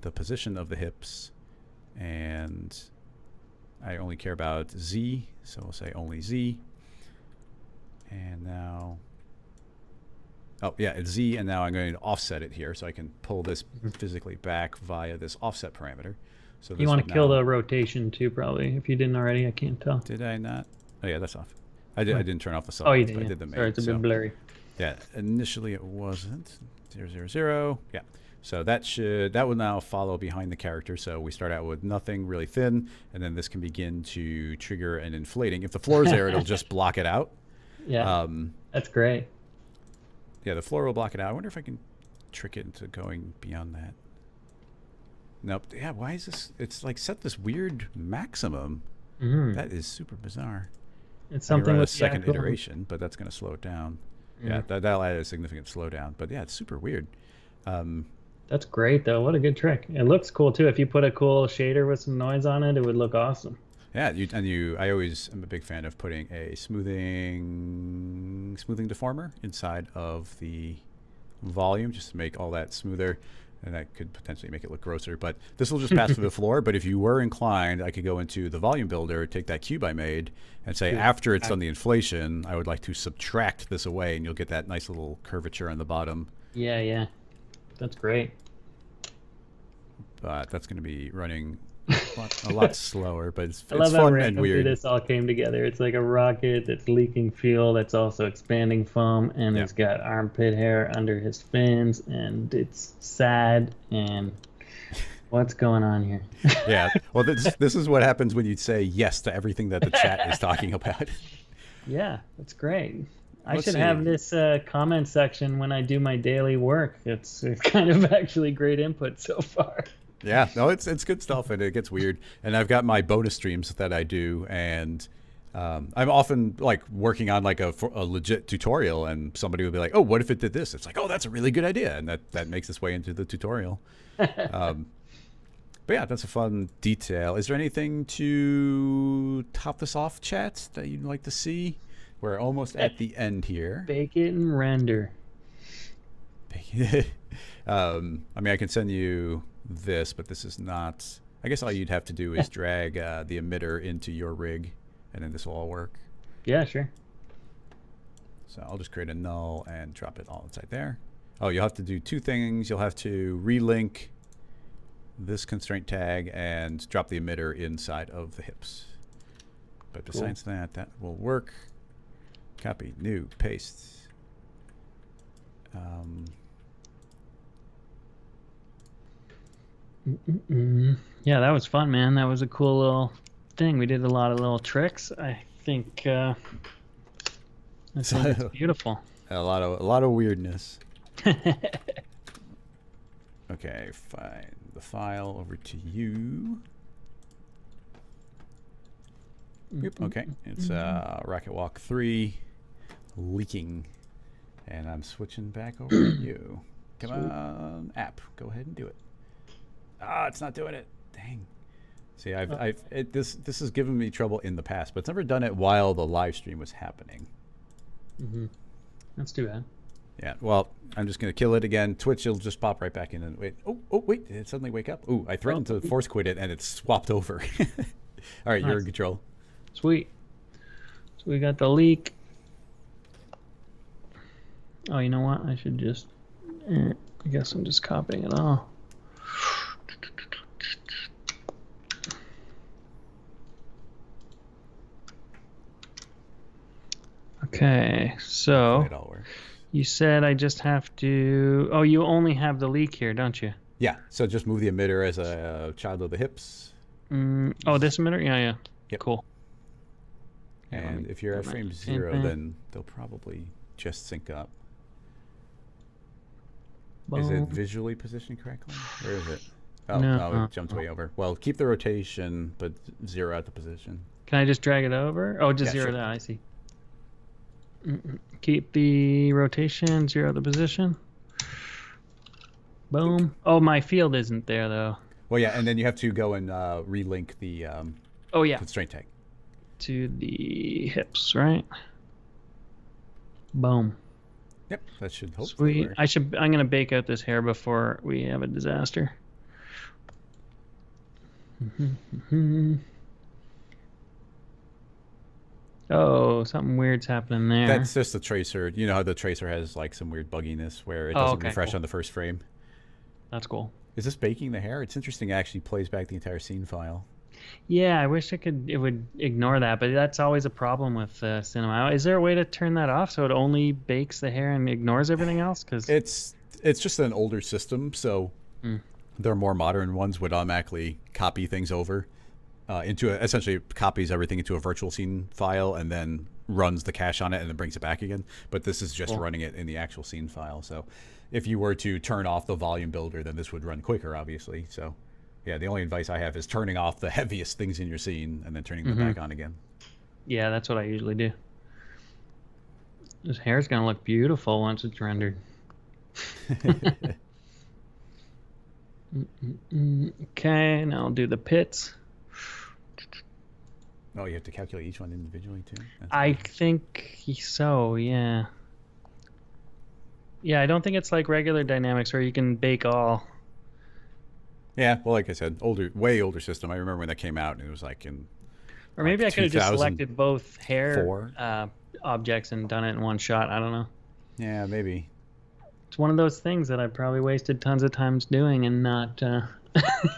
the position of the hips, and I only care about Z, so we'll say only Z. And now, oh yeah, it's Z, and now I'm going to offset it here so I can pull this physically back via this offset parameter. So You want to kill the rotation too, probably. If you didn't already, I can't tell. Did I not? Oh yeah, that's off. I didn't turn off the Oh, you select. did. I did the main. Sorry, it's a bit blurry. Yeah, initially it wasn't. 000. Yeah. So that will now follow behind the character. So we start out with nothing really thin, and then this can begin to trigger an inflating. If the floor is there, it'll just block it out. Yeah, that's great. Yeah, the floor will block it out. I wonder if I can trick it into going beyond that. Nope. Yeah, why is this? It's like set this weird maximum. That is super bizarre. It's something with with a second iteration, but that's going to slow it down. Yeah, that'll add a significant slowdown. But yeah, it's super weird. That's great though. What a good trick. It looks cool too. If you put a cool shader with some noise on it, it would look awesome. Yeah, I always am a big fan of putting a smoothing deformer inside of the volume just to make all that smoother, and that could potentially make it look grosser. But this will just pass through the floor. But if you were inclined, I could go into the volume builder, take that cube I made, and say after it's done the inflation, I would like to subtract this away, and you'll get that nice little curvature on the bottom. Yeah, that's great. But that's going to be running a lot slower, but it's I love fun how and weird. this all came together. It's like a rocket that's leaking fuel, that's also expanding foam, and it's got armpit hair under his fins, and it's sad. And what's going on here? Yeah, well, this is what happens when you say yes to everything that the chat is talking about. Yeah, that's great. I should have this comment section when I do my daily work. It's kind of actually great input so far. Yeah, no, it's good stuff, and it gets weird. And I've got my bonus streams that I do, and I'm often like working on like a legit tutorial, and somebody will be like, "Oh, what if it did this?" It's like, "Oh, that's a really good idea," and that makes its way into the tutorial. But yeah, that's a fun detail. Is there anything to top this off, chat, that you'd like to see? We're almost at the end here. Bake it and render. I mean, I can send you this, but this is not. I guess all you'd have to do is drag the emitter into your rig, and then this will all work. Yeah, sure. So I'll just create a null and drop it all inside there. Oh, you'll have to do two things. You'll have to relink this constraint tag and drop the emitter inside of the hips. But besides that, that will work. Copy, new, paste. Yeah, that was fun, man. That was a cool little thing. We did a lot of little tricks. I think it's beautiful. A lot of weirdness. Okay, fine. The file over to you. Yep. Okay, it's Rocket Walk 3 leaking, and I'm switching back over to you. Come on, app, go ahead and do it. Ah, it's not doing it. Dang. See, this has given me trouble in the past, but it's never done it while the live stream was happening. That's too bad. Yeah. Well, I'm just gonna kill it again. Twitch, it'll just pop right back in and wait. Oh, wait! Did it suddenly wake up? Ooh, I threatened to force quit it, and it swapped over. All right, you're in control. Sweet. So we got the leak. Oh, you know what? I should just. I guess I'm just copying it all. Okay, so It all works. you said I just have to. Oh, you only have the leak here, don't you? Yeah, so just move the emitter as a child of the hips. Oh, this emitter? Yeah, yeah. Yep. Cool. And if you're at frame 0, then they'll probably just sync up. Boom. Is it visually positioned correctly? Where is it? Oh, No, it jumped way over. Well, keep the rotation, but 0 out the position. Can I just drag it over? Oh, just 0 that. I see. Keep the rotation, 0 the position. Boom. Oh, my field isn't there, though. Well, yeah, and then you have to go and relink the constraint tag. To the hips, right? Boom. Yep, that should hopefully work. I'm going to bake out this hair before we have a disaster. Oh, something weird's happening there. That's just the tracer. You know how the tracer has like some weird bugginess where it doesn't refresh on the first frame? That's cool. Is this baking the hair? It's interesting. It actually plays back the entire scene file. Yeah, I wish it would ignore that, but that's always a problem with cinema. Is there a way to turn that off so it only bakes the hair and ignores everything else? Because it's just an older system, so their more modern ones would automatically copy things over essentially copies everything into a virtual scene file and then runs the cache on it and then brings it back again. But this is just running it in the actual scene file. So if you were to turn off the volume builder, then this would run quicker, obviously. So yeah, the only advice I have is turning off the heaviest things in your scene and then turning them back on again. Yeah, that's what I usually do. This hair's going to look beautiful once it's rendered. Okay, now I'll do the pits. Oh, you have to calculate each one individually too? I think so, yeah. Yeah, I don't think it's like regular dynamics where you can bake all. Yeah, well, like I said, way older system. I remember when that came out, and it was like in. Or maybe I could have just selected both hair objects and done it in one shot. I don't know. Yeah, maybe. It's one of those things that I probably wasted tons of times doing and not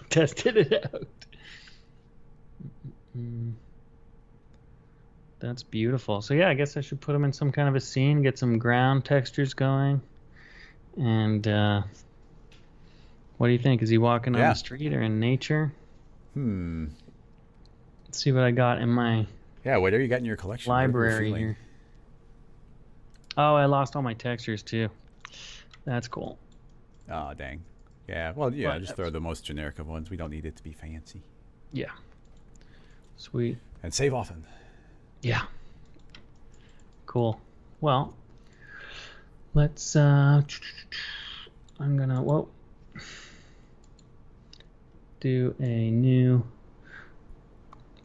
tested it out. That's beautiful. So yeah, I guess I should put him in some kind of a scene, get some ground textures going. And what do you think? Is he walking on the street or in nature? Let's see what I got in my what are you got in your collection? Library here. Oh, I lost all my textures too. That's cool. Oh, dang. Yeah, well, yeah, just throw the most generic of ones. We don't need it to be fancy. Yeah. Sweet. And save often. Yeah. Cool. Well, let's I'm gonna do a new,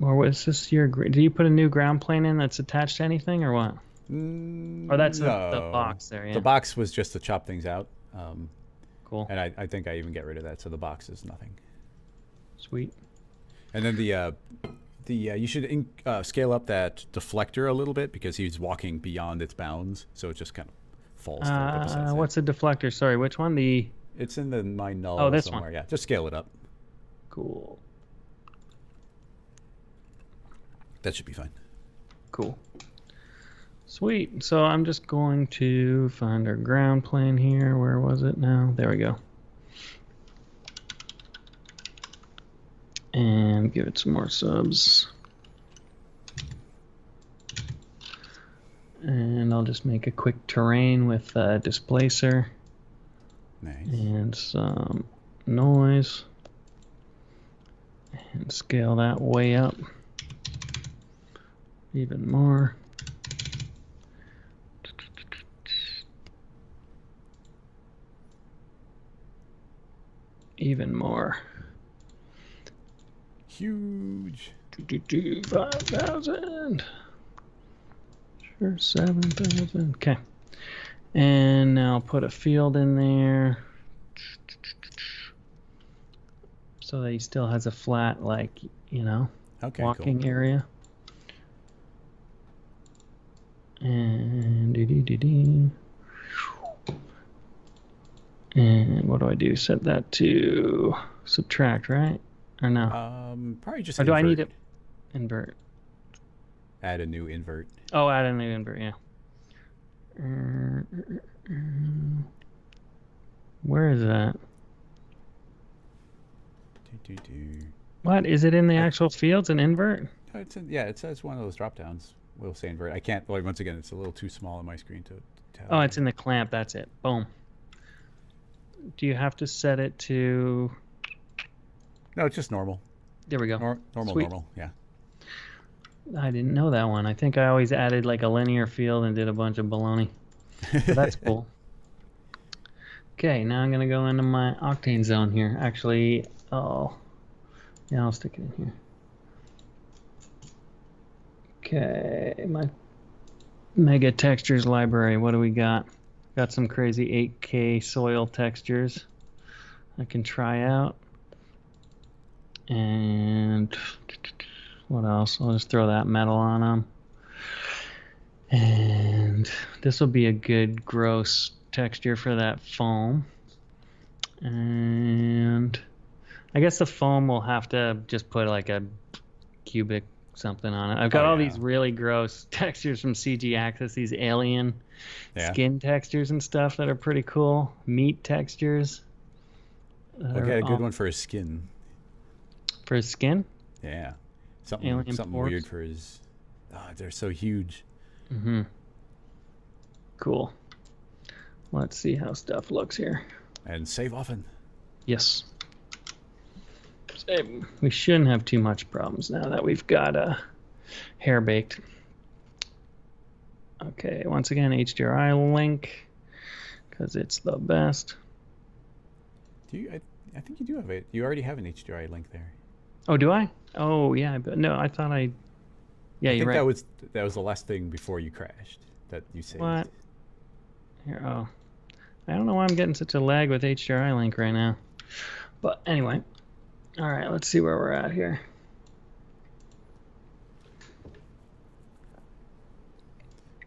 or what is this your, do you put a new ground plane in that's attached to anything or what? Or that's the box there, yeah. The box was just to chop things out. Cool. And I think I even get rid of that, so the box is nothing. Sweet. And then you should scale up that deflector a little bit because he's walking beyond its bounds, so it just kind of falls. What's a deflector? Sorry, which one? It's in my null this somewhere. one. Yeah, just scale it up. Cool. That should be fine. Cool. Sweet. So I'm just going to find our ground plane here. Where was it now? There we go. And give it some more subs. And I'll just make a quick terrain with a displacer. Nice. And some noise. And scale that way up. Even more. Even more. Huge. 5,000. Sure, 7,000. Okay. And now I'll put a field in there. So that he still has a flat, like, walking area. And and what do I do? Set that to subtract, right? Or no? Probably just. Or do I need to invert? Add a new invert. Oh, add a new invert. Yeah. Where is that? Do. What is it in the actual fields and invert? Yeah, it says one of those drop downs. We'll say invert. I can't. Like, once again, it's a little too small on my screen to tell. Oh, it's in the clamp. That's it. Boom. Do you have to set it to? No, it's just normal. There we go. Normal. Yeah. I didn't know that one. I think I always added like a linear field and did a bunch of baloney. So that's cool. Okay, now I'm gonna go into my Octane zone here. Actually, yeah, I'll stick it in here. Okay, my Mega Textures library. What do we got? Got some crazy 8K soil textures I can try out. And what else? I'll just throw that metal on them. And this will be a good gross texture for that foam. And I guess the foam will have to just put like a cubic something on it. I've got all these really gross textures from CG Access, these alien skin textures and stuff that are pretty cool. Meat textures. Okay, a good one for his skin. For his skin? Yeah. Something weird for his... Oh, they're so huge. Mm-hmm. Cool. Let's see how stuff looks here. And save often. Yes. We shouldn't have too much problems now that we've got hair baked. Okay, once again, HDRI link, because it's the best. I think you do have it. You already have an HDRI link there. Oh, do I? Oh, yeah. But no, I thought I... Yeah, you're right. I think that was the last thing before you crashed that you saved. What? Here, oh. I don't know why I'm getting such a lag with HDRI link right now. But anyway. All right, let's see where we're at here.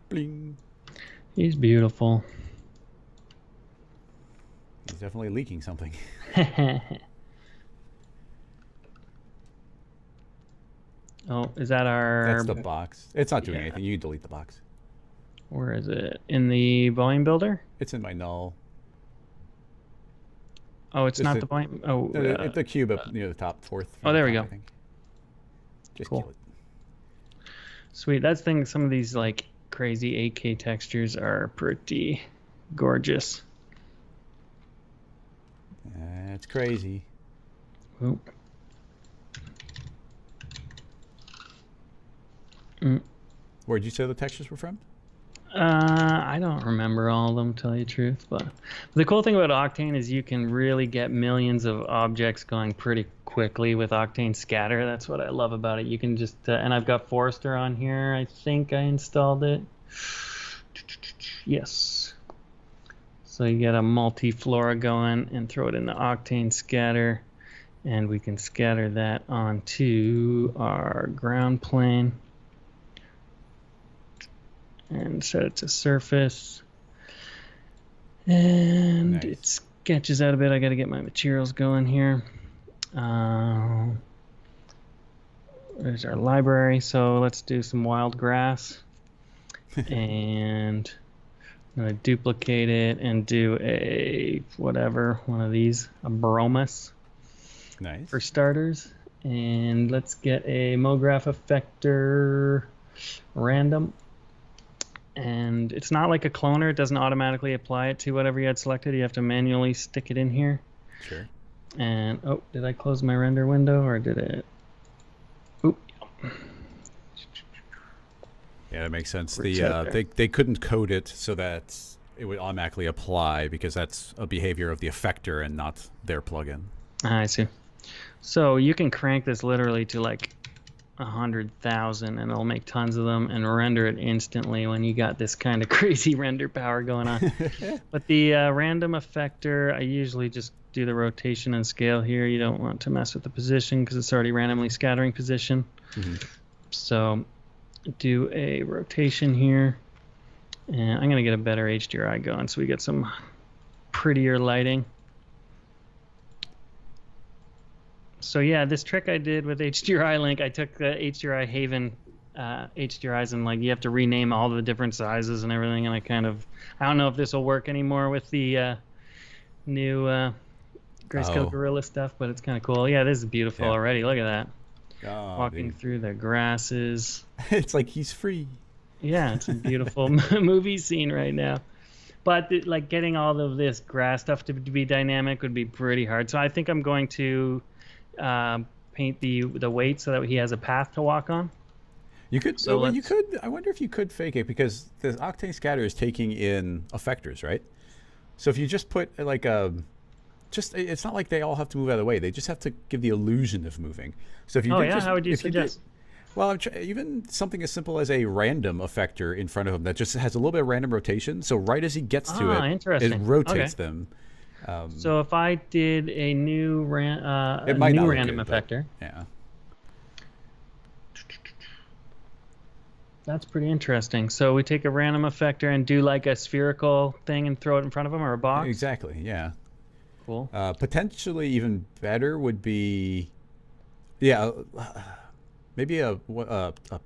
Bling. He's beautiful. He's definitely leaking something. Oh, is that our... That's the box. It's not doing anything. You can delete the box. Where is it? In the volume builder? It's in my null. Oh, it's not the volume... Oh, the cube up near the top, fourth. Oh, there we go. I think. Just cool. kill it. Sweet. That's the thing. Some of these like crazy 8K textures are pretty gorgeous. That's crazy. Oop. Where'd you say the textures were from? I don't remember all of them, to tell you the truth. But the cool thing about Octane is you can really get millions of objects going pretty quickly with Octane Scatter. That's what I love about it. You can just... and I've got Forester on here. I think I installed it. Yes. So you get a multi-flora going and throw it in the Octane Scatter. And we can scatter that onto our ground plane. And set it to surface. And nice. It sketches out a bit. I got to get my materials going here. There's our library. So let's do some wild grass. And I'm going to duplicate it and do a whatever, one of these, a bromus. Nice. For starters. And let's get a MoGraph effector random. And it's not like a cloner. It doesn't automatically apply it to whatever you had selected. You have to manually stick it in here. Sure. And, oh, did I close my render window or did it? Oop. Yeah, that makes sense. They couldn't code it so that it would automatically apply because that's a behavior of the effector and not their plugin. I see. So you can crank this literally to like 100,000 and it'll make tons of them and render it instantly when you got this kind of crazy render power going on. But the random effector, I usually just do the rotation and scale here. You don't want to mess with the position because it's already randomly scattering position. Mm-hmm. So do a rotation here. And I'm going to get a better HDRI going so we get some prettier lighting. So yeah, this trick I did with HDRI Link, I took the HDRI Haven HDRIs, and like you have to rename all the different sizes and everything. And I don't know if this will work anymore with the new Grayscale Gorilla stuff, but it's kind of cool. Yeah, this is beautiful already. Look at that. Oh, Walking through the grasses. It's like he's free. Yeah, it's a beautiful movie scene right now. But like getting all of this grass stuff to be dynamic would be pretty hard. So I think I'm going to paint the weight so that he has a path to walk on. You could. So you could. I wonder if you could fake it, because the Octane scatter is taking in effectors, right? So if you just put like it's not like they all have to move out of the way. They just have to give the illusion of moving. So if you how would you suggest? Well, even something as simple as a random effector in front of him that just has a little bit of random rotation. So right as he gets to it, it rotates them. So if I did a new random effector, yeah, that's pretty interesting. So we take a random effector and do like a spherical thing and throw it in front of him, or a box. Exactly. Yeah. Cool. Potentially even better would be, maybe a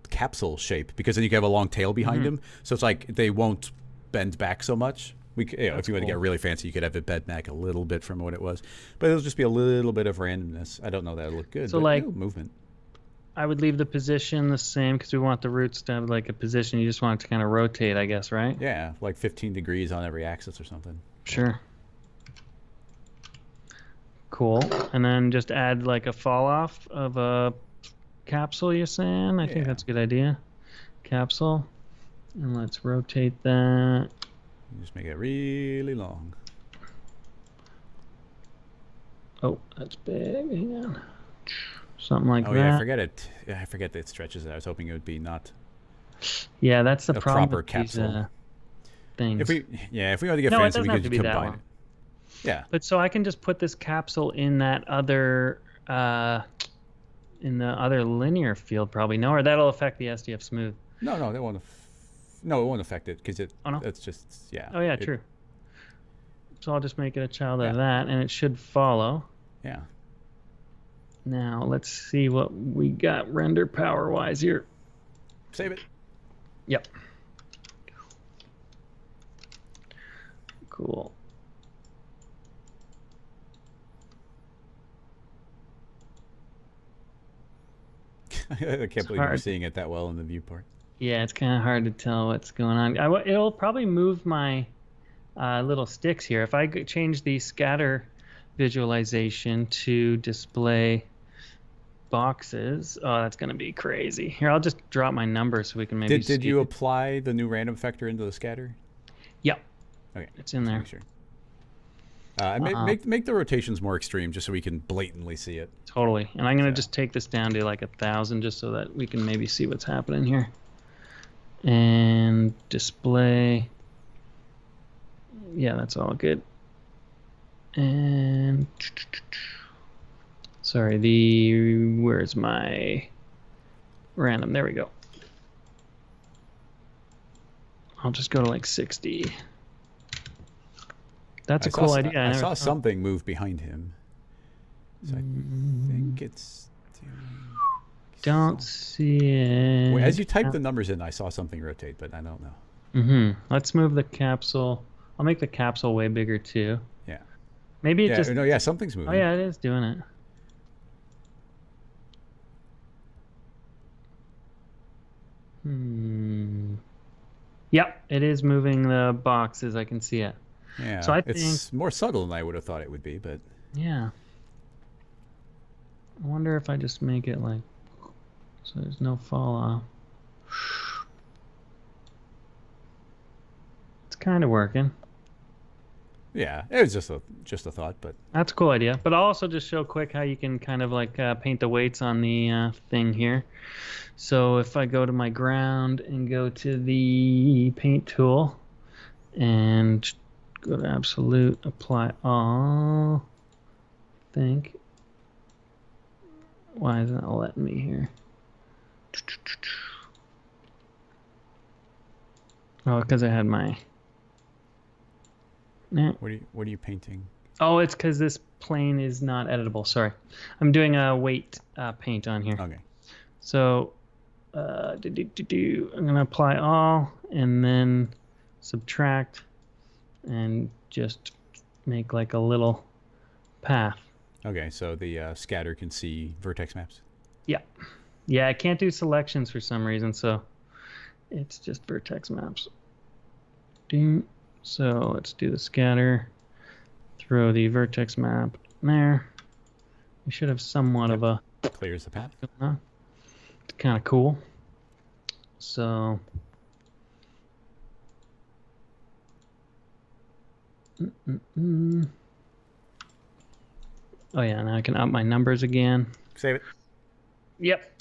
capsule shape, because then you can have a long tail behind him, so it's like they won't bend back so much. If you want to get really fancy, you could have it bend back a little bit from what it was, but it'll just be a little bit of randomness. I don't know that it'll look good. So but, like movement. I would leave the position the same because we want the roots to have like a position. You just want it to kind of rotate, I guess, right? Yeah, like 15 degrees on every axis or something. Sure. Cool. And then just add like a fall off of a capsule, you're saying? I think that's a good idea. Capsule. And let's rotate that. Just make it really long. Oh, that's big. Hang on. Something like that. Oh yeah, I forget it. Yeah, I forget that it stretches it. I was hoping it would be not. Yeah, that's the problem. Proper with capsule. these, things. If we want to get fancy, we could just combine it. Yeah. But so I can just put this capsule in that other, in the other linear field, probably. No, or that'll affect the SDF smooth. No, that won't. No, it won't affect it because it. Oh no. It's just Oh yeah, true. So I'll just make it a child of that, and it should follow. Yeah. Now let's see what we got render power wise here. Save it. Yep. Cool. I can't believe you're seeing it that well in the viewport. Yeah, it's kind of hard to tell what's going on. It'll probably move my little sticks here. If I change the scatter visualization to display boxes, that's going to be crazy. Here, I'll just drop my number so we can maybe Did you apply the new random effector into the scatter? Yep. Okay. It's in there. Sure. Make the rotations more extreme just so we can blatantly see it. Totally. And I'm going to just take this down to like 1,000 just so that we can maybe see what's happening here. And display. Yeah, that's all good. And sorry, where's my random? There we go. I'll just go to like 60. That's a cool idea. I saw something move behind him. So I think it's... Don't see it. As you type the numbers in, I saw something rotate, but I don't know. Let's move the capsule. I'll make the capsule way bigger too. Yeah. Maybe it just... No, yeah, something's moving. Oh yeah, it is doing it. Yep, it is moving the boxes. I can see it. Yeah, so it's more subtle than I would have thought it would be, but... Yeah. I wonder if I just make it like... So there's no fall off. It's kind of working. Yeah, it was just a thought, but... That's a cool idea. But I'll also just show quick how you can kind of like paint the weights on the thing here. So if I go to my ground and go to the paint tool and go to absolute, apply all, I think. Why isn't it letting me here? Oh, because I had my... What are you painting? Oh, it's because this plane is not editable. Sorry. I'm doing a weight paint on here. Okay. So I'm gonna apply all and then subtract and just make like a little path. Okay, so the scatter can see vertex maps. Yeah. Yeah, I can't do selections for some reason, so it's just vertex maps. So let's do the scatter. Throw the vertex map there. We should have somewhat of a... Clears the path. It's kind of cool. So... Oh yeah, now I can up my numbers again. Save it. Yep.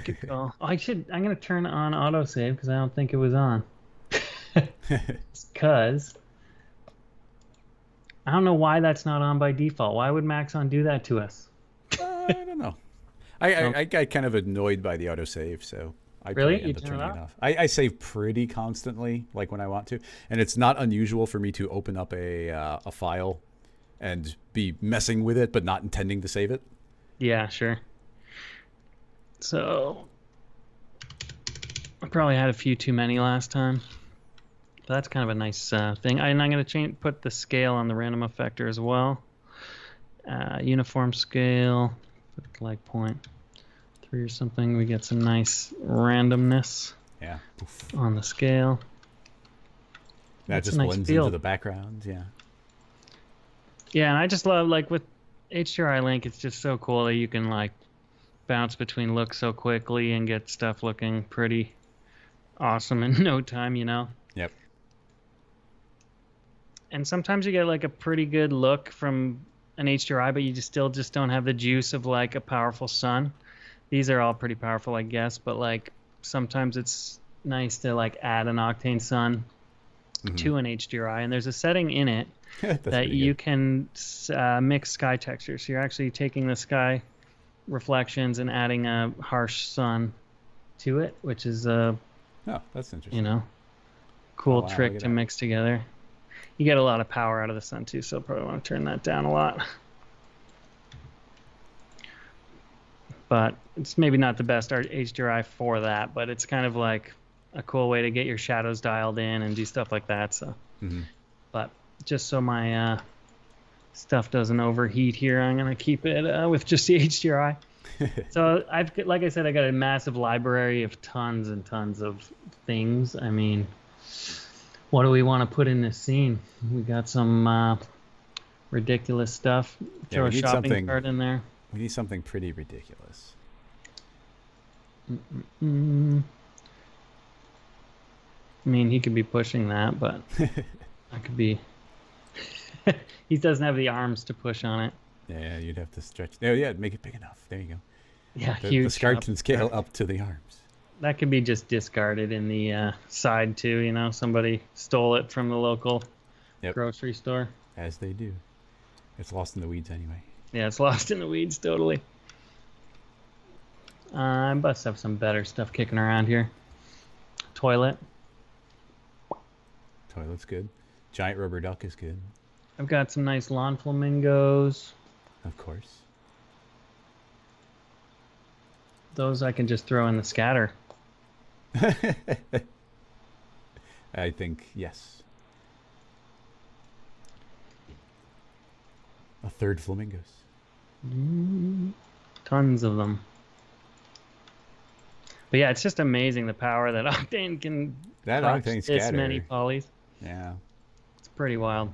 Good call. I'm gonna turn on autosave because I don't think it was on. Because I don't know why that's not on by default. Why would Maxon do that to us? I don't know. I got kind of annoyed by the autosave, so I really end up turning it off. I save pretty constantly, like when I want to, and it's not unusual for me to open up a file and be messing with it, but not intending to save it. Yeah, sure. So I probably had a few too many last time. But that's kind of a nice thing. And I'm going to put the scale on the random effector as well. Uniform scale, like 0.3 or something. We get some nice randomness. Yeah. On the scale. That just blends into the background. Yeah. Yeah, and I just love, like, with HDRI Link, it's just so cool that you can, like, bounce between looks so quickly and get stuff looking pretty awesome in no time, you know? Yep. And sometimes you get, like, a pretty good look from an HDRI, but you still don't have the juice of, like, a powerful sun. These are all pretty powerful, I guess, but, like, sometimes it's nice to, like, add an Octane sun to an HDRI, and there's a setting in it that you can mix sky textures. So you're actually taking the sky reflections and adding a harsh sun to it, which is oh, that's interesting. You know, cool trick to mix together. You get a lot of power out of the sun too, so probably want to turn that down a lot. But it's maybe not the best HDRI for that, but it's kind of like a cool way to get your shadows dialed in and do stuff like that. So, but just so my stuff doesn't overheat here, I'm gonna keep it with just the HDRI. So like I said, I got a massive library of tons and tons of things. I mean, what do we want to put in this scene? We got some ridiculous stuff. Throw a shopping cart in there. We need something pretty ridiculous. I mean, he could be pushing that, but I could be. He doesn't have the arms to push on it. Yeah, you'd have to stretch. Oh, yeah, make it big enough. There you go. Yeah, huge. The scarf can scale up to the arms. That could be just discarded in the side too. You know, somebody stole it from the local grocery store. As they do. It's lost in the weeds anyway. Yeah, it's lost in the weeds totally. I must have some better stuff kicking around here. Toilet. Toilet's good. Giant rubber duck is good. I've got some nice lawn flamingos. Of course. Those I can just throw in the scatter. I think, yes. A third flamingos. Tons of them. But yeah, it's just amazing the power that Octane can Octane this scatter. Many polys. Yeah. It's pretty wild.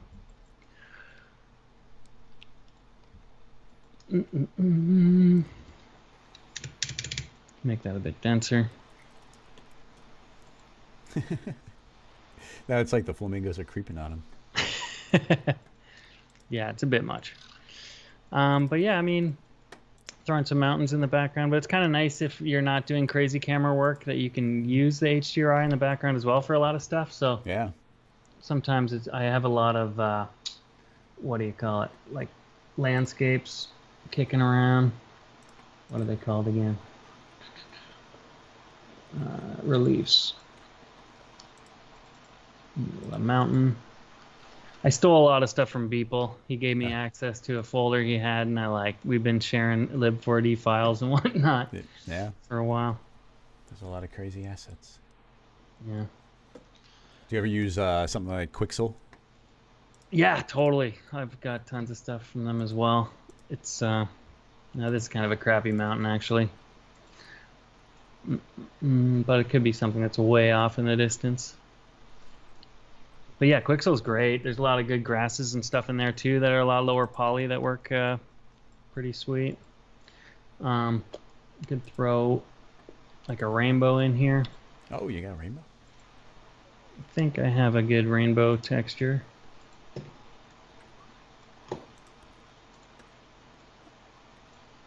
Make that a bit denser. Now it's like the flamingos are creeping on him. Yeah, it's a bit much. But yeah, I mean, throwing some mountains in the background, but it's kind of nice if you're not doing crazy camera work that you can use the HDRI in the background as well for a lot of stuff. So yeah, sometimes I have a lot of what do you call it, like landscapes kicking around. What are they called again? Reliefs. A mountain. I stole a lot of stuff from Beeple. He gave me access to a folder he had, and we've been sharing lib4d files and whatnot for a while. There's a lot of crazy assets. Yeah. Do you ever use something like Quixel? Yeah, totally. I've got tons of stuff from them as well. It's no, this is kind of a crappy mountain actually. But it could be something that's way off in the distance. But yeah, Quixel's great. There's a lot of good grasses and stuff in there too that are a lot lower poly that work pretty sweet. You could throw like a rainbow in here. Oh, you got a rainbow? I think I have a good rainbow texture.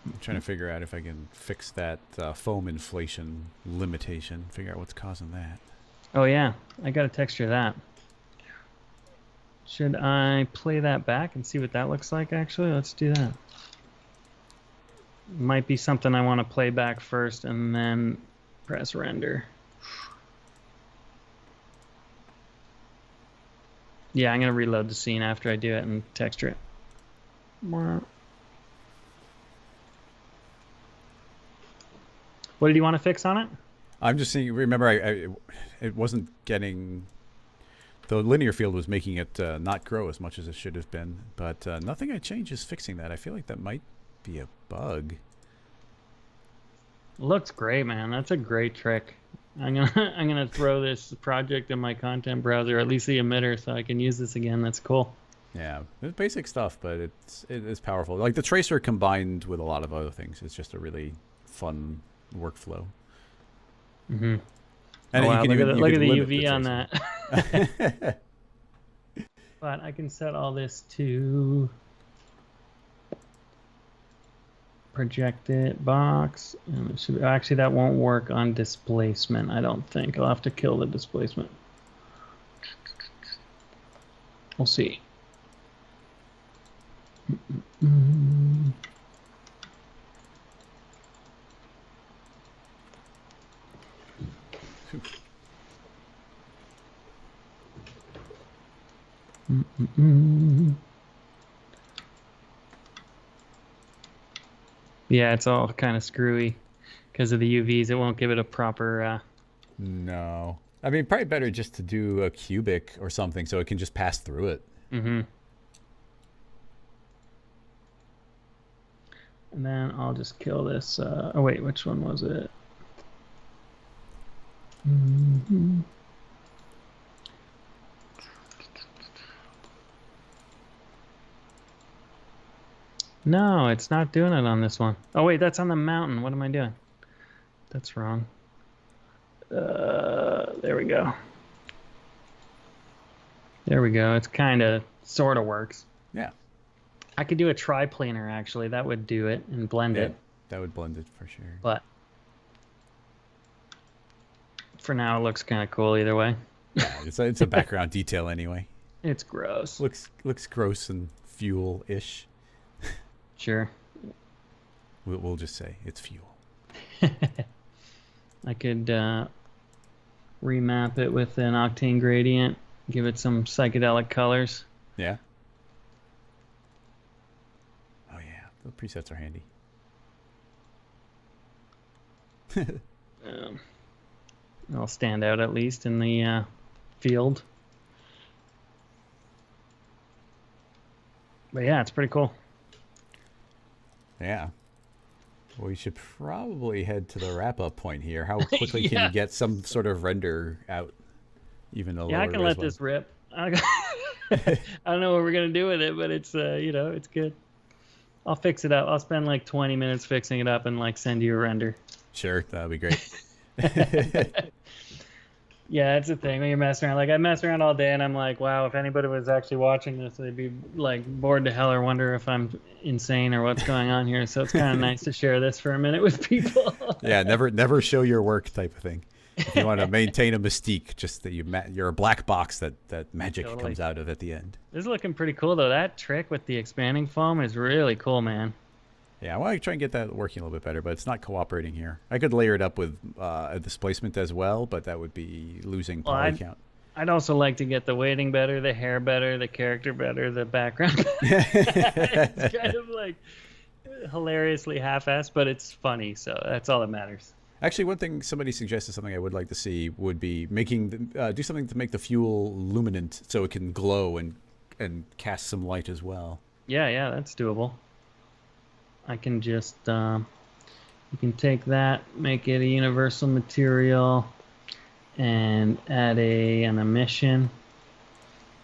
I'm trying to figure out if I can fix that foam inflation limitation. Figure out what's causing that. Oh yeah, I got to texture that. Should I play that back and see what that looks like actually? Let's do that. Might be something I want to play back first and then press render. Yeah, I'm going to reload the scene after I do it and texture it. What did you want to fix on it? I'm just seeing. Remember, it wasn't getting. The linear field was making it not grow as much as it should have been, but nothing I changed is fixing that. I feel like that might be a bug. Looks great, man. That's a great trick. I'm gonna throw this project in my content browser, or at least the emitter, so I can use this again. That's cool. Yeah, it's basic stuff, but it is powerful. Like the tracer combined with a lot of other things, it's just a really fun workflow. Mm-hmm. And oh, wow, you can look at the limit UV on that. But I can set all this to projected box, and it should actually that won't work on displacement. I don't think I'll have to kill the displacement. We'll see. Yeah, it's all kind of screwy because of the UVs. It won't give it a proper. No, I mean probably better just to do a cubic or something so it can just pass through it. Mm-hmm. And then I'll just kill this. Oh wait, which one was it? Mm-hmm. No, it's not doing it on this one. Oh wait, that's on the mountain. What am I doing? That's wrong. There we go. There we go. It's kind of, sort of works. Yeah. I could do a triplanar actually. That would do it and blend it. That would blend it for sure. But for now, it looks kind of cool either way. Yeah, it's a background detail anyway. It's gross. Looks gross and fuel-ish. Sure. We'll just say it's fuel. I could remap it with an Octane gradient, give it some psychedelic colors. Yeah. Oh yeah, the presets are handy. It'll stand out at least in the field. But yeah, it's pretty cool. Yeah. We should probably head to the wrap-up point here. How quickly can you get some sort of render out, even a lower I can let this rip. I don't know what we're gonna do with it, but it's it's good. I'll fix it up. I'll spend like 20 minutes fixing it up and like send you a render. Sure, that'd be great. Yeah, it's a thing when you're messing around. Like I mess around all day, and I'm like, wow, if anybody was actually watching this, they'd be like bored to hell or wonder if I'm insane or what's going on here. So it's kind of nice to share this for a minute with people. Yeah, never show your work type of thing. If you want to maintain a mystique, just that you're a black box that magic Totally. comes out of at the end. This is looking pretty cool though. That trick with the expanding foam is really cool, man. Yeah, I want to try and get that working a little bit better, but it's not cooperating here. I could layer it up with a displacement as well, but that would be losing poly count. I'd also like to get the weighting better, the hair better, the character better, the background better. It's kind of like hilariously half-assed, but it's funny, so that's all that matters. Actually, one thing somebody suggested, something I would like to see, would be making do something to make the fuel luminant so it can glow and cast some light as well. Yeah, that's doable. I can just you can take that, make it a universal material, and add an emission.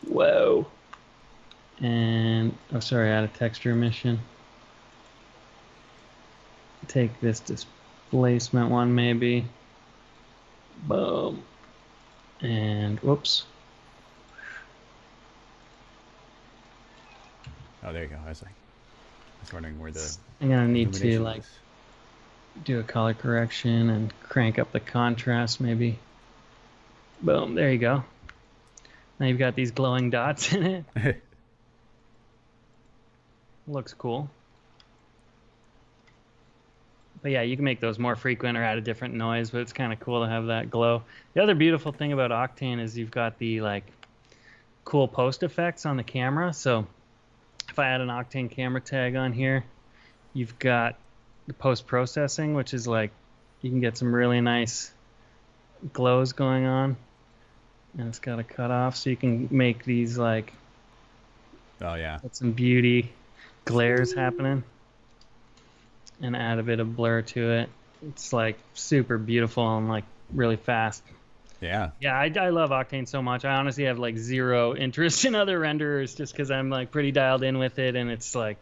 Whoa. And add a texture emission. Take this displacement one maybe. Boom. And whoops. Oh, there you go. I was wondering where the. I'm gonna need to illumination like is. do a color correction and crank up the contrast maybe. Boom, there you go. Now you've got these glowing dots in it. Looks cool. But yeah, you can make those more frequent or add a different noise, but it's kind of cool to have that glow. The other beautiful thing about Octane is you've got the like cool post effects on the camera. So if I add an Octane camera tag on here, you've got the post processing, which is like you can get some really nice glows going on. And it's got a cutoff, so you can make these like Oh yeah. get some beauty glares happening and add a bit of blur to it. It's like super beautiful and like really fast. Yeah. Yeah, I love Octane so much. I honestly have like zero interest in other renderers just because I'm like pretty dialed in with it, and it's like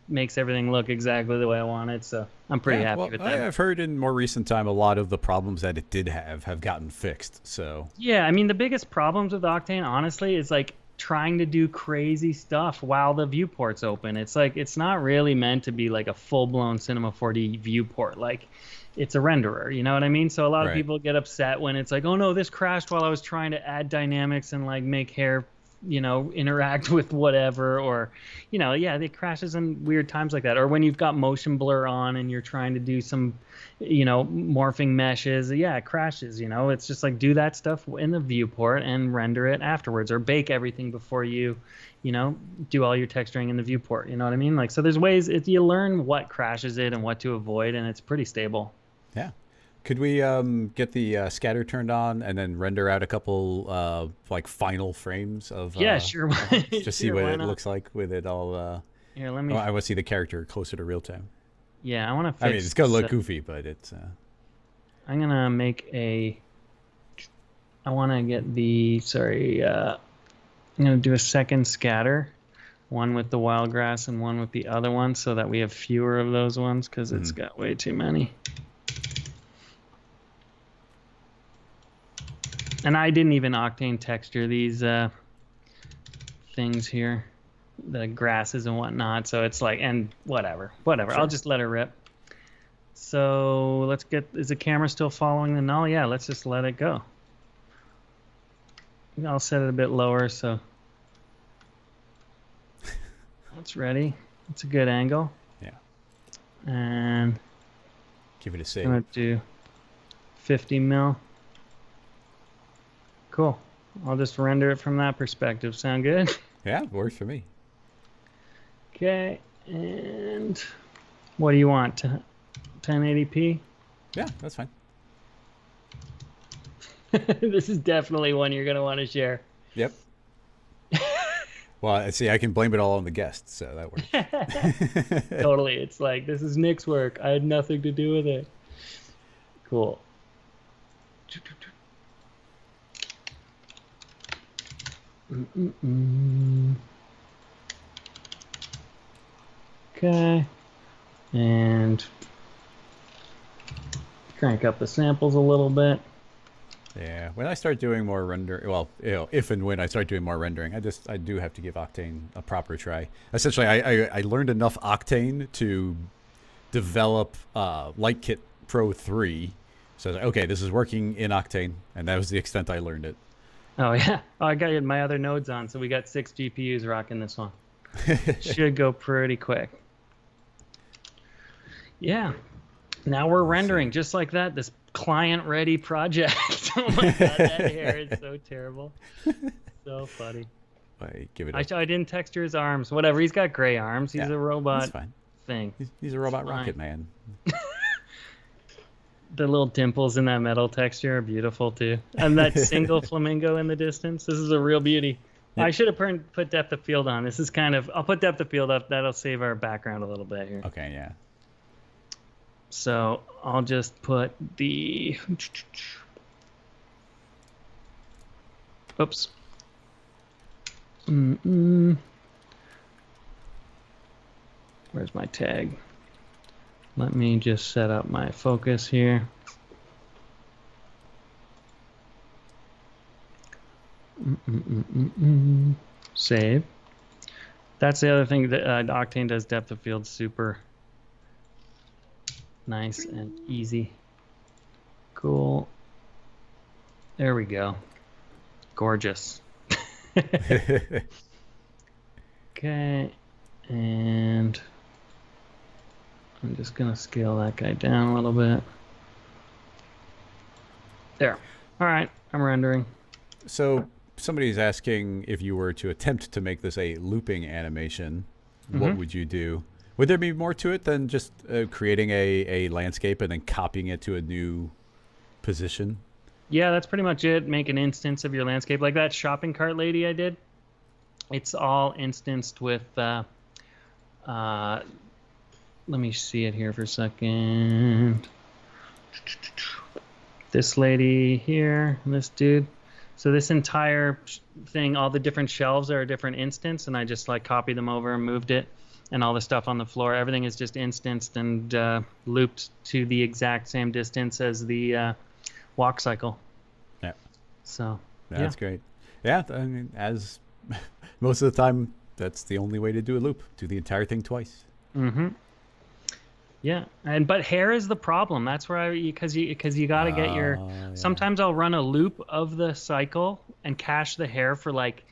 makes everything look exactly the way I want it. So I'm pretty happy with that. I've heard in more recent time a lot of the problems that it did have gotten fixed. So Yeah, I mean the biggest problems with Octane, honestly, is like trying to do crazy stuff while the viewport's open. It's like it's not really meant to be like a full-blown Cinema 4D viewport. Like it's a renderer, you know what I mean? So a lot of Right. people get upset when it's like, oh no, this crashed while I was trying to add dynamics and like make hair, you know, interact with whatever, or, you know, yeah, it crashes in weird times like that. Or when you've got motion blur on and you're trying to do some, you know, morphing meshes, yeah, it crashes, you know. It's just like do that stuff in the viewport and render it afterwards, or bake everything before you know, do all your texturing in the viewport, you know what I mean? Like, so there's ways you learn what crashes it and what to avoid, and it's pretty stable. yeah. Could we get the scatter turned on and then render out a couple like final frames of Yeah, sure. just see Sure, what why it not? looks like with it all Here, let me. I want to see the character closer to real time. Yeah, I want to fix. I mean, it's gonna look this, goofy, but it's I'm gonna make a. I want to get the. Sorry, I'm gonna do a second scatter, one with the wild grass and one with the other one, so that we have fewer of those ones because it's got way too many. And I didn't even Octane texture these things here, the grasses and whatnot. So it's like, and whatever. Sure. I'll just let it rip. So let's get, is the camera still following the null? Yeah, let's just let it go. I'll set it a bit lower so it's ready. It's a good angle. yeah. And Give it a I'm save. going to do 50 mil. Cool. I'll just render it from that perspective. Sound good? Yeah, it works for me. Okay. And what do you want? 1080p? Yeah, that's fine. This is definitely one you're going to want to share. Yep. Well, see, I can blame it all on the guests, so that works. Totally. It's like, this is Nick's work. I had nothing to do with it. Cool. Okay. And crank up the samples a little bit. Yeah, when I start doing more well, you know, if and when I start doing more rendering, I do have to give Octane a proper try. Essentially, I learned enough Octane to develop Lightkit Pro 3. So I was like, okay, this is working in Octane, and that was the extent I learned it. Oh, yeah. Oh, I got my other nodes on, so we got 6 GPUs rocking this one. Should go pretty quick. Yeah. Now we're rendering just like that. This client-ready project. Oh my god, that hair is so terrible. So funny. I give it. I didn't texture his arms. Whatever. He's got gray arms. He's Yeah, a robot that's fine. thing. He's a robot It's fine. rocket man. The little dimples in that metal texture are beautiful too. And that single flamingo in the distance. This is a real beauty. Yep. I should have put depth of field on. This is kind of, I'll put depth of field up. That'll save our background a little bit here. Okay, yeah. So I'll just put the, oops. Where's my tag? Let me just set up my focus here. Save. That's the other thing that Octane does. Depth of field super nice and easy. Cool. There we go. Gorgeous. Okay, and I'm just gonna scale that guy down a little bit. There. All right, I'm rendering. So somebody's asking if you were to attempt to make this a looping animation, what would you do? Would there be more to it than just creating a landscape and then copying it to a new position? Yeah, that's pretty much it. Make an instance of your landscape. Like that shopping cart lady I did. It's all instanced with, let me see it here for a second. This lady here, this dude. So this entire thing, all the different shelves are a different instance, and I just like copied them over and moved it, and all the stuff on the floor, everything is just instanced and looped to the exact same distance as the walk cycle. Yeah. So that's great. Yeah, I mean, as most of the time, that's the only way to do a loop. Do the entire thing twice. Yeah, but hair is the problem. That's where because you got to get your. Yeah. Sometimes I'll run a loop of the cycle and cache the hair for like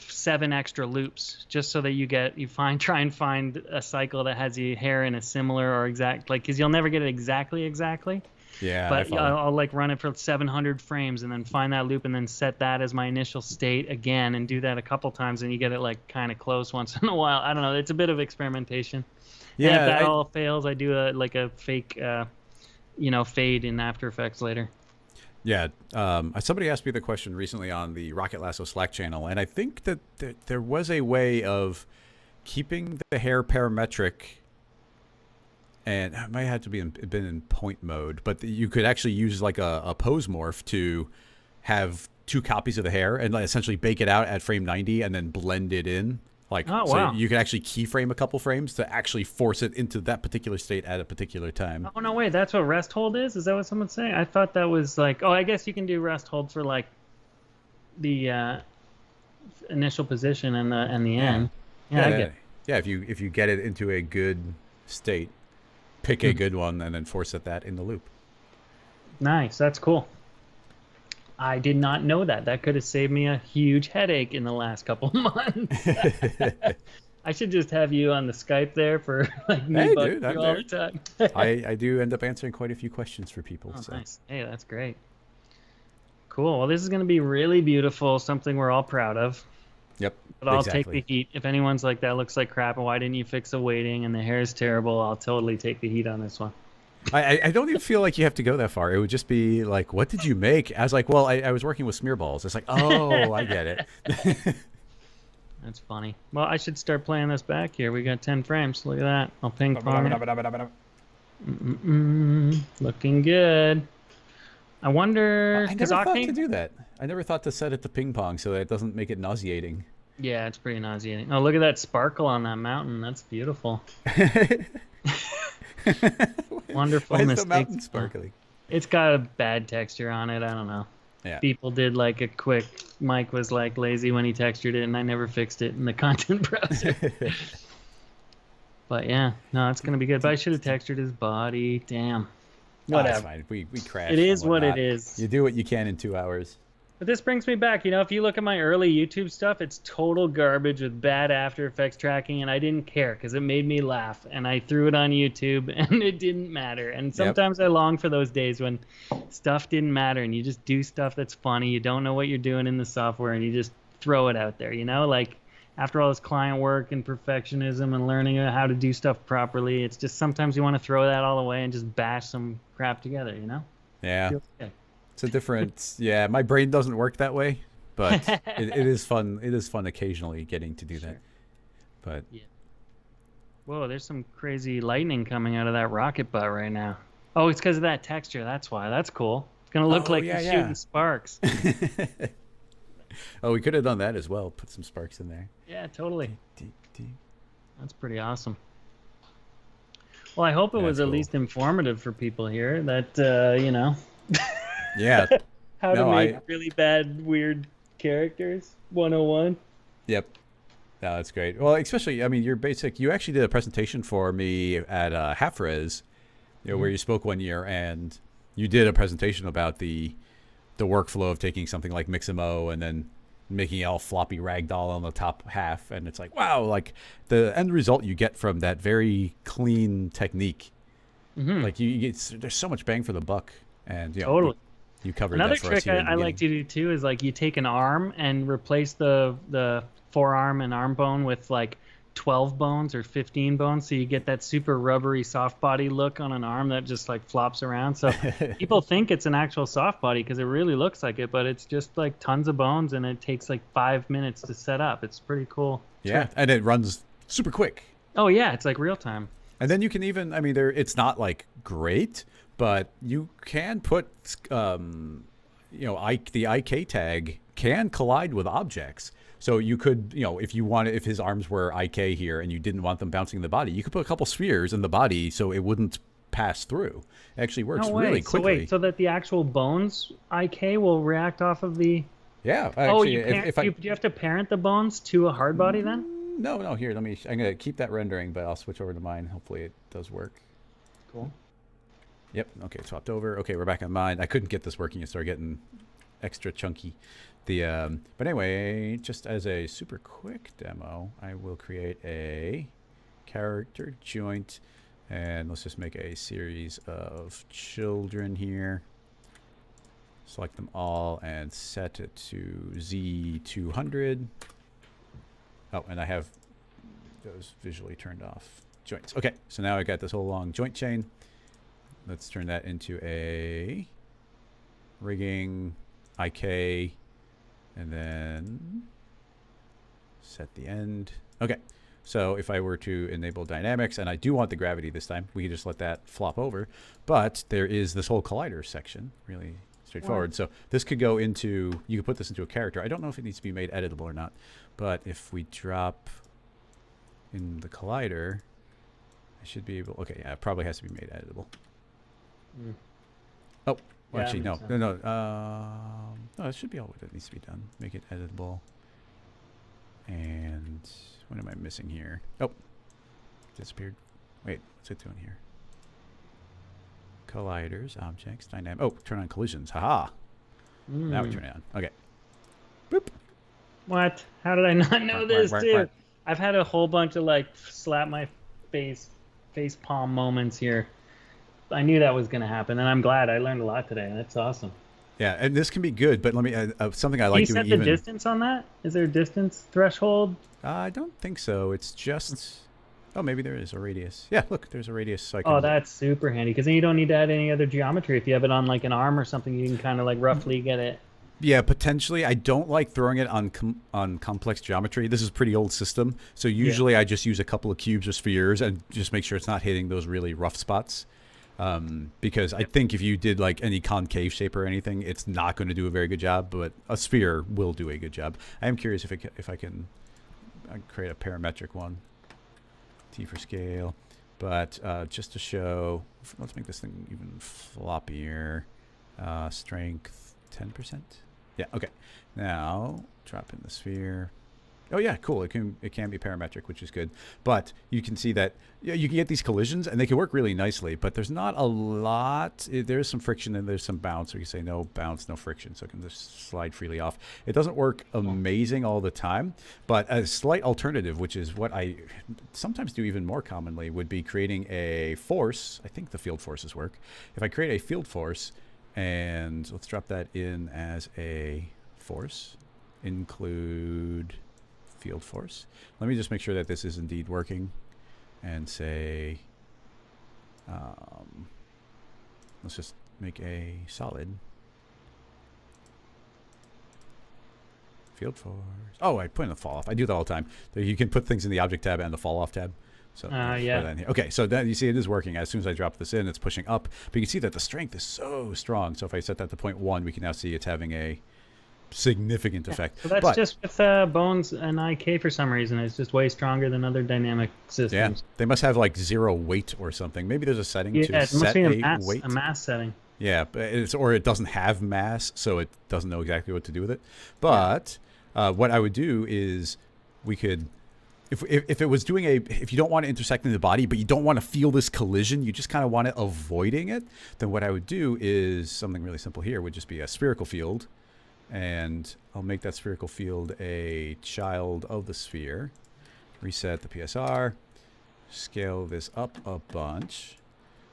7 extra loops, just so that you try and find a cycle that has your hair in a similar or exact, like, because you'll never get it exactly. Yeah, but I'll like run it for 700 frames and then find that loop and then set that as my initial state again and do that a couple times, and you get it like kind of close once in a while. I don't know. It's a bit of experimentation. Yeah, and if that all fails, I do a fake, fade in After Effects later. Yeah, somebody asked me the question recently on the Rocket Lasso Slack channel, and I think that there was a way of keeping the hair parametric. And it might have to been in point mode, but you could actually use like a pose morph to have 2 copies of the hair and essentially bake it out at frame 90 and then blend it in. Like, so you could actually keyframe a couple frames to actually force it into that particular state at a particular time. Oh, no, wait, that's what rest hold is? Is that what someone's saying? I thought that was like, I guess you can do rest hold for like the initial position and the end. Yeah, I get it. Yeah, if you get it into a good state. Pick a good one and then force it that in the loop. Nice. That's cool. I did not know that. That could have saved me a huge headache in the last couple months. I should just have you on the Skype there for like me bugging you all the time. I do end up answering quite a few questions for people. Oh, nice. Hey, that's great. Cool. Well, this is going to be really beautiful. Something we're all proud of. Yep. But I'll take the heat. If anyone's like, that looks like crap, and why didn't you fix the weighting, and the hair is terrible, I'll totally take the heat on this one. I don't even feel like you have to go that far. It would just be like, what did you make? I was like, well, I was working with smear balls. It's like, oh, I get it. That's funny. Well, I should start playing this back here. We got 10 frames. Look at that. I'll ping pong it. Looking good. I wonder... I never thought to do that. I never thought to set it to ping pong so that it doesn't make it nauseating. Yeah, it's pretty nauseating. Oh, look at that sparkle on that mountain. That's beautiful. Wonderful. Why is the mountain sparkling? It's got a bad texture on it. I don't know. Yeah. People did like a quick... Mike was like lazy when he textured it, and I never fixed it in the content browser. But yeah, no, it's going to be good. But I should have textured his body. Damn. Whatever. That's fine. We crashed. It is what it is. You do what you can in 2 hours. But this brings me back. If you look at my early YouTube stuff, it's total garbage with bad After Effects tracking, and I didn't care because it made me laugh, and I threw it on YouTube, and it didn't matter. And sometimes I long for those days when stuff didn't matter, and you just do stuff that's funny. You don't know what you're doing in the software, and you just throw it out there. Like after all this client work and perfectionism and learning how to do stuff properly, it's just sometimes you want to throw that all away and just bash some crap together, you know? Yeah. Feels good. It's a different, yeah, my brain doesn't work that way, but it is fun. It is fun occasionally getting to do that. But yeah. Whoa, there's some crazy lightning coming out of that rocket butt right now. Oh, it's because of that texture. That's why. That's cool. It's going to look like you're shooting sparks. Oh, we could have done that as well. Put some sparks in there. Yeah, totally. That's pretty awesome. Well, I hope it was at least informative for people here that, you know. Yeah. How to make really bad, weird characters. 101. Yep. No, that's great. Well, especially, I mean, you actually did a presentation for me at Half Res, where you spoke one year, and you did a presentation about the workflow of taking something like Mixamo and then making it all floppy ragdoll on the top half. And it's like, wow, like the end result you get from that very clean technique. Like there's so much bang for the buck. And totally. You covered another that for us trick here I like to do too is like you take an arm and replace the forearm and arm bone with like 12 bones or 15 bones, so you get that super rubbery soft body look on an arm that just like flops around. So people think it's an actual soft body because it really looks like it, but it's just like tons of bones, and it takes like 5 minutes to set up. It's pretty cool. Yeah, and it runs super quick. Oh yeah, it's like real time. And then you can even, I mean, it's not like great, but you can put, the IK tag can collide with objects. So you could, if you wanted, if his arms were IK here and you didn't want them bouncing in the body, you could put a couple spheres in the body so it wouldn't pass through. It actually works really quickly. So that the actual bones IK will react off of the... Yeah. Actually, do you have to parent the bones to a hard body then? No. Here, I'm going to keep that rendering, but I'll switch over to mine. Hopefully it does work. Cool. Yep. Okay, swapped over. Okay, we're back on mine. I couldn't get this working. It started getting extra chunky. But anyway, just as a super quick demo, I will create a character joint, and let's just make a series of children here. Select them all and set it to Z200. Oh, and I have those visually turned off. Joints. Okay, so now I got this whole long joint chain. Let's turn that into a rigging IK. And then set the end. Okay, so if I were to enable dynamics, and I do want the gravity this time, we can just let that flop over. But there is this whole collider section, really straightforward. So this could go into, you could put this into a character. I don't know if it needs to be made editable or not, but if we drop in the collider, I should be able, okay, yeah, it probably has to be made editable. Oh. Well, Yeah, actually, no. makes No, that should be all that needs to be done. Make it editable. And what am I missing here? Oh, disappeared. Wait, what's it doing here? Colliders, objects, dynamic. Oh, turn on collisions. Haha. Now we turn it on. Okay. Boop. What? How did I not know this, dude? I've had a whole bunch of like slap my face palm moments here. I knew that was going to happen, and I'm glad. I learned a lot today. That's awesome. Yeah, and this can be good, but let me something I like doing. Can you set the distance on that? Is there a distance threshold? I don't think so. It's just... Oh, maybe there is a radius. Yeah, look, there's a radius. So I can... Oh, that's super handy, because then you don't need to add any other geometry. If you have it on like an arm or something, you can kind of like roughly get it. Yeah, potentially. I don't like throwing it on complex geometry. This is a pretty old system, so usually I just use a couple of cubes or spheres and just make sure it's not hitting those really rough spots. Because I think if you did like any concave shape or anything, it's not going to do a very good job, but a sphere will do a good job. I am curious if I can create a parametric one. T for scale. But just to show, let's make this thing even floppier. Strength 10%. Yeah, okay. Now drop in the sphere. Oh yeah, cool. It can be parametric, which is good. But you can see that you can get these collisions, and they can work really nicely. But there's not a lot. There's some friction and there's some bounce. So you can say no bounce, no friction, so it can just slide freely off. It doesn't work amazing all the time, but a slight alternative, which is what I sometimes do even more commonly, would be creating a force. I think the field forces work. If I create a field force, and let's drop that in as a force, include field force. Let me just make sure that this is indeed working, and say, let's just make a solid field force. Oh, I put in the fall off. I do that all the time. So you can put things in the object tab and the fall off tab. So yeah. Okay, so then you see it is working. As soon as I drop this in, it's pushing up. But you can see that the strength is so strong. So if I set that to 0.1, we can now see it's having a significant effect. So that's just with Bones and IK for some reason. It's just way stronger than other dynamic systems. Yeah, they must have like 0 weight or something. Maybe there's a setting to it set must be weight. A mass setting. Yeah, but or it doesn't have mass, so it doesn't know exactly what to do with it. But what I would do is we could, if it was doing if you don't want to intersect in the body, but you don't want to feel this collision, you just kind of want it avoiding it, then what I would do is something really simple here would just be a spherical field. And I'll make that spherical field a child of the sphere. Reset the PSR. Scale this up a bunch.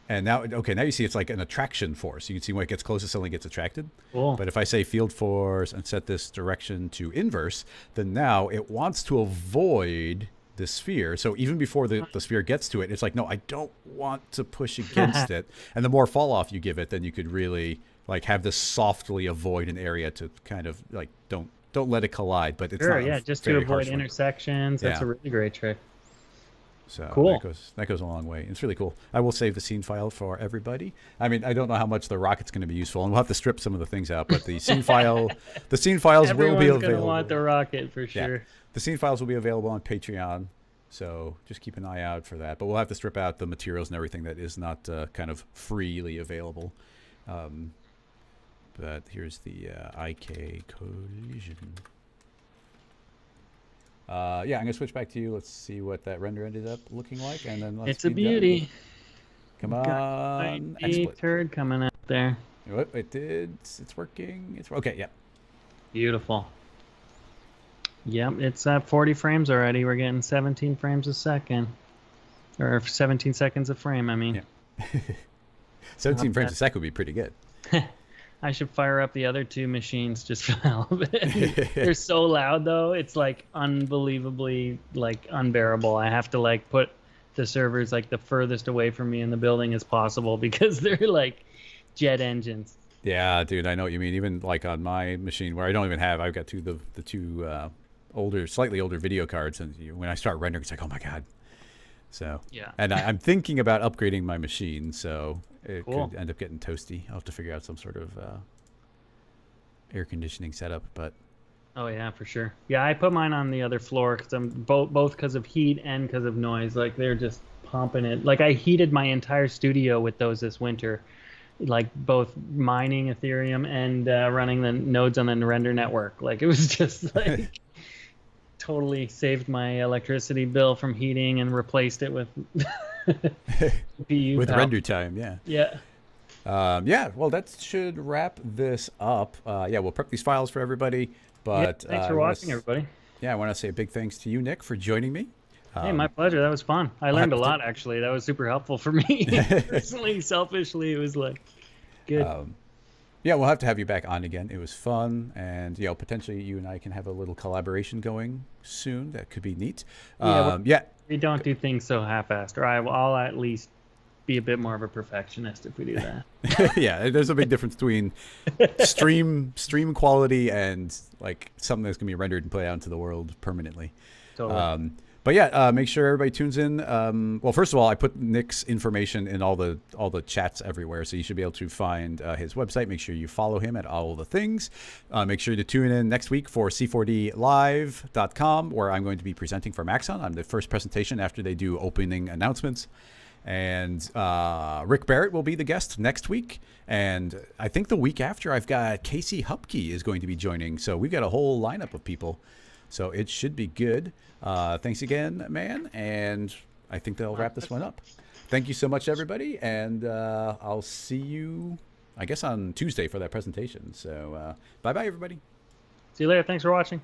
And now, okay, now you see it's like an attraction force. You can see when it gets close, it suddenly gets attracted. Cool. But if I say field force and set this direction to inverse, then now it wants to avoid the sphere. So even before the sphere gets to it, it's like, no, I don't want to push against it. And the more fall off you give it, then you could really like have this softly avoid an area to kind of like don't let it collide. But it's not just to avoid intersections. That's a really great trick. So cool. That goes a long way. It's really cool. I will save the scene file for everybody. I mean, I don't know how much the rocket's going to be useful, and we'll have to strip some of the things out. But the scene files will be available. Everyone's going to want the rocket for sure. Yeah. The scene files will be available on Patreon, so just keep an eye out for that. But we'll have to strip out the materials and everything that is not kind of freely available. But here's the IK collision. Yeah, I'm going to switch back to you. Let's see what that render ended up looking like. And then let's It's a beauty. Come on. Turd coming out there. It did. It's working. Okay, yeah. Beautiful. Yep, it's at 40 frames already. We're getting 17 frames a second. Or 17 seconds a frame, I mean. Yeah. 17 frames a second would be pretty good. I should fire up the other two machines just for the hell of it. They're so loud though, it's like unbelievably like unbearable. I have to like put the servers like the furthest away from me in the building as possible because they're like jet engines. Yeah, dude, I know what you mean. Even like on my machine where I don't even have, I've got the two slightly older video cards, and when I start rendering, it's like, oh my god. So yeah, and I'm thinking about upgrading my machine, so it cool. could end up getting toasty. I'll have to figure out some sort of air conditioning setup, but oh yeah, for sure. Yeah, I put mine on the other floor because I'm both because of heat and because of noise. Like they're just pumping it. Like I heated my entire studio with those this winter, like both mining Ethereum and running the nodes on the render network. Like it was just like. Totally saved my electricity bill from heating and replaced it with CPU with power. render time. Yeah. Yeah. Well, that should wrap this up. Yeah, we'll prep these files for everybody. But thanks for watching, everybody. Yeah, I want to say a big thanks to you, Nick, for joining me. Hey, my pleasure. That was fun. I learned a lot, actually. That was super helpful for me. Personally, selfishly, it was like good. Yeah, we'll have to have you back on again. It was fun, and potentially you and I can have a little collaboration going soon. That could be neat. Yeah, we don't do things so half-assed, or I'll at least be a bit more of a perfectionist if we do that. Yeah, there's a big difference between stream quality and like something that's gonna be rendered and played out into the world permanently. Totally. But yeah, make sure everybody tunes in. Well, first of all, I put Nick's information in all the chats everywhere, so you should be able to find his website. Make sure you follow him at all the things. Make sure to tune in next week for c4dlive.com, where I'm going to be presenting for Maxon. I'm the first presentation after they do opening announcements. And Rick Barrett will be the guest next week. And I think the week after, I've got Casey Hupke is going to be joining. So we've got a whole lineup of people. So it should be good. Thanks again, man. And I think they'll wrap this one up. Thank you so much, everybody. And I'll see you, I guess, on Tuesday for that presentation. So bye-bye, everybody. See you later. Thanks for watching.